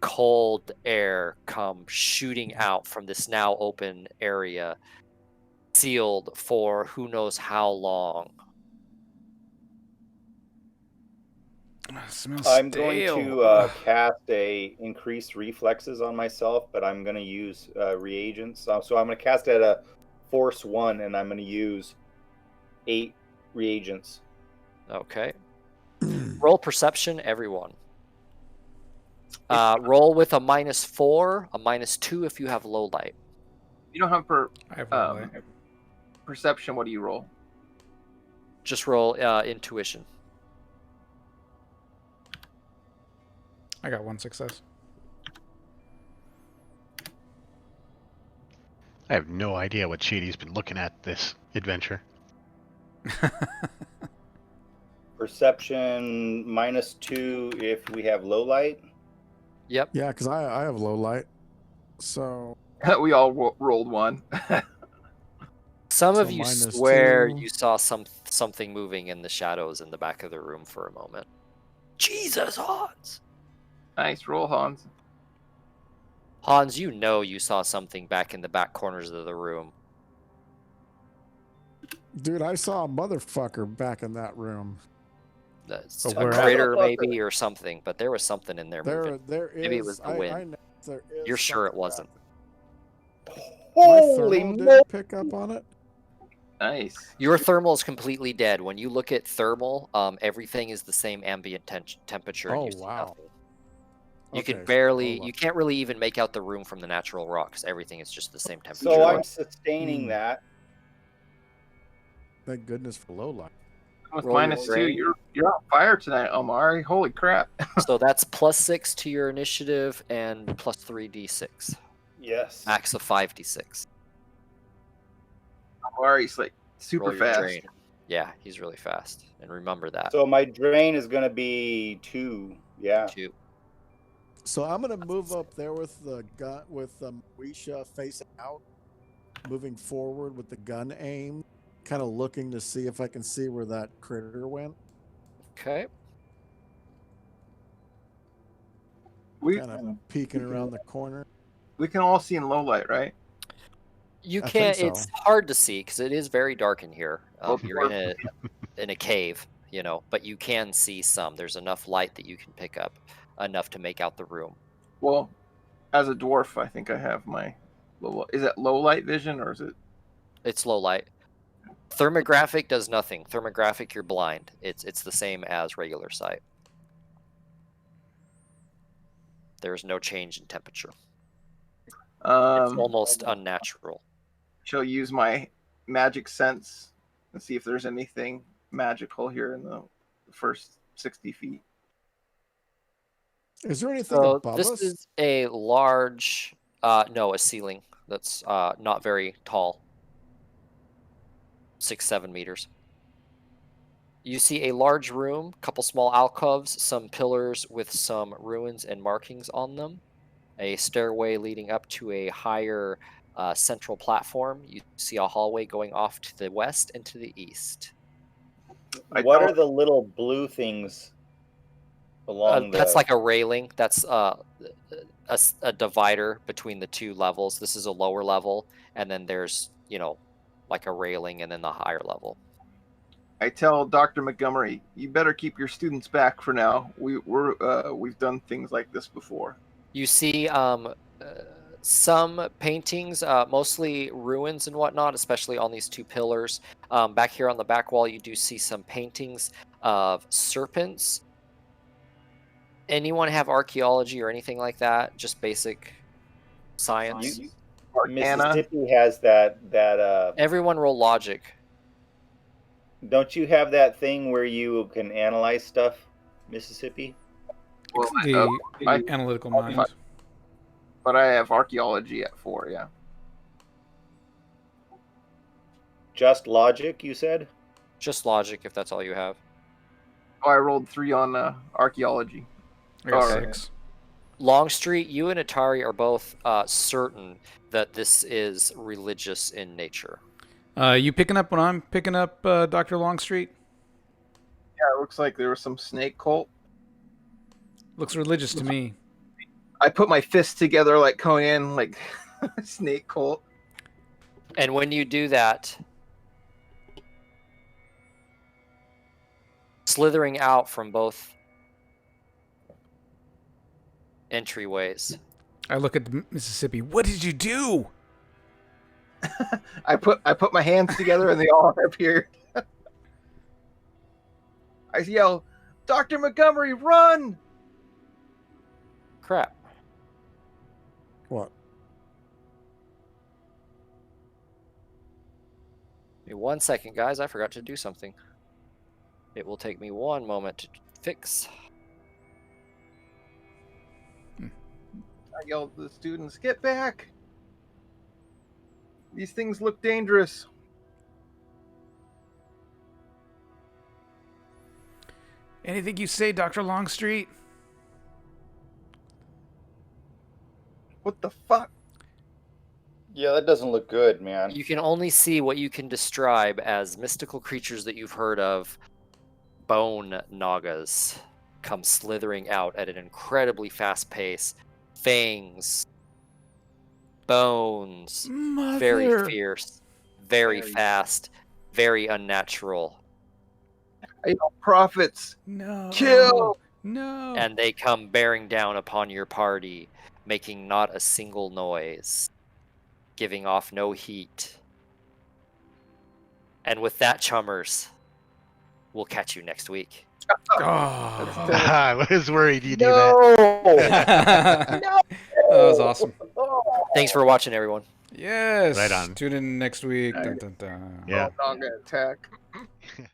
cold air come shooting out from this now open area, sealed for who knows how long. Smells I'm stale. going to cast a increased reflexes on myself, but I'm going to use reagents. So I'm going to cast at a force 1, and I'm going to use 8 reagents. Okay. Roll perception, everyone. Roll with a -4, a -2 if you have low light. You don't have I have low light. perception. What do you roll? Just roll intuition. I got 1 success. I have no idea what Shady's been looking at this adventure. Perception -2 if we have low light. Yep. Yeah, because I have low light. So We all rolled 1. Some of So you -2. swear you saw something moving in the shadows in the back of the room for a moment. Jesus, Hans! Nice roll, Hans. Hans, you know you saw something back in the back corners of the room. dude, I saw a motherfucker back in that room. That's Oh, a where at? critter maybe or something, but there was something in there moving. There is. Maybe it was the wind. I know there is. You're sure it something wasn't. back there. Holy My thermal moly! didn't pick up on it. Nice. Your thermal is completely dead. When you look at thermal, everything is the same ambient temperature. And Oh, you see wow. nothing. You Okay, can barely, hold you on. can't really even make out the room from the natural rocks. Everything is just the same temperature. So I'm sustaining that. Thank goodness for low light. With Roll your -2, drain. you're on fire tonight, Omari. Holy crap. So that's +6 to your initiative and +3d6. Yes. Max of 5d6. Omari's like super Roll your fast. drain. Yeah, he's really fast. And remember that. So my drain is going to be 2. Yeah. 2. So I'm gonna move up there with the gun, with Moesha facing out, moving forward with the gun aimed, kind of looking to see if I can see where that critter went. Okay. We Kind of peeking around the corner. we can all see in low light, right? You I can't. think so. It's hard to see because it is very dark in here. Well, You're in a cave, you know, but you can see some. There's enough light that you can pick up enough to make out the room. Well, as a dwarf, I think I have my low. Is it low light vision or is it? It's low light. Thermographic does nothing. Thermographic, you're blind. It's the same as regular sight. There's no change in temperature. It's almost unnatural. Shall use my magic sense and see if there's anything magical here in the first 60 feet. Is there anything So above this us? is a large, a ceiling that's not very tall. 6-7 meters. You see a large room, couple small alcoves, some pillars with some ruins and markings on them, a stairway leading up to a higher central platform. You see a hallway going off to the west and to the east. What are the little blue things along That's like a railing. That's a divider between the two levels. This is a lower level, and then there's, like a railing, and then the higher level. I tell Dr. Montgomery, you better keep your students back for now. We've done things like this before. You see some paintings, mostly ruins and whatnot, especially on these two pillars. Back here on the back wall, you do see some paintings of serpents. Anyone have archaeology or anything like that? Just basic science? Mississippi has that. Everyone roll logic. Don't you have that thing where you can analyze stuff, Mississippi? Well, the analytical mind. But I have archaeology at 4, yeah. Just logic, you said? Just logic, if that's all you have. Oh, I rolled 3 on archaeology. I got All right. 6. Longstreet, you and Atari are both certain that this is religious in nature. You picking up when I'm picking up, Dr. Longstreet? Yeah, it looks like there was some snake cult. Looks religious to me. I put my fists together like Conan, like snake cult. And when you do that, slithering out from both entryways. I look at Mississippi. What did you do? I put my hands together and they all appeared. I yell, Dr. Montgomery, run! Crap. What? Give me 1 second, guys. I forgot to do something. It will take me 1 moment to fix. I yelled at the students, get back! These things look dangerous. Anything you say, Dr. Longstreet? What the fuck? Yeah, that doesn't look good, man. You can only see what you can describe as mystical creatures that you've heard of. Bone Nagas come slithering out at an incredibly fast pace. Fangs. Bones. Mother. Very fierce. Very fast. Very unnatural. I yell, prophets, No. kill! No. And they come bearing down upon your party, making not a single noise, giving off no heat. And with that, Chummers, we'll catch you next week. Oh. I was worried you'd do that. No! That was awesome. Thanks for watching, everyone. Yes. Right on. Tune in next week. Dun, dun, dun. Yeah. Naga attack. that.